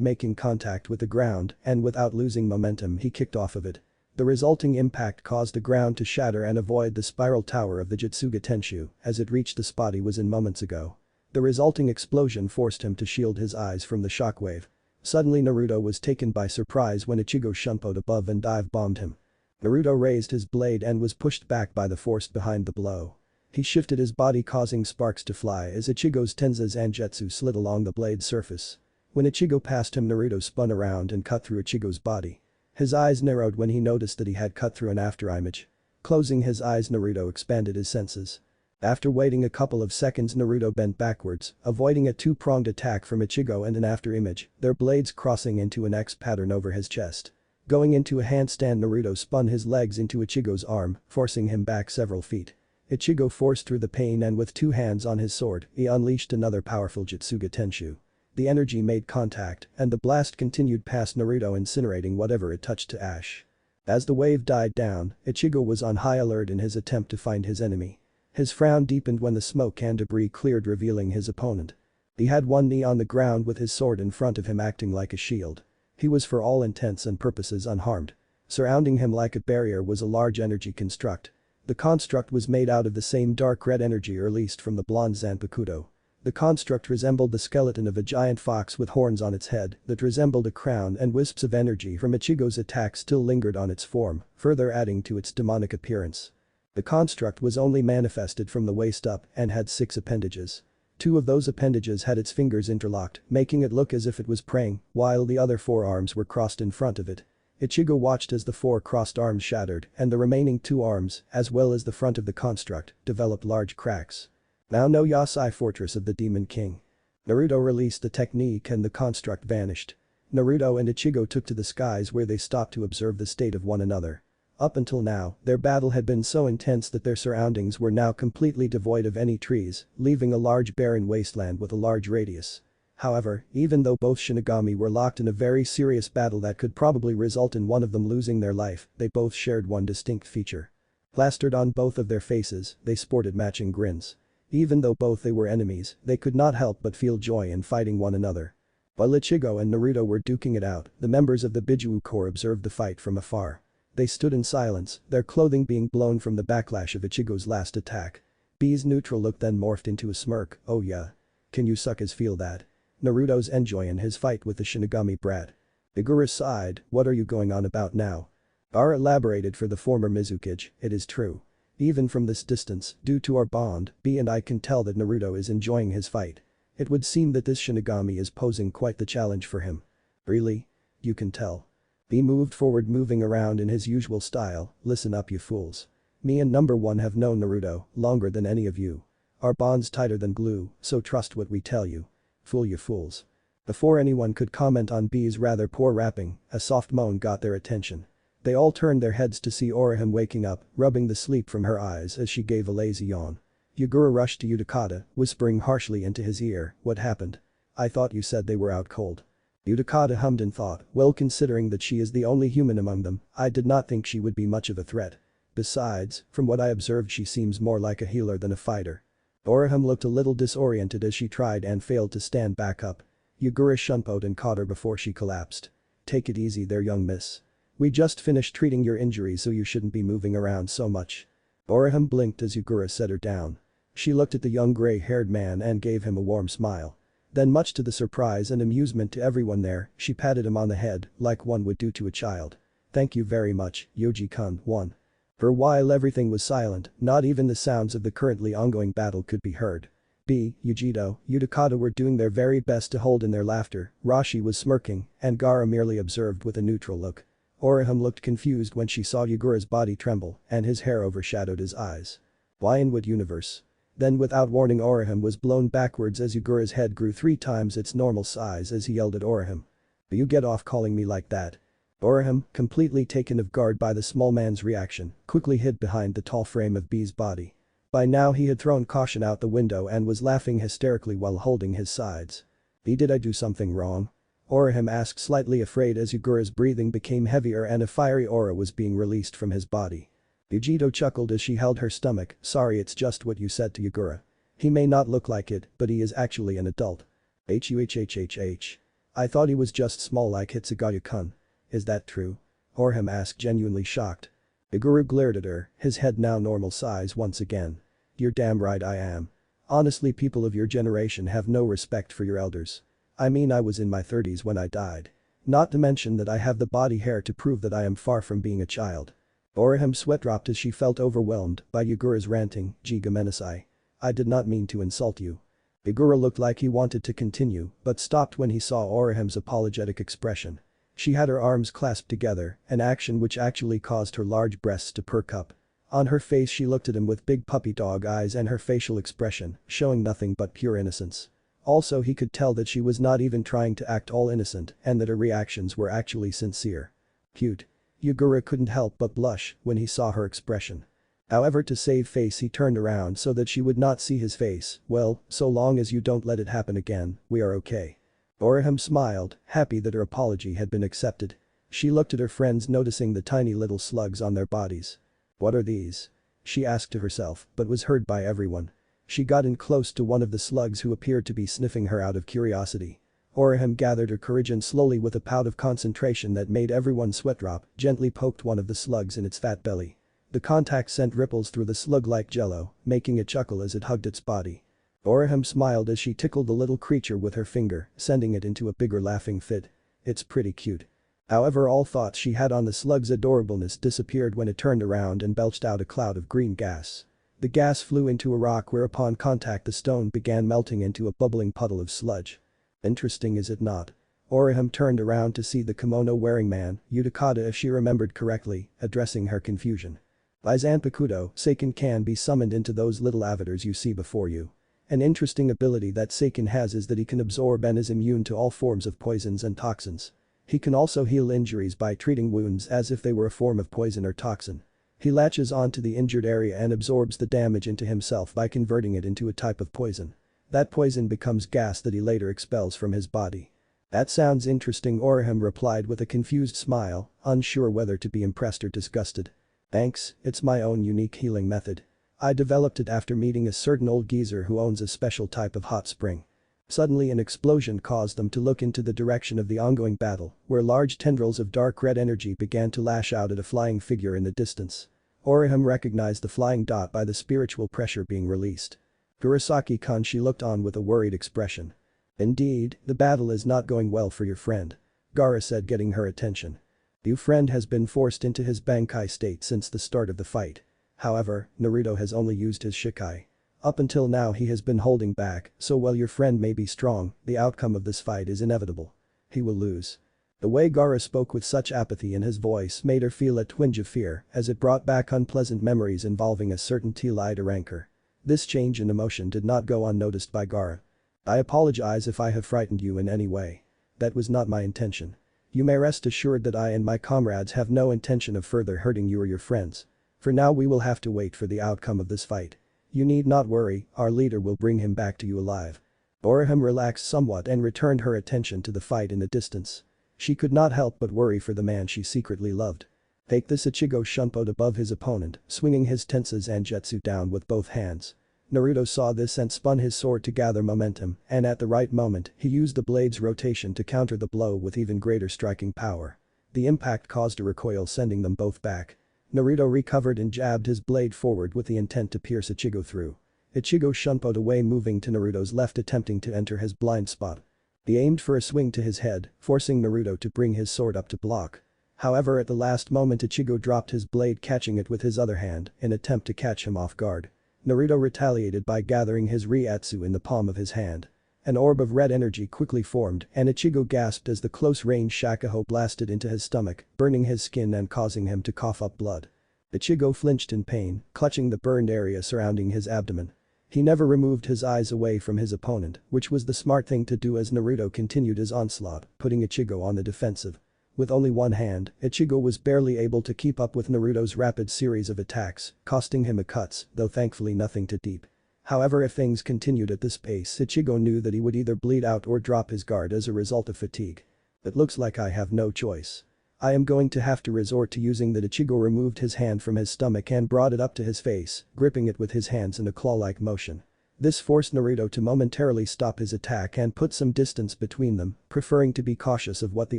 making contact with the ground and without losing momentum he kicked off of it. The resulting impact caused the ground to shatter and avoid the spiral tower of the Jutsuga Tenshu as it reached the spot he was in moments ago. The resulting explosion forced him to shield his eyes from the shockwave. Suddenly Naruto was taken by surprise when Ichigo shunpoed above and dive-bombed him. Naruto raised his blade and was pushed back by the force behind the blow. He shifted his body causing sparks to fly as Ichigo's Tenza Zangetsu slid along the blade's surface. When Ichigo passed him, Naruto spun around and cut through Ichigo's body. His eyes narrowed when he noticed that he had cut through an afterimage. Closing his eyes, Naruto expanded his senses. After waiting a couple of seconds, Naruto bent backwards, avoiding a 2-pronged attack from Ichigo and an afterimage, their blades crossing into an X pattern over his chest. Going into a handstand, Naruto spun his legs into Ichigo's arm, forcing him back several feet. Ichigo forced through the pain and with 2 hands on his sword, he unleashed another powerful Jutsuga Tenshu. The energy made contact and the blast continued past Naruto, incinerating whatever it touched to ash. As the wave died down, Ichigo was on high alert in his attempt to find his enemy. His frown deepened when the smoke and debris cleared, revealing his opponent. He had one knee on the ground with his sword in front of him acting like a shield. He was for all intents and purposes unharmed. Surrounding him like a barrier was a large energy construct. The construct was made out of the same dark red energy released from the blonde Zanpakuto. The construct resembled the skeleton of a giant fox with horns on its head that resembled a crown, and wisps of energy from Ichigo's attack still lingered on its form, further adding to its demonic appearance. The construct was only manifested from the waist up and had 6 appendages. 2 of those appendages had its fingers interlocked, making it look as if it was praying, while the other 4 arms were crossed in front of it. Ichigo watched as the 4 crossed arms shattered and the remaining 2 arms, as well as the front of the construct, developed large cracks. Now no Yasai Fortress of the Demon King. Naruto released the technique and the construct vanished. Naruto and Ichigo took to the skies where they stopped to observe the state of one another. Up until now, their battle had been so intense that their surroundings were now completely devoid of any trees, leaving a large barren wasteland with a large radius. However, even though both Shinigami were locked in a very serious battle that could probably result in one of them losing their life, they both shared one distinct feature. Plastered on both of their faces, they sported matching grins. Even though both they were enemies, they could not help but feel joy in fighting one another. While Ichigo and Naruto were duking it out, the members of the Biju Corps observed the fight from afar. They stood in silence, their clothing being blown from the backlash of Ichigo's last attack. B's neutral look then morphed into a smirk. Oh yeah. Can you suckers feel that? Naruto's enjoying his fight with the Shinigami brat. Igura sighed, what are you going on about now? Bara elaborated for the former Mizukage, it is true. Even from this distance, due to our bond, B and I can tell that Naruto is enjoying his fight. It would seem that this Shinigami is posing quite the challenge for him. Really? You can tell. B moved forward, moving around in his usual style. Listen up you fools. Me and number one have known Naruto longer than any of you. Our bond's tighter than glue, so trust what we tell you. Fool you fools. Before anyone could comment on B's rather poor rapping, a soft moan got their attention. They all turned their heads to see Orihime waking up, rubbing the sleep from her eyes as she gave a lazy yawn. Yugura rushed to Utakata, whispering harshly into his ear, what happened? I thought you said they were out cold. Utakata hummed in thought, well considering that she is the only human among them, I did not think she would be much of a threat. Besides, from what I observed she seems more like a healer than a fighter. Orihime looked a little disoriented as she tried and failed to stand back up. Yugura shunpoed and caught her before she collapsed. Take it easy there young miss. We just finished treating your injuries so you shouldn't be moving around so much. Orihime blinked as Yugura set her down. She looked at the young gray-haired man and gave him a warm smile. Then much to the surprise and amusement to everyone there, she patted him on the head like one would do to a child. Thank you very much, Yoji-kun. 1. For a while everything was silent, not even the sounds of the currently ongoing battle could be heard. B, Yujito, Utakata were doing their very best to hold in their laughter, Rashi was smirking, and Gaara merely observed with a neutral look. Orihime looked confused when she saw Yugura's body tremble and his hair overshadowed his eyes. Why in what universe? Then without warning Orihime was blown backwards as Yugura's head grew 3 times its normal size as he yelled at Orihime. You get off calling me like that. Orihime, completely taken off guard by the small man's reaction, quickly hid behind the tall frame of B's body. By now he had thrown caution out the window and was laughing hysterically while holding his sides. B, did I do something wrong? Orihime asked, slightly afraid as Yugura's breathing became heavier and a fiery aura was being released from his body. Yujito chuckled as she held her stomach, sorry it's just what you said to Yugura. He may not look like it, but he is actually an adult. Huhhhh. I thought he was just small like Hitsugayu-kun. Is that true? Orihime asked, genuinely shocked. Yugura glared at her, his head now normal size once again. You're damn right I am. Honestly, people of your generation have no respect for your elders. I mean, I was in my 30s when I died. Not to mention that I have the body hair to prove that I am far from being a child. Orihime's sweat dropped as she felt overwhelmed by Yugura's ranting, Jiga Menasai. I did not mean to insult you. Yugura looked like he wanted to continue, but stopped when he saw Orihime's apologetic expression. She had her arms clasped together, an action which actually caused her large breasts to perk up. On her face she looked at him with big puppy dog eyes and her facial expression, showing nothing but pure innocence. Also he could tell that she was not even trying to act all innocent and that her reactions were actually sincere. Cute. Yugura couldn't help but blush when he saw her expression. However, to save face he turned around so that she would not see his face. Well, so long as you don't let it happen again, we are okay. Orihime smiled, happy that her apology had been accepted. She looked at her friends, noticing the tiny little slugs on their bodies. What are these? She asked to herself, but was heard by everyone. She got in close to one of the slugs who appeared to be sniffing her out of curiosity. Orihime gathered her courage and slowly, with a pout of concentration that made everyone sweat drop, gently poked one of the slugs in its fat belly. The contact sent ripples through the slug like jello, making it chuckle as it hugged its body. Orihime smiled as she tickled the little creature with her finger, sending it into a bigger laughing fit. It's pretty cute. However, all thoughts she had on the slug's adorableness disappeared when it turned around and belched out a cloud of green gas. The gas flew into a rock where upon contact the stone began melting into a bubbling puddle of sludge. Interesting, is it not? Orihime turned around to see the kimono-wearing man, Utakata if she remembered correctly, addressing her confusion. By Zanpakuto, Seiken can be summoned into those little avatars you see before you. An interesting ability that Seiken has is that he can absorb and is immune to all forms of poisons and toxins. He can also heal injuries by treating wounds as if they were a form of poison or toxin. He latches onto the injured area and absorbs the damage into himself by converting it into a type of poison. That poison becomes gas that he later expels from his body. That sounds interesting, Orihime replied with a confused smile, unsure whether to be impressed or disgusted. Thanks, it's my own unique healing method. I developed it after meeting a certain old geezer who owns a special type of hot spring. Suddenly an explosion caused them to look into the direction of the ongoing battle, where large tendrils of dark red energy began to lash out at a flying figure in the distance. Orihime recognized the flying dot by the spiritual pressure being released. Kurosaki Kanshi looked on with a worried expression. Indeed, the battle is not going well for your friend. Gaara said, getting her attention. Your friend has been forced into his Bankai state since the start of the fight. However, Naruto has only used his Shikai. Up until now he has been holding back, so while your friend may be strong, the outcome of this fight is inevitable. He will lose. The way Gaara spoke with such apathy in his voice made her feel a twinge of fear as it brought back unpleasant memories involving a certain T-Lida rancor. This change in emotion did not go unnoticed by Gaara. I apologize if I have frightened you in any way. That was not my intention. You may rest assured that I and my comrades have no intention of further hurting you or your friends. For now we will have to wait for the outcome of this fight. You need not worry, our leader will bring him back to you alive. Orihime relaxed somewhat and returned her attention to the fight in the distance. She could not help but worry for the man she secretly loved. Take this, Ichigo shunpoed above his opponent, swinging his tensa zanjutsu down with both hands. Naruto saw this and spun his sword to gather momentum, and at the right moment, he used the blade's rotation to counter the blow with even greater striking power. The impact caused a recoil, sending them both back. Naruto recovered and jabbed his blade forward with the intent to pierce Ichigo through. Ichigo shunpoed away, moving to Naruto's left, attempting to enter his blind spot. He aimed for a swing to his head, forcing Naruto to bring his sword up to block. However, at the last moment Ichigo dropped his blade, catching it with his other hand in attempt to catch him off guard. Naruto retaliated by gathering his Ryatsu in the palm of his hand. An orb of red energy quickly formed and Ichigo gasped as the close-range Shakuho blasted into his stomach, burning his skin and causing him to cough up blood. Ichigo flinched in pain, clutching the burned area surrounding his abdomen. He never removed his eyes away from his opponent, which was the smart thing to do as Naruto continued his onslaught, putting Ichigo on the defensive. With only one hand, Ichigo was barely able to keep up with Naruto's rapid series of attacks, costing him a cuts, though thankfully nothing too deep. However, if things continued at this pace, Ichigo knew that he would either bleed out or drop his guard as a result of fatigue. It looks like I have no choice. I am going to have to resort to using that. Ichigo removed his hand from his stomach and brought it up to his face, gripping it with his hands in a claw-like motion. This forced Naruto to momentarily stop his attack and put some distance between them, preferring to be cautious of what the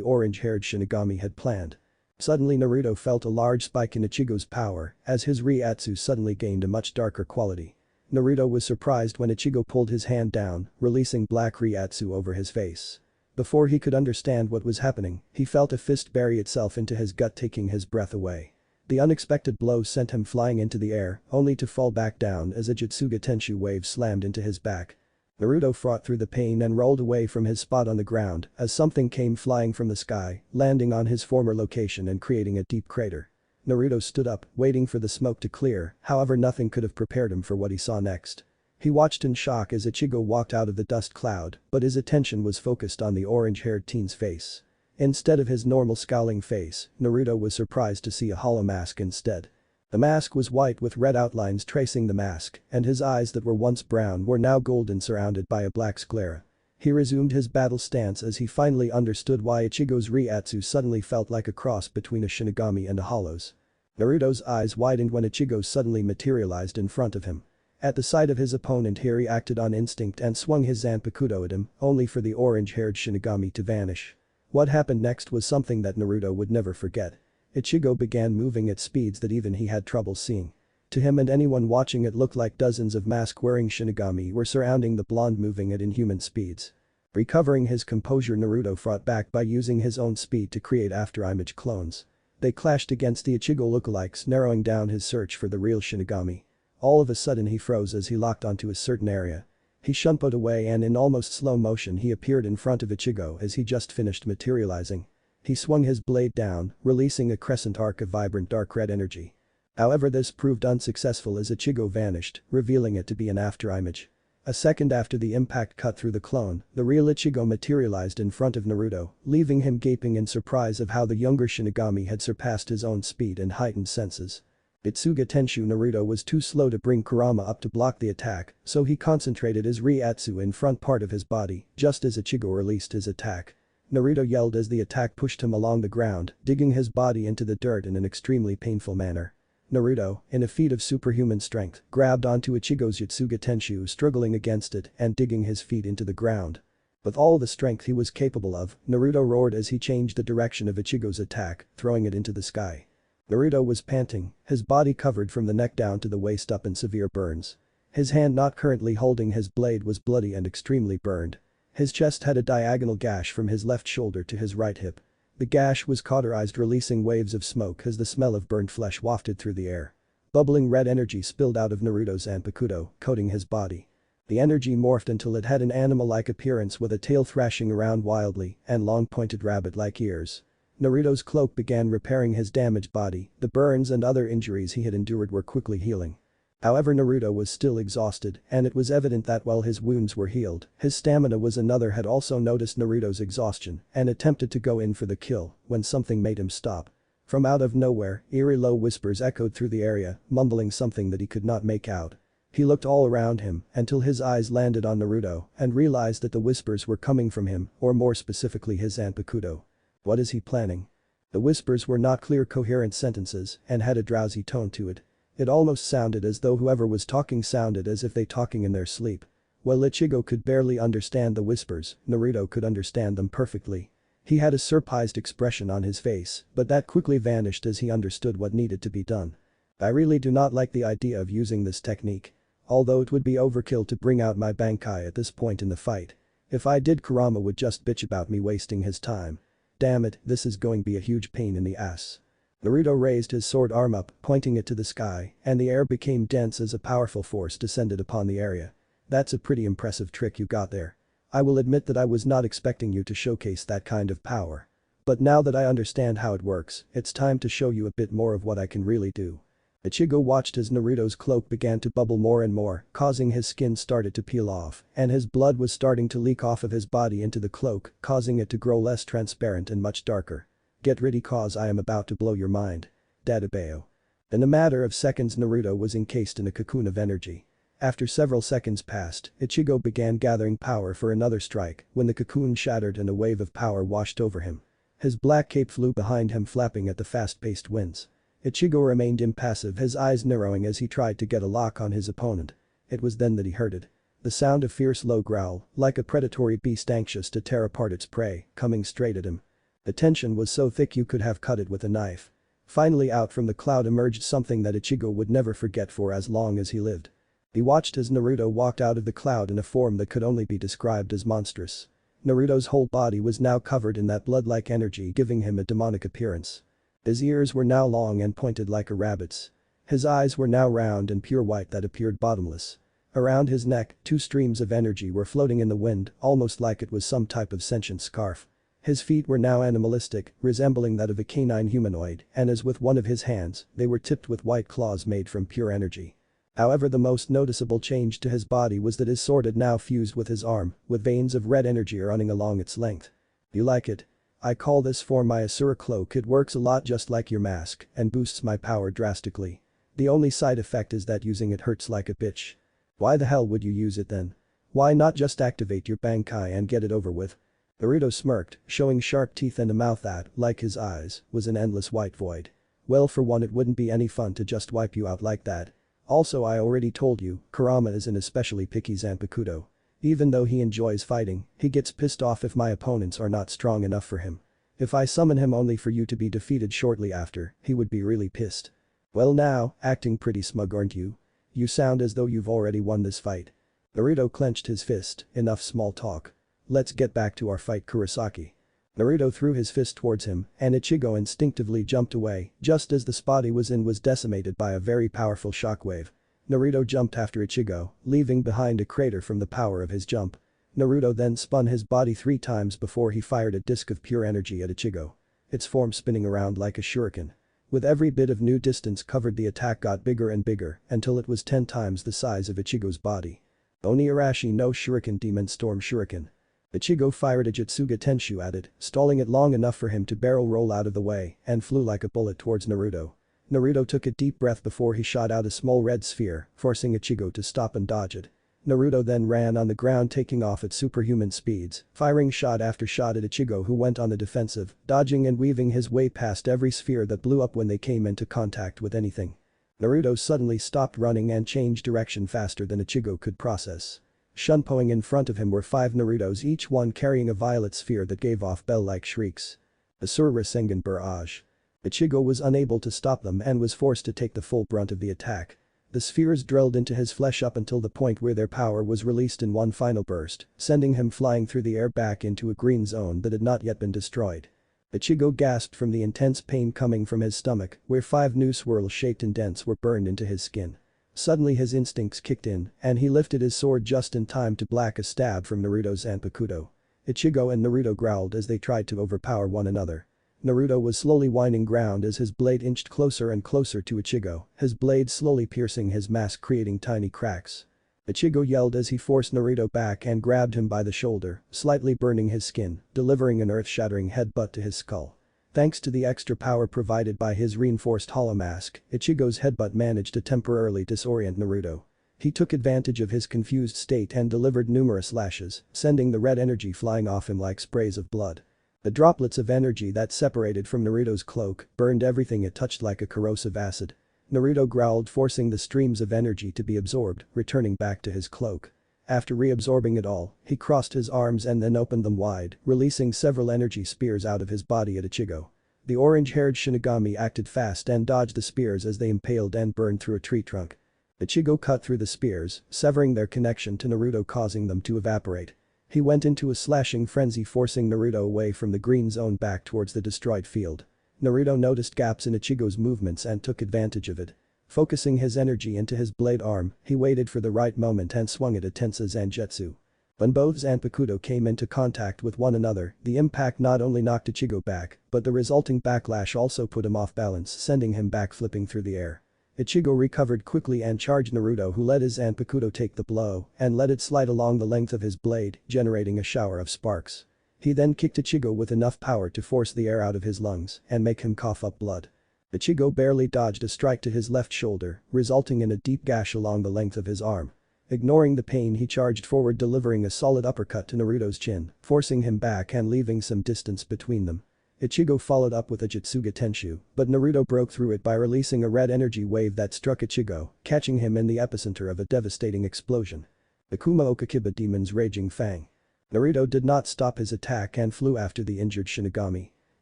orange-haired Shinigami had planned. Suddenly Naruto felt a large spike in Ichigo's power as his Ryatsu suddenly gained a much darker quality. Naruto was surprised when Ichigo pulled his hand down, releasing black Ryatsu over his face. Before he could understand what was happening, he felt a fist bury itself into his gut, taking his breath away. The unexpected blow sent him flying into the air, only to fall back down as a Jutsuga Tenshu wave slammed into his back. Naruto fought through the pain and rolled away from his spot on the ground as something came flying from the sky, landing on his former location and creating a deep crater. Naruto stood up, waiting for the smoke to clear, however nothing could have prepared him for what he saw next. He watched in shock as Ichigo walked out of the dust cloud, but his attention was focused on the orange-haired teen's face. Instead of his normal scowling face, Naruto was surprised to see a hollow mask instead. The mask was white with red outlines tracing the mask, and his eyes that were once brown were now golden, surrounded by a black sclera. He resumed his battle stance as he finally understood why Ichigo's Ryatsu suddenly felt like a cross between a Shinigami and a Hollows. Naruto's eyes widened when Ichigo suddenly materialized in front of him. At the sight of his opponent here, he acted on instinct and swung his Zanpakuto at him, only for the orange-haired Shinigami to vanish. What happened next was something that Naruto would never forget. Ichigo began moving at speeds that even he had trouble seeing. To him and anyone watching, it looked like dozens of mask-wearing Shinigami were surrounding the blonde, moving at inhuman speeds. Recovering his composure, Naruto fought back by using his own speed to create afterimage clones. They clashed against the Ichigo lookalikes, narrowing down his search for the real Shinigami. All of a sudden he froze as he locked onto a certain area. He shunpoed away and in almost slow motion he appeared in front of Ichigo as he just finished materializing. He swung his blade down, releasing a crescent arc of vibrant dark red energy. However, this proved unsuccessful as Ichigo vanished, revealing it to be an afterimage. A second after the impact cut through the clone, the real Ichigo materialized in front of Naruto, leaving him gaping in surprise of how the younger Shinigami had surpassed his own speed and heightened senses. Itsuga Tenshu Naruto was too slow to bring Kurama up to block the attack, so he concentrated his Reiatsu in front part of his body, just as Ichigo released his attack. Naruto yelled as the attack pushed him along the ground, digging his body into the dirt in an extremely painful manner. Naruto, in a feat of superhuman strength, grabbed onto Ichigo's Yutsuga Tenshu, struggling against it and digging his feet into the ground. With all the strength he was capable of, Naruto roared as he changed the direction of Ichigo's attack, throwing it into the sky. Naruto was panting, his body covered from the neck down to the waist up in severe burns. His hand not currently holding his blade was bloody and extremely burned. His chest had a diagonal gash from his left shoulder to his right hip. The gash was cauterized, releasing waves of smoke as the smell of burned flesh wafted through the air. Bubbling red energy spilled out of Naruto's Zanpakuto, coating his body. The energy morphed until it had an animal-like appearance with a tail thrashing around wildly and long pointed rabbit-like ears. Naruto's cloak began repairing his damaged body, the burns and other injuries he had endured were quickly healing. However, Naruto was still exhausted, and it was evident that while his wounds were healed, his stamina was another. Had also noticed Naruto's exhaustion and attempted to go in for the kill when something made him stop. From out of nowhere, eerie low whispers echoed through the area, mumbling something that he could not make out. He looked all around him until his eyes landed on Naruto and realized that the whispers were coming from him, or more specifically his Zanpakuto. What is he planning? The whispers were not clear coherent sentences and had a drowsy tone to it. It almost sounded as though whoever was talking sounded as if they talking in their sleep. While Ichigo could barely understand the whispers, Naruto could understand them perfectly. He had a surprised expression on his face, but that quickly vanished as he understood what needed to be done. I really do not like the idea of using this technique. Although it would be overkill to bring out my Bankai at this point in the fight. If I did, Kurama would just bitch about me wasting his time. Damn it, this is going to be a huge pain in the ass. Naruto raised his sword arm up, pointing it to the sky, and the air became dense as a powerful force descended upon the area. That's a pretty impressive trick you got there. I will admit that I was not expecting you to showcase that kind of power. But now that I understand how it works, it's time to show you a bit more of what I can really do. Ichigo watched as Naruto's cloak began to bubble more and more, causing his skin started to peel off, and his blood was starting to leak off of his body into the cloak, causing it to grow less transparent and much darker. Get ready, cause I am about to blow your mind. Dadabeo. In a matter of seconds, Naruto was encased in a cocoon of energy. After several seconds passed, Ichigo began gathering power for another strike when the cocoon shattered and a wave of power washed over him. His black cape flew behind him, flapping at the fast-paced winds. Ichigo remained impassive, his eyes narrowing as he tried to get a lock on his opponent. It was then that he heard it. The sound of fierce low growl, like a predatory beast anxious to tear apart its prey, coming straight at him. The tension was so thick you could have cut it with a knife. Finally, out from the cloud emerged something that Ichigo would never forget for as long as he lived. He watched as Naruto walked out of the cloud in a form that could only be described as monstrous. Naruto's whole body was now covered in that blood-like energy, giving him a demonic appearance. His ears were now long and pointed like a rabbit's. His eyes were now round and pure white that appeared bottomless. Around his neck, two streams of energy were floating in the wind, almost like it was some type of sentient scarf. His feet were now animalistic, resembling that of a canine humanoid, and as with one of his hands, they were tipped with white claws made from pure energy. However, the most noticeable change to his body was that his sword had now fused with his arm, with veins of red energy running along its length. You like it? I call this form my Asura cloak. It works a lot just like your mask and boosts my power drastically. The only side effect is that using it hurts like a bitch. Why the hell would you use it then? Why not just activate your Bankai and get it over with? Naruto smirked, showing sharp teeth and a mouth that, like his eyes, was an endless white void. Well, for one, it wouldn't be any fun to just wipe you out like that. Also, I already told you, Kurama is an especially picky Zanpakuto. Even though he enjoys fighting, he gets pissed off if my opponents are not strong enough for him. If I summon him only for you to be defeated shortly after, he would be really pissed. Well now, acting pretty smug, aren't you? You sound as though you've already won this fight. Naruto clenched his fist, enough small talk. Let's get back to our fight, Kurosaki. Naruto threw his fist towards him, and Ichigo instinctively jumped away, just as the spot he was in was decimated by a very powerful shockwave. Naruto jumped after Ichigo, leaving behind a crater from the power of his jump. Naruto then spun his body 3 times before he fired a disc of pure energy at Ichigo. Its form spinning around like a shuriken. With every bit of new distance covered, the attack got bigger and bigger until it was 10 times the size of Ichigo's body. Oni-Arashi no Shuriken Demon Storm Shuriken. Ichigo fired a Jutsuga Tenshu at it, stalling it long enough for him to barrel roll out of the way and flew like a bullet towards Naruto. Naruto took a deep breath before he shot out a small red sphere, forcing Ichigo to stop and dodge it. Naruto then ran on the ground taking off at superhuman speeds, firing shot after shot at Ichigo who went on the defensive, dodging and weaving his way past every sphere that blew up when they came into contact with anything. Naruto suddenly stopped running and changed direction faster than Ichigo could process. Shunpoing in front of him were 5 Narutos, each one carrying a violet sphere that gave off bell-like shrieks. Asura Rasengan Barrage. Ichigo was unable to stop them and was forced to take the full brunt of the attack. The spheres drilled into his flesh up until the point where their power was released in one final burst, sending him flying through the air back into a green zone that had not yet been destroyed. Ichigo gasped from the intense pain coming from his stomach, where 5 new swirl-shaped indents were burned into his skin. Suddenly his instincts kicked in, and he lifted his sword just in time to block a stab from Naruto's Zanpakuto. Ichigo and Naruto growled as they tried to overpower one another. Naruto was slowly winding ground as his blade inched closer and closer to Ichigo, his blade slowly piercing his mask creating tiny cracks. Ichigo yelled as he forced Naruto back and grabbed him by the shoulder, slightly burning his skin, delivering an earth-shattering headbutt to his skull. Thanks to the extra power provided by his reinforced hollow mask, Ichigo's headbutt managed to temporarily disorient Naruto. He took advantage of his confused state and delivered numerous lashes, sending the red energy flying off him like sprays of blood. The droplets of energy that separated from Naruto's cloak burned everything it touched like a corrosive acid. Naruto growled, forcing the streams of energy to be absorbed, returning back to his cloak. After reabsorbing it all, he crossed his arms and then opened them wide, releasing several energy spears out of his body at Ichigo. The orange-haired Shinigami acted fast and dodged the spears as they impaled and burned through a tree trunk. Ichigo cut through the spears, severing their connection to Naruto, causing them to evaporate. He went into a slashing frenzy, forcing Naruto away from the green zone back towards the destroyed field. Naruto noticed gaps in Ichigo's movements and took advantage of it. Focusing his energy into his blade arm, he waited for the right moment and swung it at Tensa Zangetsu. When both Zanpakuto came into contact with one another, the impact not only knocked Ichigo back, but the resulting backlash also put him off balance, sending him back flipping through the air. Ichigo recovered quickly and charged Naruto, who let his Zanpakuto take the blow and let it slide along the length of his blade, generating a shower of sparks. He then kicked Ichigo with enough power to force the air out of his lungs and make him cough up blood. Ichigo barely dodged a strike to his left shoulder, resulting in a deep gash along the length of his arm. Ignoring the pain, he charged forward, delivering a solid uppercut to Naruto's chin, forcing him back and leaving some distance between them. Ichigo followed up with a Jutsuga Tenshu, but Naruto broke through it by releasing a red energy wave that struck Ichigo, catching him in the epicenter of a devastating explosion. Akuma Okakiba Demon's Raging Fang. Naruto did not stop his attack and flew after the injured Shinigami.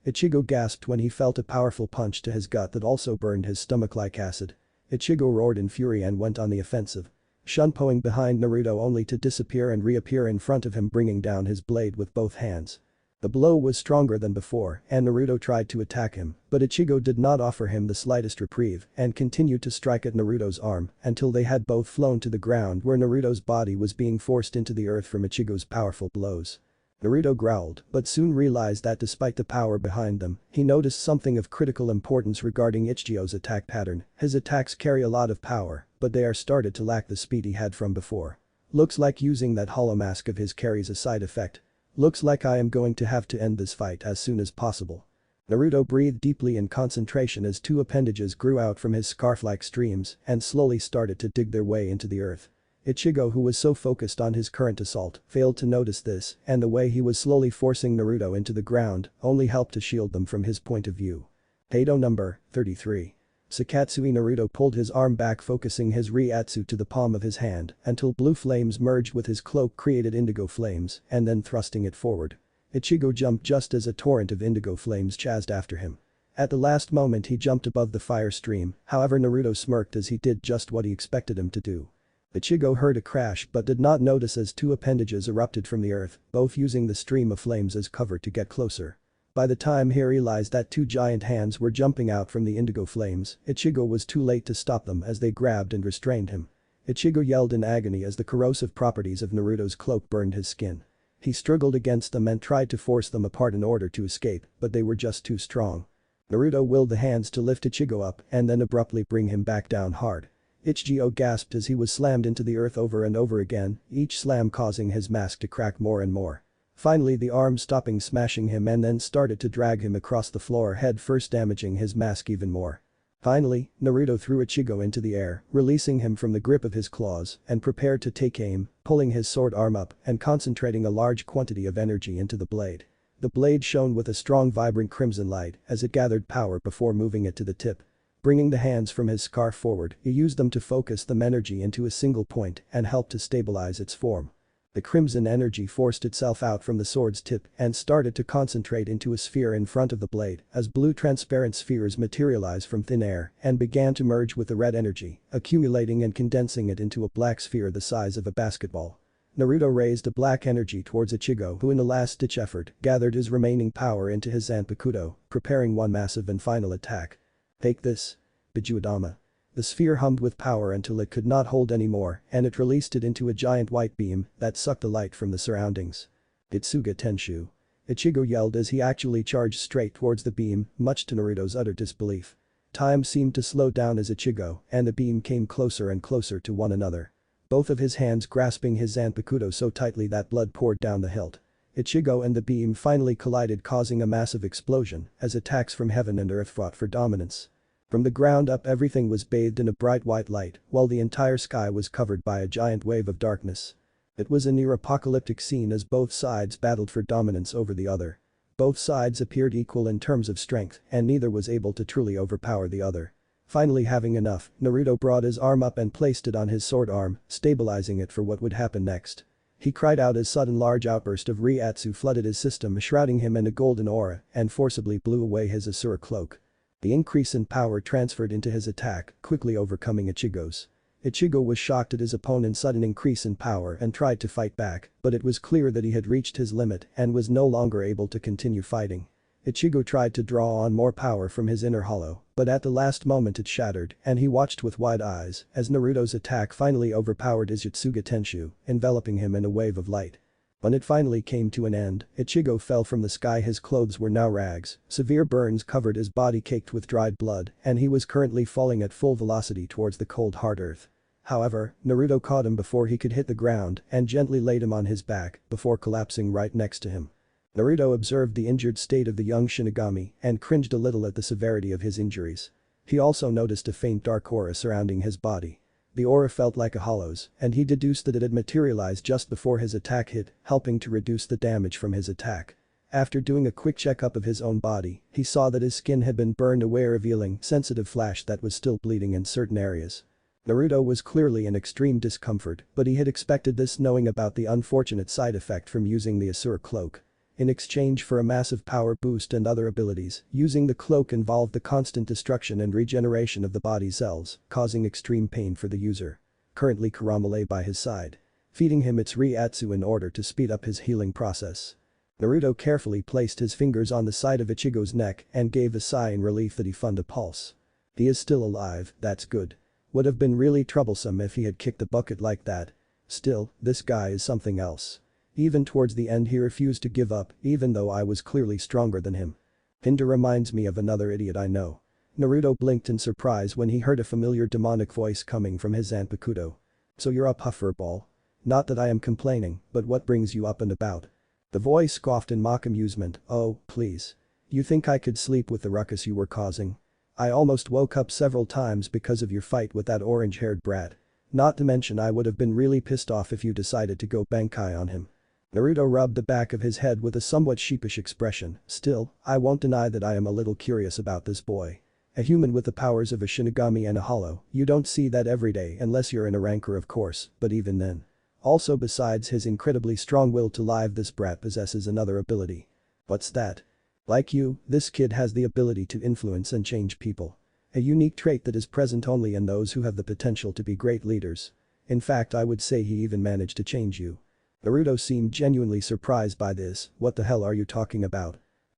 Ichigo gasped when he felt a powerful punch to his gut that also burned his stomach like acid. Ichigo roared in fury and went on the offensive. Shunpoing behind Naruto only to disappear and reappear in front of him, bringing down his blade with both hands. The blow was stronger than before and Naruto tried to attack him, but Ichigo did not offer him the slightest reprieve and continued to strike at Naruto's arm until they had both flown to the ground, where Naruto's body was being forced into the earth from Ichigo's powerful blows. Naruto growled, but soon realized that despite the power behind them, he noticed something of critical importance regarding Ichigo's attack pattern. His attacks carry a lot of power, but they are started to lack the speed he had from before. Looks like using that hollow mask of his carries a side effect. Looks like I am going to have to end this fight as soon as possible. Naruto breathed deeply in concentration as 2 appendages grew out from his scarf-like streams and slowly started to dig their way into the earth. Ichigo, who was so focused on his current assault, failed to notice this, and the way he was slowly forcing Naruto into the ground only helped to shield them from his point of view. Taito number 33. Sakatsui. Naruto pulled his arm back, focusing his Reiatsu to the palm of his hand until blue flames merged with his cloak created indigo flames and then thrusting it forward. Ichigo jumped just as a torrent of indigo flames chased after him. At the last moment he jumped above the fire stream, however Naruto smirked as he did just what he expected him to do. Ichigo heard a crash but did not notice as 2 appendages erupted from the earth, both using the stream of flames as cover to get closer. By the time he realized that 2 giant hands were jumping out from the indigo flames, Ichigo was too late to stop them as they grabbed and restrained him. Ichigo yelled in agony as the corrosive properties of Naruto's cloak burned his skin. He struggled against them and tried to force them apart in order to escape, but they were just too strong. Naruto willed the hands to lift Ichigo up and then abruptly bring him back down hard. Ichigo gasped as he was slammed into the earth over and over again, each slam causing his mask to crack more and more. Finally the arm stopping smashing him and then started to drag him across the floor head first damaging his mask even more. Finally, Naruto threw Ichigo into the air, releasing him from the grip of his claws and prepared to take aim, pulling his sword arm up and concentrating a large quantity of energy into the blade. The blade shone with a strong vibrant crimson light as it gathered power before moving it to the tip. Bringing the hands from his scarf forward, he used them to focus the energy into a single point and help to stabilize its form. The crimson energy forced itself out from the sword's tip and started to concentrate into a sphere in front of the blade as blue transparent spheres materialized from thin air and began to merge with the red energy, accumulating and condensing it into a black sphere the size of a basketball. Naruto raised a black energy towards Ichigo who in a last-ditch effort gathered his remaining power into his Zanpakuto, preparing one massive and final attack. Take this. Biju. The sphere hummed with power until it could not hold anymore and it released it into a giant white beam that sucked the light from the surroundings. Itsuga Tenshu. Ichigo yelled as he actually charged straight towards the beam, much to Naruto's utter disbelief. Time seemed to slow down as Ichigo and the beam came closer and closer to one another. Both of his hands grasping his Zanpakuto so tightly that blood poured down the hilt. Ichigo and the beam finally collided causing a massive explosion as attacks from heaven and earth fought for dominance. From the ground up everything was bathed in a bright white light while the entire sky was covered by a giant wave of darkness. It was a near-apocalyptic scene as both sides battled for dominance over the other. Both sides appeared equal in terms of strength and neither was able to truly overpower the other. Finally having enough, Naruto brought his arm up and placed it on his sword arm, stabilizing it for what would happen next. He cried out as sudden large outburst of Reiatsu flooded his system shrouding him in a golden aura and forcibly blew away his Asura cloak. The increase in power transferred into his attack, quickly overcoming Ichigo's. Ichigo was shocked at his opponent's sudden increase in power and tried to fight back, but it was clear that he had reached his limit and was no longer able to continue fighting. Ichigo tried to draw on more power from his inner hollow, but at the last moment it shattered and he watched with wide eyes as Naruto's attack finally overpowered his Yutsuga Tenshu, enveloping him in a wave of light. When it finally came to an end, Ichigo fell from the sky his clothes were now rags, severe burns covered his body caked with dried blood and he was currently falling at full velocity towards the cold hard earth. However, Naruto caught him before he could hit the ground and gently laid him on his back before collapsing right next to him. Naruto observed the injured state of the young Shinigami and cringed a little at the severity of his injuries. He also noticed a faint dark aura surrounding his body. The aura felt like a hollow's, and he deduced that it had materialized just before his attack hit, helping to reduce the damage from his attack. After doing a quick checkup of his own body, he saw that his skin had been burned away revealing sensitive flesh that was still bleeding in certain areas. Naruto was clearly in extreme discomfort, but he had expected this knowing about the unfortunate side effect from using the Asura cloak. In exchange for a massive power boost and other abilities, using the cloak involved the constant destruction and regeneration of the body cells, causing extreme pain for the user. Currently Kurama lay by his side, feeding him its Reiatsu in order to speed up his healing process. Naruto carefully placed his fingers on the side of Ichigo's neck and gave a sigh in relief that he found a pulse. He is still alive, that's good. Would have been really troublesome if he had kicked the bucket like that. Still, this guy is something else. Even towards the end he refused to give up, even though I was clearly stronger than him. Hinda reminds me of another idiot I know. Naruto blinked in surprise when he heard a familiar demonic voice coming from his Zanpakuto. So you're up, Pufferball? Not that I am complaining, but what brings you up and about? The voice scoffed in mock amusement, oh, please. You think I could sleep with the ruckus you were causing? I almost woke up several times because of your fight with that orange-haired brat. Not to mention I would have been really pissed off if you decided to go Bankai on him. Naruto rubbed the back of his head with a somewhat sheepish expression, still, I won't deny that I am a little curious about this boy. A human with the powers of a Shinigami and a hollow, you don't see that every day unless you're in a ranker of course, but even then. Also besides his incredibly strong will to live this brat possesses another ability. What's that? Like you, this kid has the ability to influence and change people. A unique trait that is present only in those who have the potential to be great leaders. In fact I would say he even managed to change you. Naruto seemed genuinely surprised by this, what the hell are you talking about?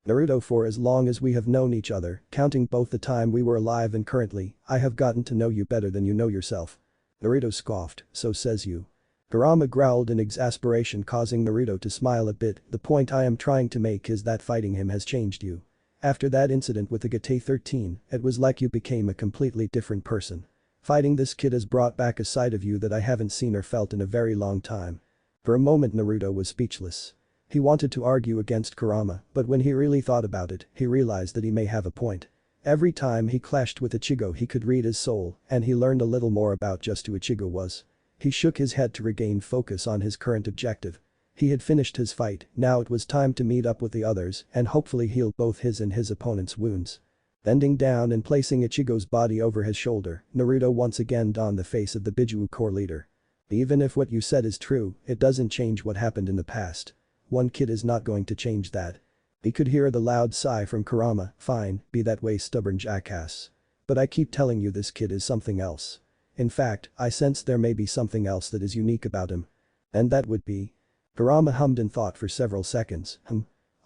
Naruto, for as long as we have known each other, counting both the time we were alive and currently, I have gotten to know you better than you know yourself. Naruto scoffed, so says you. Kurama growled in exasperation causing Naruto to smile a bit, the point I am trying to make is that fighting him has changed you. After that incident with the Gate 13, it was like you became a completely different person. Fighting this kid has brought back a side of you that I haven't seen or felt in a very long time." For a moment Naruto was speechless. He wanted to argue against Kurama, but when he really thought about it, he realized that he may have a point. Every time he clashed with Ichigo he could read his soul, and he learned a little more about just who Ichigo was. He shook his head to regain focus on his current objective. He had finished his fight, now it was time to meet up with the others and hopefully heal both his and his opponent's wounds. Bending down and placing Ichigo's body over his shoulder, Naruto once again donned the face of the Biju Corps leader. "Even if what you said is true, it doesn't change what happened in the past. One kid is not going to change that." He could hear the loud sigh from Kurama. "Fine, be that way, stubborn jackass. But I keep telling you this kid is something else. In fact, I sense there may be something else that is unique about him." "And that would be?" Kurama hummed and thought for several seconds.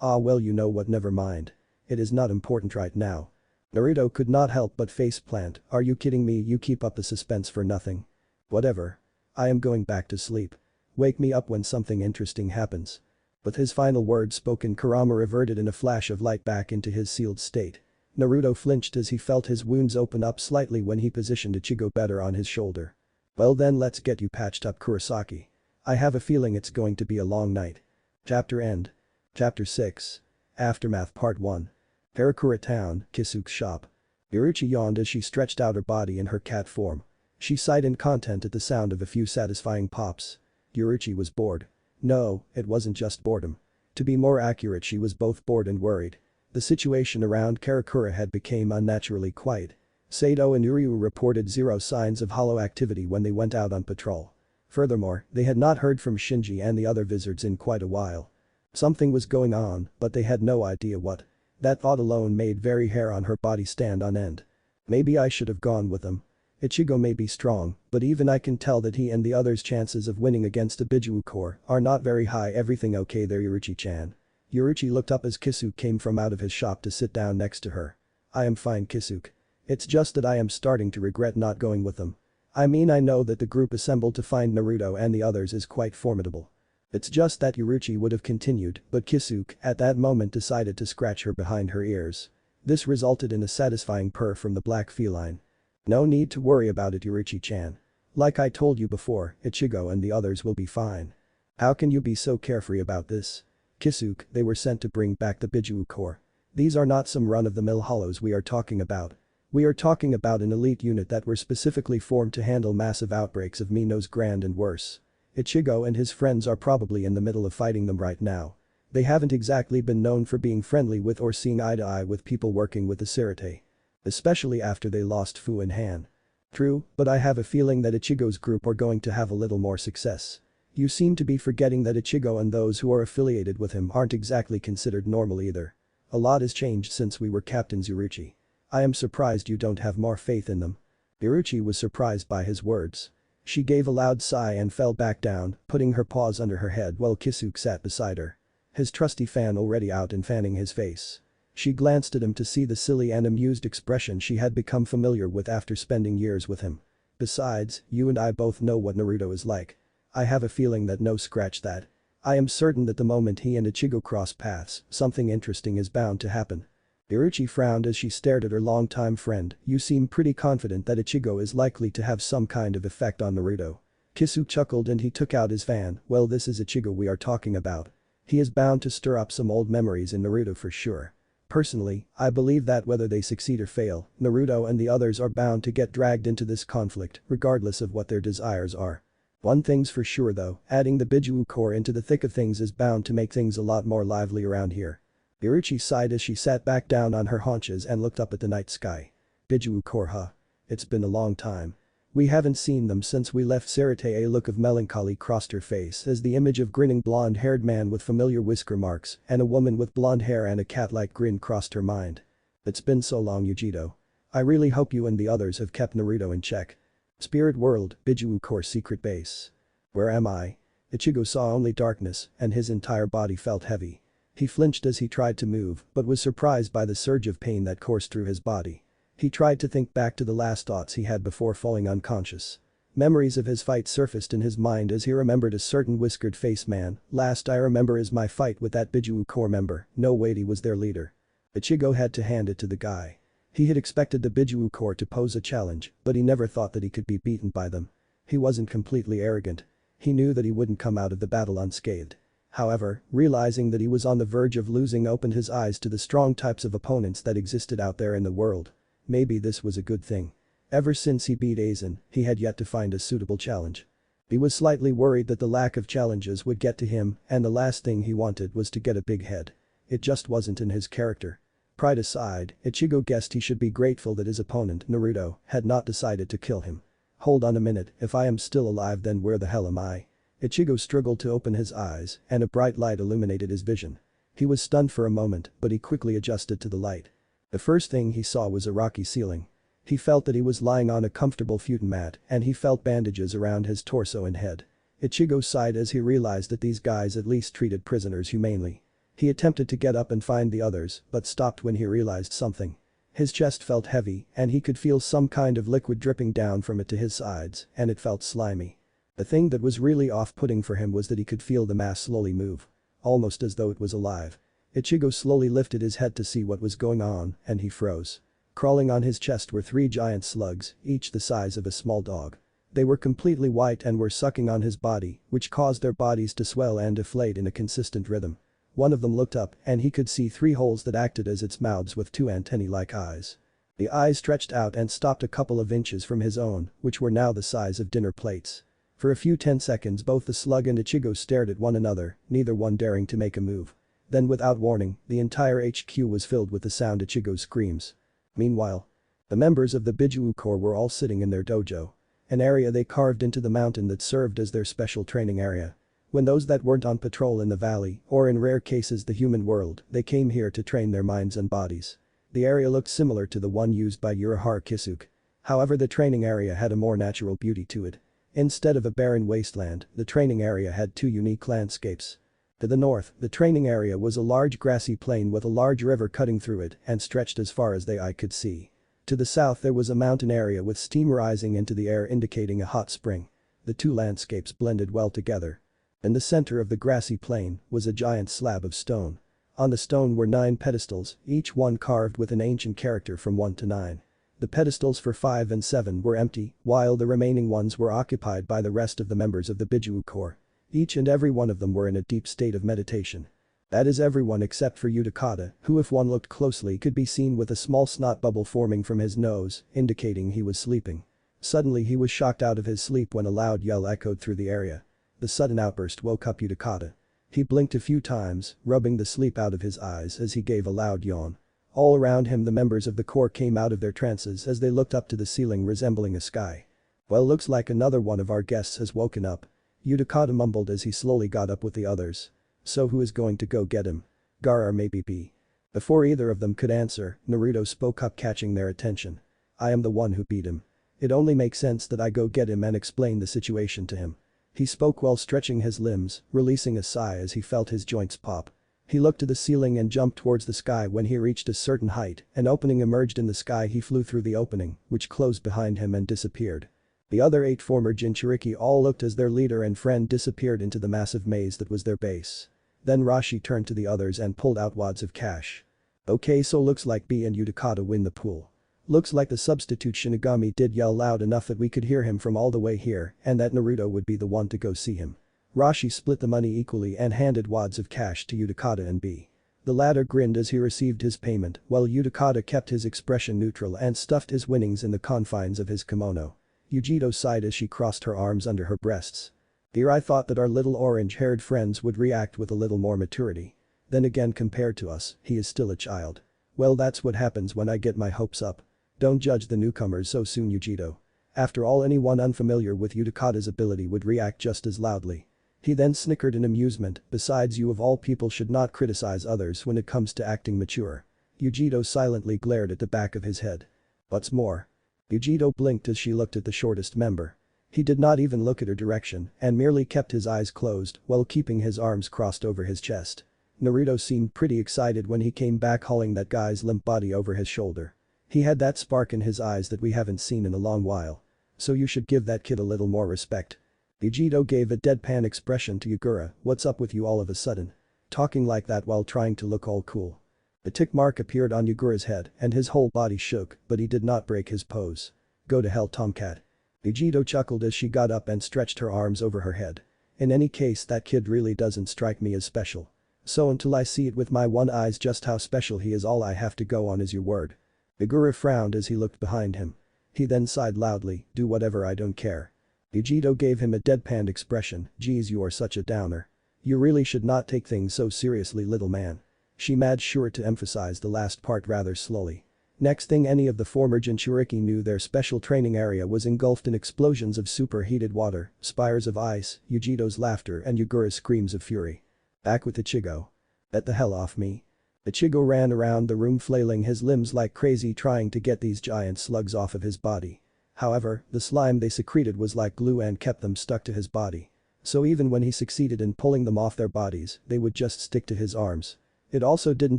Ah well, you know what, never mind. It is not important right now." Naruto could not help but faceplant. "Are you kidding me? You keep up the suspense for nothing." "Whatever. I am going back to sleep. Wake me up when something interesting happens." With his final words spoken, Kurama reverted in a flash of light back into his sealed state. Naruto flinched as he felt his wounds open up slightly when he positioned Ichigo better on his shoulder. "Well then, let's get you patched up, Kurosaki. I have a feeling it's going to be a long night." Chapter end. Chapter 6. Aftermath Part 1. Karakura Town, Kisuke's shop. Yujito yawned as she stretched out her body in her cat form. She sighed in content at the sound of a few satisfying pops. Yujito was bored. No, it wasn't just boredom. To be more accurate, she was both bored and worried. The situation around Karakura had become unnaturally quiet. Sato and Uryu reported zero signs of hollow activity when they went out on patrol. Furthermore, they had not heard from Shinji and the other wizards in quite a while. Something was going on, but they had no idea what. That thought alone made very hair on her body stand on end. Maybe I should have gone with them. Ichigo may be strong, but even I can tell that he and the others' chances of winning against a Biju Corps are not very high. Everything okay there, Yujito-chan?" Yujito looked up as Kisuke came from out of his shop to sit down next to her. "I am fine, Kisuke. It's just that I am starting to regret not going with them. I mean, I know that the group assembled to find Naruto and the others is quite formidable. It's just that," Yujito would have continued, but Kisuke at that moment decided to scratch her behind her ears. This resulted in a satisfying purr from the black feline. "No need to worry about it, Yujito-chan. Like I told you before, Ichigo and the others will be fine." "How can you be so carefree about this?" "Kisuke, they were sent to bring back the Biju Corps. These are not some run-of-the-mill hollows we are talking about. We are talking about an elite unit that were specifically formed to handle massive outbreaks of Mino's Grand and worse. Ichigo and his friends are probably in the middle of fighting them right now. They haven't exactly been known for being friendly with or seeing eye to eye with people working with the Sirete. Especially after they lost Fu and Han. True, but I have a feeling that Ichigo's group are going to have a little more success. You seem to be forgetting that Ichigo and those who are affiliated with him aren't exactly considered normal either. A lot has changed since we were captains, Yujito. I am surprised you don't have more faith in them." Yujito was surprised by his words. She gave a loud sigh and fell back down, putting her paws under her head while Kisuke sat beside her. His trusty fan already out and fanning his face. She glanced at him to see the silly and amused expression she had become familiar with after spending years with him. "Besides, you and I both know what Naruto is like. I have a feeling that no, scratch that. I am certain that the moment he and Ichigo cross paths, something interesting is bound to happen." Yujito frowned as she stared at her longtime friend. "You seem pretty confident that Ichigo is likely to have some kind of effect on Naruto." Kisuke chuckled and he took out his fan. "Well, this is Ichigo we are talking about. He is bound to stir up some old memories in Naruto for sure. Personally, I believe that whether they succeed or fail, Naruto and the others are bound to get dragged into this conflict, regardless of what their desires are. One thing's for sure though, adding the Biju Corps into the thick of things is bound to make things a lot more lively around here." Yujito sighed as she sat back down on her haunches and looked up at the night sky. "Biju Corps, huh? It's been a long time. We haven't seen them since we left Sirete." A look of melancholy crossed her face as the image of grinning blonde-haired man with familiar whisker marks and a woman with blonde hair and a cat-like grin crossed her mind. "It's been so long, Yujito. I really hope you and the others have kept Naruto in check." Spirit World, Biju Corps secret base. "Where am I?" Ichigo saw only darkness and his entire body felt heavy. He flinched as he tried to move but was surprised by the surge of pain that coursed through his body. He tried to think back to the last thoughts he had before falling unconscious. Memories of his fight surfaced in his mind as he remembered a certain whiskered face man. "Last I remember is my fight with that Biju Corps member." No wait, he was their leader. Ichigo had to hand it to the guy. He had expected the Biju Corps to pose a challenge, but he never thought that he could be beaten by them. He wasn't completely arrogant. He knew that he wouldn't come out of the battle unscathed. However, realizing that he was on the verge of losing opened his eyes to the strong types of opponents that existed out there in the world. Maybe this was a good thing. Ever since he beat Aizen, he had yet to find a suitable challenge. He was slightly worried that the lack of challenges would get to him, and the last thing he wanted was to get a big head. It just wasn't in his character. Pride aside, Ichigo guessed he should be grateful that his opponent, Naruto, had not decided to kill him. Hold on a minute, if I am still alive then where the hell am I? Ichigo struggled to open his eyes, and a bright light illuminated his vision. He was stunned for a moment, but he quickly adjusted to the light. The first thing he saw was a rocky ceiling. He felt that he was lying on a comfortable futon mat, and he felt bandages around his torso and head. Ichigo sighed as he realized that these guys at least treated prisoners humanely. He attempted to get up and find the others, but stopped when he realized something. His chest felt heavy, and he could feel some kind of liquid dripping down from it to his sides, and it felt slimy. The thing that was really off-putting for him was that he could feel the mass slowly move. Almost as though it was alive. Ichigo slowly lifted his head to see what was going on, and he froze. Crawling on his chest were 3 giant slugs, each the size of a small dog. They were completely white and were sucking on his body, which caused their bodies to swell and deflate in a consistent rhythm. One of them looked up, and he could see 3 holes that acted as its mouths with 2 antennae-like eyes. The eyes stretched out and stopped a couple of inches from his own, which were now the size of dinner plates. For a few 10 seconds both the slug and Ichigo stared at one another, neither one daring to make a move. Then without warning, the entire HQ was filled with the sound Ichigo's screams. Meanwhile, the members of the Biju Corps were all sitting in their dojo. An area they carved into the mountain that served as their special training area. When those that weren't on patrol in the valley, or in rare cases the human world, they came here to train their minds and bodies. The area looked similar to the one used by Urahara Kisuke. However, the training area had a more natural beauty to it. Instead of a barren wasteland, the training area had 2 unique landscapes. To the north, the training area was a large grassy plain with a large river cutting through it and stretched as far as the eye could see. To the south there was a mountain area with steam rising into the air indicating a hot spring. The 2 landscapes blended well together. In the center of the grassy plain was a giant slab of stone. On the stone were 9 pedestals, each one carved with an ancient character from 1 to 9. The pedestals for 5 and 7 were empty, while the remaining ones were occupied by the rest of the members of the Biju Corps. Each and every one of them were in a deep state of meditation. That is everyone except for Yujito, who if one looked closely could be seen with a small snot bubble forming from his nose, indicating he was sleeping. Suddenly he was shocked out of his sleep when a loud yell echoed through the area. The sudden outburst woke up Yujito. He blinked a few times, rubbing the sleep out of his eyes as he gave a loud yawn. All around him the members of the Corps came out of their trances as they looked up to the ceiling resembling a sky. Well, looks like another one of our guests has woken up. Yujito mumbled as he slowly got up with the others. So who is going to go get him? Gar or maybe B? Before either of them could answer, Naruto spoke up, catching their attention. I am the one who beat him. It only makes sense that I go get him and explain the situation to him. He spoke while stretching his limbs, releasing a sigh as he felt his joints pop. He looked to the ceiling and jumped towards the sky. When he reached a certain height, an opening emerged in the sky. He flew through the opening, which closed behind him and disappeared. The other 8 former Jinchuriki all looked as their leader and friend disappeared into the massive maze that was their base. Then Rashi turned to the others and pulled out wads of cash. Okay, so looks like B and Yujito win the pool. Looks like the substitute Shinigami did yell loud enough that we could hear him from all the way here, and that Naruto would be the one to go see him. Rashi split the money equally and handed wads of cash to Yujito and B. The latter grinned as he received his payment, while Yujito kept his expression neutral and stuffed his winnings in the confines of his kimono. Yujito sighed as she crossed her arms under her breasts. Here I thought that our little orange-haired friends would react with a little more maturity. Then again, compared to us, he is still a child. Well, that's what happens when I get my hopes up. Don't judge the newcomers so soon, Yujito. After all, anyone unfamiliar with Yujito's ability would react just as loudly. He then snickered in amusement. Besides, you of all people should not criticize others when it comes to acting mature. Yujito silently glared at the back of his head. What's more? Yujito blinked as she looked at the shortest member. He did not even look at her direction and merely kept his eyes closed while keeping his arms crossed over his chest. Naruto seemed pretty excited when he came back, hauling that guy's limp body over his shoulder. He had that spark in his eyes that we haven't seen in a long while. So you should give that kid a little more respect. Yujito gave a deadpan expression to Yugura. What's up with you all of a sudden? Talking like that while trying to look all cool. A tick mark appeared on Yugura's head and his whole body shook, but he did not break his pose. Go to hell, Tomcat. Yujito chuckled as she got up and stretched her arms over her head. In any case, that kid really doesn't strike me as special. So until I see it with my own eyes just how special he is, all I have to go on is your word. Yugura frowned as he looked behind him. He then sighed loudly, do whatever, I don't care. Yujito gave him a deadpan expression, geez, you are such a downer. You really should not take things so seriously, little man. She made sure to emphasize the last part rather slowly. Next thing any of the former Jinchuriki knew, their special training area was engulfed in explosions of superheated water, spires of ice, Yujito's laughter and Yugura's screams of fury. Back with Ichigo. Get the hell off me. Ichigo ran around the room flailing his limbs like crazy trying to get these giant slugs off of his body. However, the slime they secreted was like glue and kept them stuck to his body. So even when he succeeded in pulling them off their bodies, they would just stick to his arms. It also didn't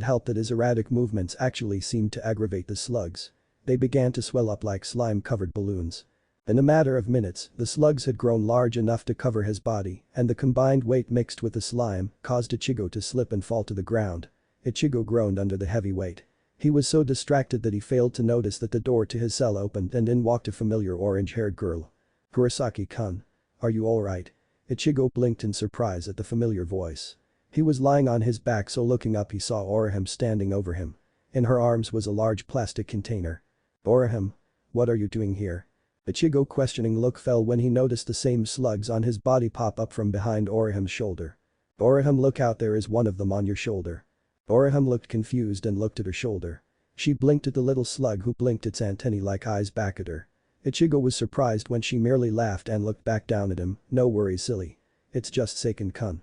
help that his erratic movements actually seemed to aggravate the slugs. They began to swell up like slime-covered balloons. In a matter of minutes, the slugs had grown large enough to cover his body, and the combined weight mixed with the slime caused Ichigo to slip and fall to the ground. Ichigo groaned under the heavy weight. He was so distracted that he failed to notice that the door to his cell opened and in walked a familiar orange-haired girl. Kurosaki-kun. Are you alright? Ichigo blinked in surprise at the familiar voice. He was lying on his back, so looking up he saw Orihime standing over him. In her arms was a large plastic container. Orihime. What are you doing here? Ichigo's questioning look fell when he noticed the same slugs on his body pop up from behind Orihime's shoulder. Orihime, look out, there is one of them on your shoulder. Orihime looked confused and looked at her shoulder. She blinked at the little slug who blinked its antennae-like eyes back at her. Ichigo was surprised when she merely laughed and looked back down at him, no worries, silly. It's just Seiken-kun.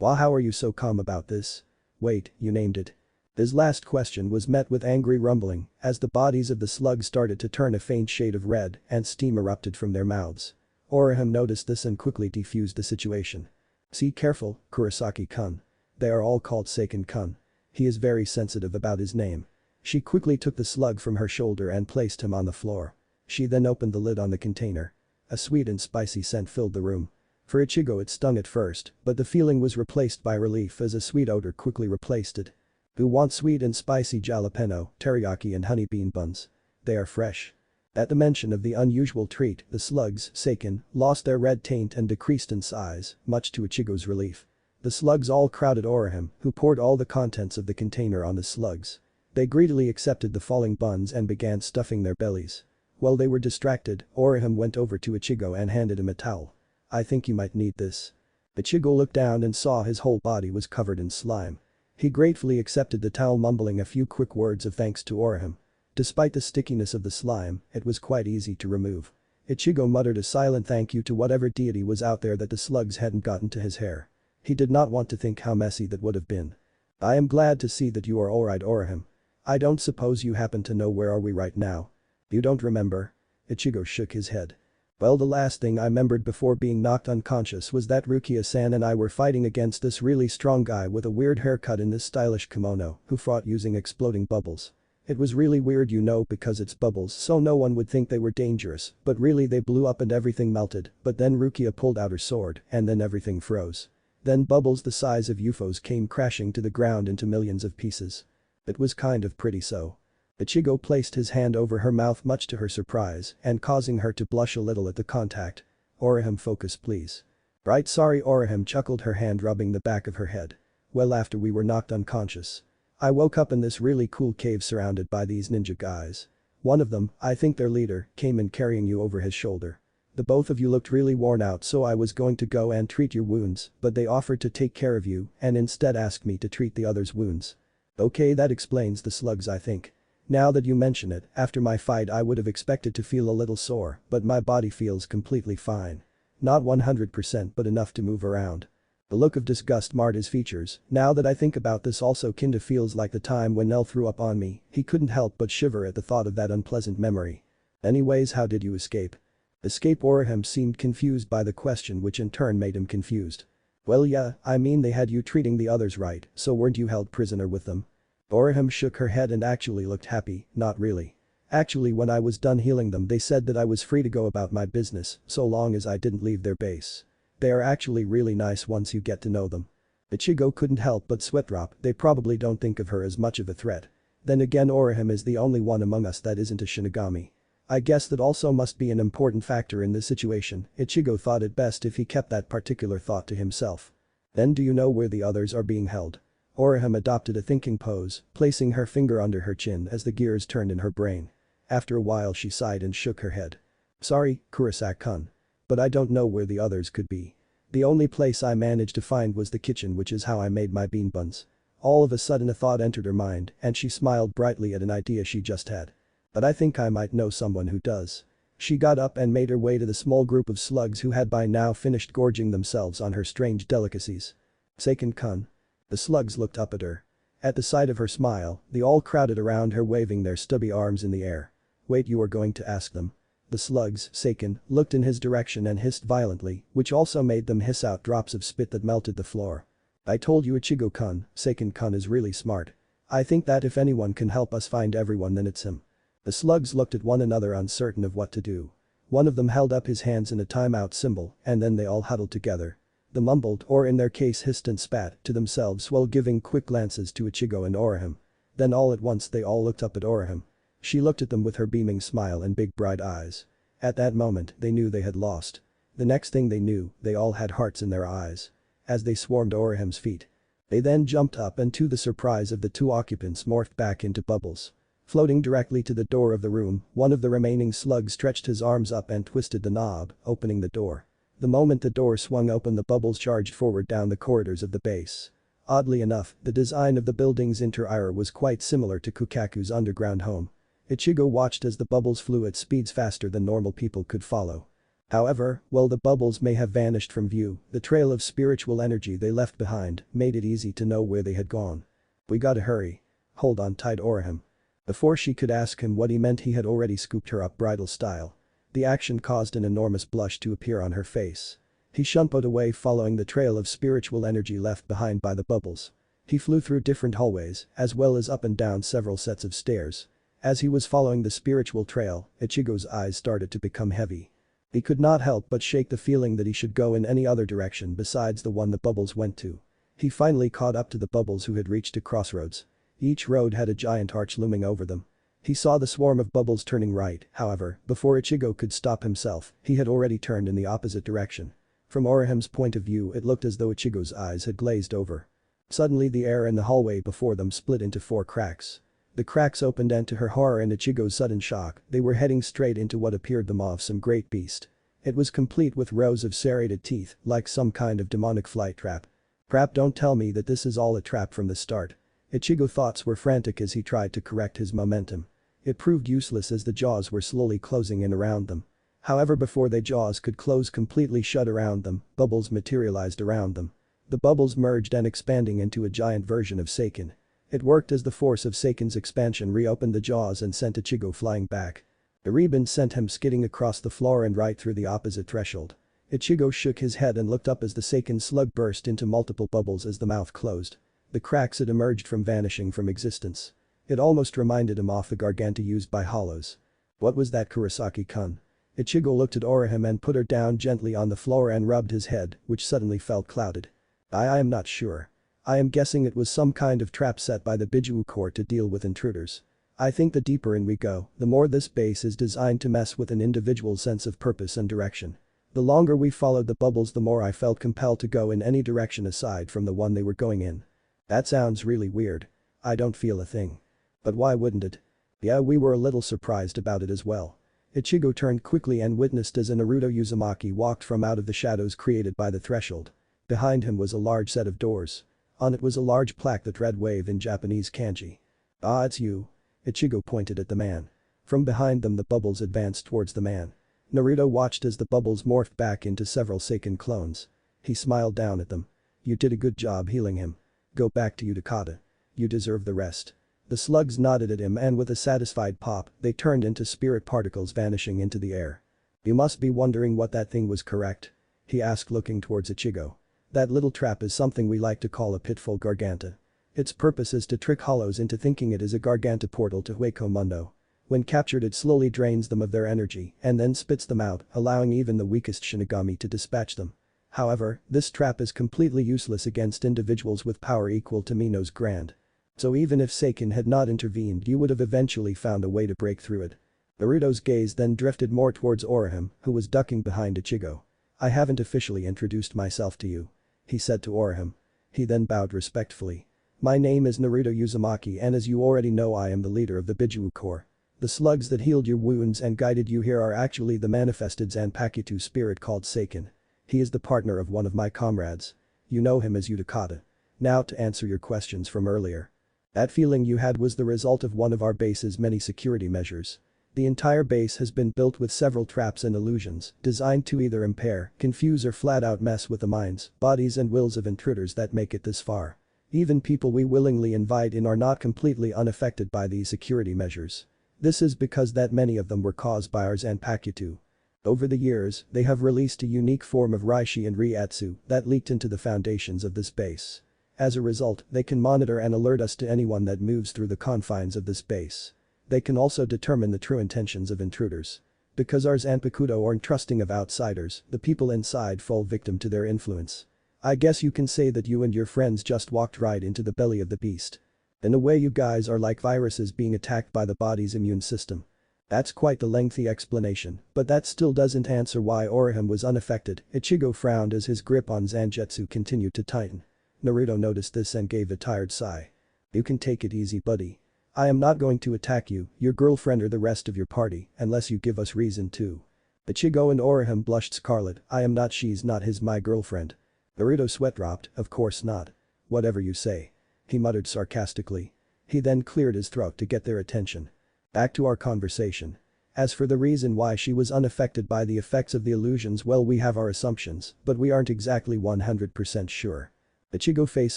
Well, how are you so calm about this? Wait, you named it. His last question was met with angry rumbling as the bodies of the slugs started to turn a faint shade of red and steam erupted from their mouths. Orihime noticed this and quickly defused the situation. See careful, Kurosaki-kun. They are all called Seiken-kun. He is very sensitive about his name. She quickly took the slug from her shoulder and placed him on the floor. She then opened the lid on the container. A sweet and spicy scent filled the room. For Ichigo it stung at first, but the feeling was replaced by relief as a sweet odor quickly replaced it. Who wants sweet and spicy jalapeno, teriyaki and honey bean buns? They are fresh. At the mention of the unusual treat, the slugs, Seiken, lost their red taint and decreased in size, much to Ichigo's relief. The slugs all crowded Orihime, who poured all the contents of the container on the slugs. They greedily accepted the falling buns and began stuffing their bellies. While they were distracted, Orihime went over to Ichigo and handed him a towel. I think you might need this. Ichigo looked down and saw his whole body was covered in slime. He gratefully accepted the towel, mumbling a few quick words of thanks to Orihime. Despite the stickiness of the slime, it was quite easy to remove. Ichigo muttered a silent thank you to whatever deity was out there that the slugs hadn't gotten to his hair. He did not want to think how messy that would have been. I am glad to see that you are alright, Orihime. I don't suppose you happen to know where are we right now? You don't remember? Ichigo shook his head. Well, the last thing I remembered before being knocked unconscious was that Rukia-san and I were fighting against this really strong guy with a weird haircut in this stylish kimono who fought using exploding bubbles. It was really weird, you know, because it's bubbles so no one would think they were dangerous, but really they blew up and everything melted, but then Rukia pulled out her sword and then everything froze. Then bubbles the size of UFOs came crashing to the ground into millions of pieces. It was kind of pretty so. Ichigo placed his hand over her mouth much to her surprise and causing her to blush a little at the contact. Orihime, focus please. Right, sorry, Orihime chuckled, her hand rubbing the back of her head. Well, after we were knocked unconscious, I woke up in this really cool cave surrounded by these ninja guys. One of them, I think their leader, came in carrying you over his shoulder. The both of you looked really worn out, so I was going to go and treat your wounds, but they offered to take care of you and instead asked me to treat the other's wounds. Okay, that explains the slugs, I think. Now that you mention it, after my fight I would have expected to feel a little sore, but my body feels completely fine. Not 100% but enough to move around. The look of disgust marred his features. Now that I think about this, also kinda feels like the time when Nell threw up on me. He couldn't help but shiver at the thought of that unpleasant memory. Anyways, how did you escape? Escape? Orihime seemed confused by the question, which in turn made him confused. Well, yeah, I mean they had you treating the others right, so weren't you held prisoner with them? Orihime shook her head and actually looked happy. Not really. Actually, when I was done healing them they said that I was free to go about my business so long as I didn't leave their base. They are actually really nice once you get to know them. Ichigo couldn't help but sweat drop. They probably don't think of her as much of a threat. Then again Orihime is the only one among us that isn't a Shinigami. I guess that also must be an important factor in this situation. Ichigo thought it best if he kept that particular thought to himself. Then do you know where the others are being held? Orihime adopted a thinking pose, placing her finger under her chin as the gears turned in her brain. After a while she sighed and shook her head. Sorry, Kurosaki-kun. But I don't know where the others could be. The only place I managed to find was the kitchen, which is how I made my bean buns. All of a sudden a thought entered her mind and she smiled brightly at an idea she just had. But I think I might know someone who does. She got up and made her way to the small group of slugs who had by now finished gorging themselves on her strange delicacies. Seiken-kun. The slugs looked up at her. At the sight of her smile, they all crowded around her waving their stubby arms in the air. Wait, you are going to ask them? The slugs, Seiken, looked in his direction and hissed violently, which also made them hiss out drops of spit that melted the floor. I told you Ichigo-kun, Seiken-kun is really smart. I think that if anyone can help us find everyone then it's him. The slugs looked at one another uncertain of what to do. One of them held up his hands in a timeout symbol and then they all huddled together. They mumbled or in their case hissed and spat to themselves while giving quick glances to Ichigo and Orihime. Then all at once they all looked up at Orihime. She looked at them with her beaming smile and big bright eyes. At that moment they knew they had lost. The next thing they knew, they all had hearts in their eyes. As they swarmed Orihime's feet. They then jumped up and to the surprise of the two occupants morphed back into bubbles. Floating directly to the door of the room, one of the remaining slugs stretched his arms up and twisted the knob, opening the door. The moment the door swung open the bubbles charged forward down the corridors of the base. Oddly enough, the design of the building's interior was quite similar to Kukaku's underground home. Ichigo watched as the bubbles flew at speeds faster than normal people could follow. However, while the bubbles may have vanished from view, the trail of spiritual energy they left behind made it easy to know where they had gone. We gotta hurry. Hold on tight Orihime. Before she could ask him what he meant he had already scooped her up bridal style. The action caused an enormous blush to appear on her face. He shunput away following the trail of spiritual energy left behind by the bubbles. He flew through different hallways as well as up and down several sets of stairs. As he was following the spiritual trail, Ichigo's eyes started to become heavy. He could not help but shake the feeling that he should go in any other direction besides the one the bubbles went to. He finally caught up to the bubbles who had reached a crossroads. Each road had a giant arch looming over them. He saw the swarm of bubbles turning right, however, before Ichigo could stop himself, he had already turned in the opposite direction. From Orihime's point of view it looked as though Ichigo's eyes had glazed over. Suddenly the air in the hallway before them split into 4 cracks. The cracks opened and to her horror and Ichigo's sudden shock, they were heading straight into what appeared the maw of some great beast. It was complete with rows of serrated teeth, like some kind of demonic flight trap. Crap, don't tell me that this is all a trap from the start. Ichigo's thoughts were frantic as he tried to correct his momentum. It proved useless as the jaws were slowly closing in around them. However, before the jaws could close completely shut around them, bubbles materialized around them. The bubbles merged and expanding into a giant version of Seiken. It worked as the force of Seiken's expansion reopened the jaws and sent Ichigo flying back. The rebound sent him skidding across the floor and right through the opposite threshold. Ichigo shook his head and looked up as the Seiken slug burst into multiple bubbles as the mouth closed. The cracks had emerged from vanishing from existence. It almost reminded him of the garganta used by hollows. What was that, Kurosaki-kun? Ichigo looked at Orihime and put her down gently on the floor and rubbed his head, which suddenly felt clouded. I am not sure. I am guessing it was some kind of trap set by the Biju Corps to deal with intruders. I think the deeper in we go, the more this base is designed to mess with an individual's sense of purpose and direction. The longer we followed the bubbles the more I felt compelled to go in any direction aside from the one they were going in. That sounds really weird. I don't feel a thing. But why wouldn't it? Yeah, we were a little surprised about it as well. Ichigo turned quickly and witnessed as a Naruto Uzumaki walked from out of the shadows created by the threshold. Behind him was a large set of doors. On it was a large plaque that read "Wave" in Japanese kanji. Ah, it's you. Ichigo pointed at the man. From behind them the bubbles advanced towards the man. Naruto watched as the bubbles morphed back into several Seiken clones. He smiled down at them. You did a good job healing him. Go back to Utakata. You deserve the rest. The slugs nodded at him and with a satisfied pop, they turned into spirit particles vanishing into the air. You must be wondering what that thing was, correct? He asked looking towards Ichigo. That little trap is something we like to call a pitfall garganta. Its purpose is to trick hollows into thinking it is a garganta portal to Hueco Mundo. When captured it slowly drains them of their energy and then spits them out, allowing even the weakest Shinigami to dispatch them. However, this trap is completely useless against individuals with power equal to Mino's grand. So even if Seiken had not intervened you would have eventually found a way to break through it. Naruto's gaze then drifted more towards Orihime, who was ducking behind Ichigo. I haven't officially introduced myself to you. He said to Orihime. He then bowed respectfully. My name is Naruto Uzumaki and as you already know I am the leader of the Biju Corps. The slugs that healed your wounds and guided you here are actually the manifested Zanpakuto spirit called Seiken. He is the partner of one of my comrades. You know him as Utakata. Now to answer your questions from earlier. That feeling you had was the result of one of our base's many security measures. The entire base has been built with several traps and illusions designed to either impair, confuse or flat out mess with the minds, bodies and wills of intruders that make it this far. Even people we willingly invite in are not completely unaffected by these security measures. This is because that many of them were caused by our Zanpakuto. Over the years, they have released a unique form of Reishi and Reiatsu that leaked into the foundations of this base. As a result, they can monitor and alert us to anyone that moves through the confines of this base. They can also determine the true intentions of intruders. Because our Zanpakuto aren't trusting of outsiders, the people inside fall victim to their influence. I guess you can say that you and your friends just walked right into the belly of the beast. In a way you guys are like viruses being attacked by the body's immune system. That's quite the lengthy explanation, but that still doesn't answer why Orihime was unaffected. Ichigo frowned as his grip on Zangetsu continued to tighten. Naruto noticed this and gave a tired sigh. You can take it easy buddy. I am not going to attack you, your girlfriend or the rest of your party, unless you give us reason to. Ichigo and Orihime blushed scarlet. I am not she's not his my girlfriend. Naruto sweat dropped, of course not. Whatever you say. He muttered sarcastically. He then cleared his throat to get their attention. Back to our conversation. As for the reason why she was unaffected by the effects of the illusions well we have our assumptions, but we aren't exactly 100% sure. Ichigo face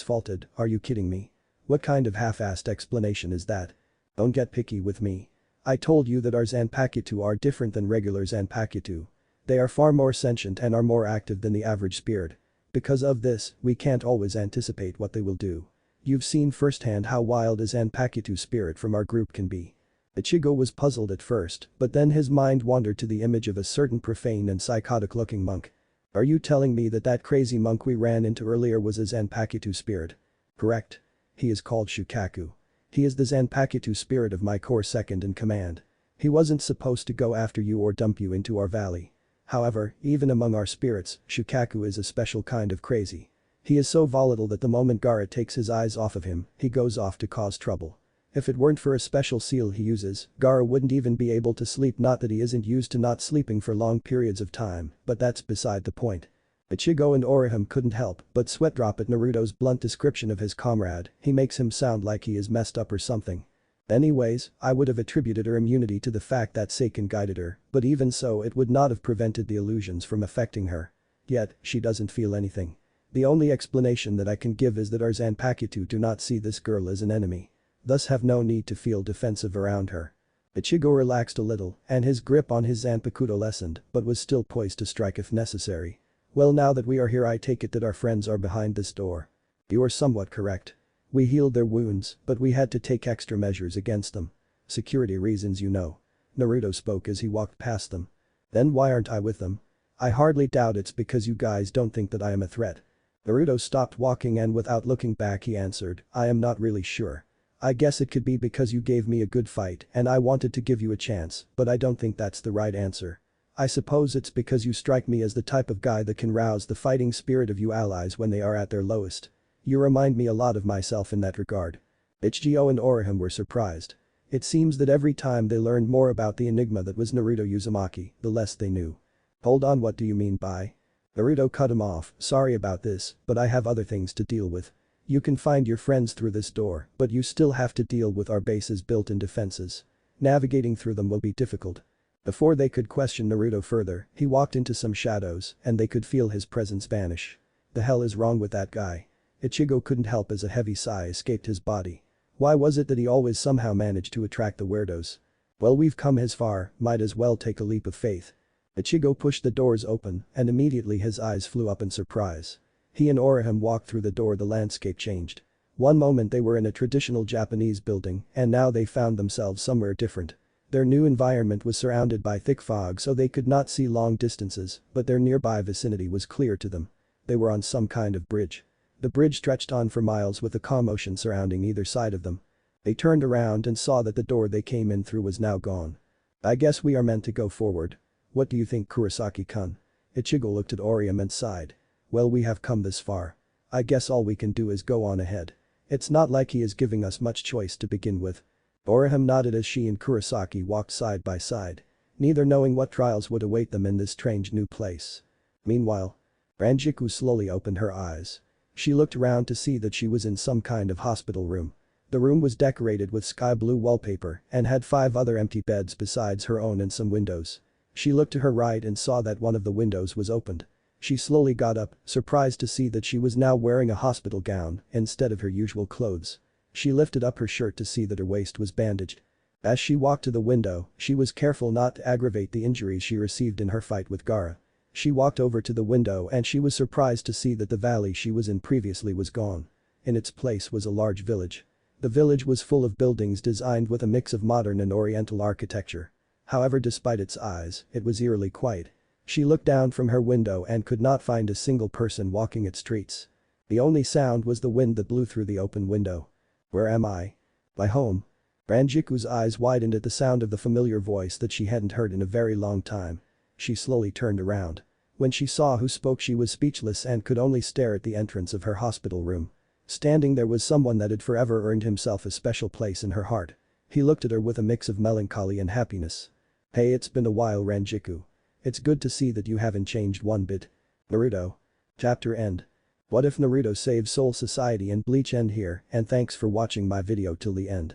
faulted, are you kidding me? What kind of half-assed explanation is that? Don't get picky with me. I told you that our Zanpakuto are different than regular Zanpakuto. They are far more sentient and are more active than the average spirit. Because of this, we can't always anticipate what they will do. You've seen firsthand how wild a Zanpakuto spirit from our group can be. Ichigo was puzzled at first, but then his mind wandered to the image of a certain profane and psychotic-looking monk. Are you telling me that that crazy monk we ran into earlier was a Zanpakuto spirit? Correct. He is called Shukaku. He is the Zanpakuto spirit of my corps second in command. He wasn't supposed to go after you or dump you into our valley. However, even among our spirits, Shukaku is a special kind of crazy. He is so volatile that the moment Gaara takes his eyes off of him, he goes off to cause trouble. If it weren't for a special seal he uses, Gaara wouldn't even be able to sleep not that he isn't used to not sleeping for long periods of time, but that's beside the point. Ichigo and Orihime couldn't help but sweat drop at Naruto's blunt description of his comrade, he makes him sound like he is messed up or something. Anyways, I would have attributed her immunity to the fact that Seiken guided her, but even so it would not have prevented the illusions from affecting her. Yet, she doesn't feel anything. The only explanation that I can give is that our Zanpakuto do not see this girl as an enemy. Thus have no need to feel defensive around her. Ichigo relaxed a little, and his grip on his Zanpakuto lessened, but was still poised to strike if necessary. Well now that we are here I take it that our friends are behind this door. You are somewhat correct. We healed their wounds, but we had to take extra measures against them. Security reasons you know. Naruto spoke as he walked past them. Then why aren't I with them? I hardly doubt it's because you guys don't think that I am a threat. Naruto stopped walking and without looking back he answered, I am not really sure. I guess it could be because you gave me a good fight and I wanted to give you a chance, but I don't think that's the right answer. I suppose it's because you strike me as the type of guy that can rouse the fighting spirit of you allies when they are at their lowest. You remind me a lot of myself in that regard. Ichigo and Orihime were surprised. It seems that every time they learned more about the enigma that was Naruto Uzumaki, the less they knew. Hold on, what do you mean by? Naruto cut him off, sorry about this, but I have other things to deal with. You can find your friends through this door, but you still have to deal with our base's built-in defenses. Navigating through them will be difficult. Before they could question Naruto further, he walked into some shadows and they could feel his presence vanish. The hell is wrong with that guy? Ichigo couldn't help as a heavy sigh escaped his body. Why was it that he always somehow managed to attract the weirdos? Well, we've come this far, might as well take a leap of faith. Ichigo pushed the doors open and immediately his eyes flew up in surprise. He and Orihime walked through the door. The landscape changed. One moment they were in a traditional Japanese building and now they found themselves somewhere different. Their new environment was surrounded by thick fog so they could not see long distances, but their nearby vicinity was clear to them. They were on some kind of bridge. The bridge stretched on for miles with a calm ocean surrounding either side of them. They turned around and saw that the door they came in through was now gone. I guess we are meant to go forward. What do you think, Kurosaki-kun? Ichigo looked at Orium and sighed. Well, we have come this far. I guess all we can do is go on ahead. It's not like he is giving us much choice to begin with. Orium nodded as she and Kurosaki walked side by side, neither knowing what trials would await them in this strange new place. Meanwhile, Ranjiku slowly opened her eyes. She looked around to see that she was in some kind of hospital room. The room was decorated with sky blue wallpaper and had 5 other empty beds besides her own and some windows. She looked to her right and saw that one of the windows was opened. She slowly got up, surprised to see that she was now wearing a hospital gown instead of her usual clothes. She lifted up her shirt to see that her waist was bandaged. As she walked to the window, she was careful not to aggravate the injuries she received in her fight with Gaara. She walked over to the window and she was surprised to see that the valley she was in previously was gone. In its place was a large village. The village was full of buildings designed with a mix of modern and oriental architecture. However, despite its size, it was eerily quiet. She looked down from her window and could not find a single person walking its streets. The only sound was the wind that blew through the open window. Where am I? My home. Ranjiku's eyes widened at the sound of the familiar voice that she hadn't heard in a very long time. She slowly turned around. When she saw who spoke, she was speechless and could only stare at the entrance of her hospital room. Standing there was someone that had forever earned himself a special place in her heart. He looked at her with a mix of melancholy and happiness. Hey, it's been a while, Ranjiku. It's good to see that you haven't changed one bit. Naruto. Chapter end. What if Naruto saves Soul Society and Bleach end here, and thanks for watching my video till the end.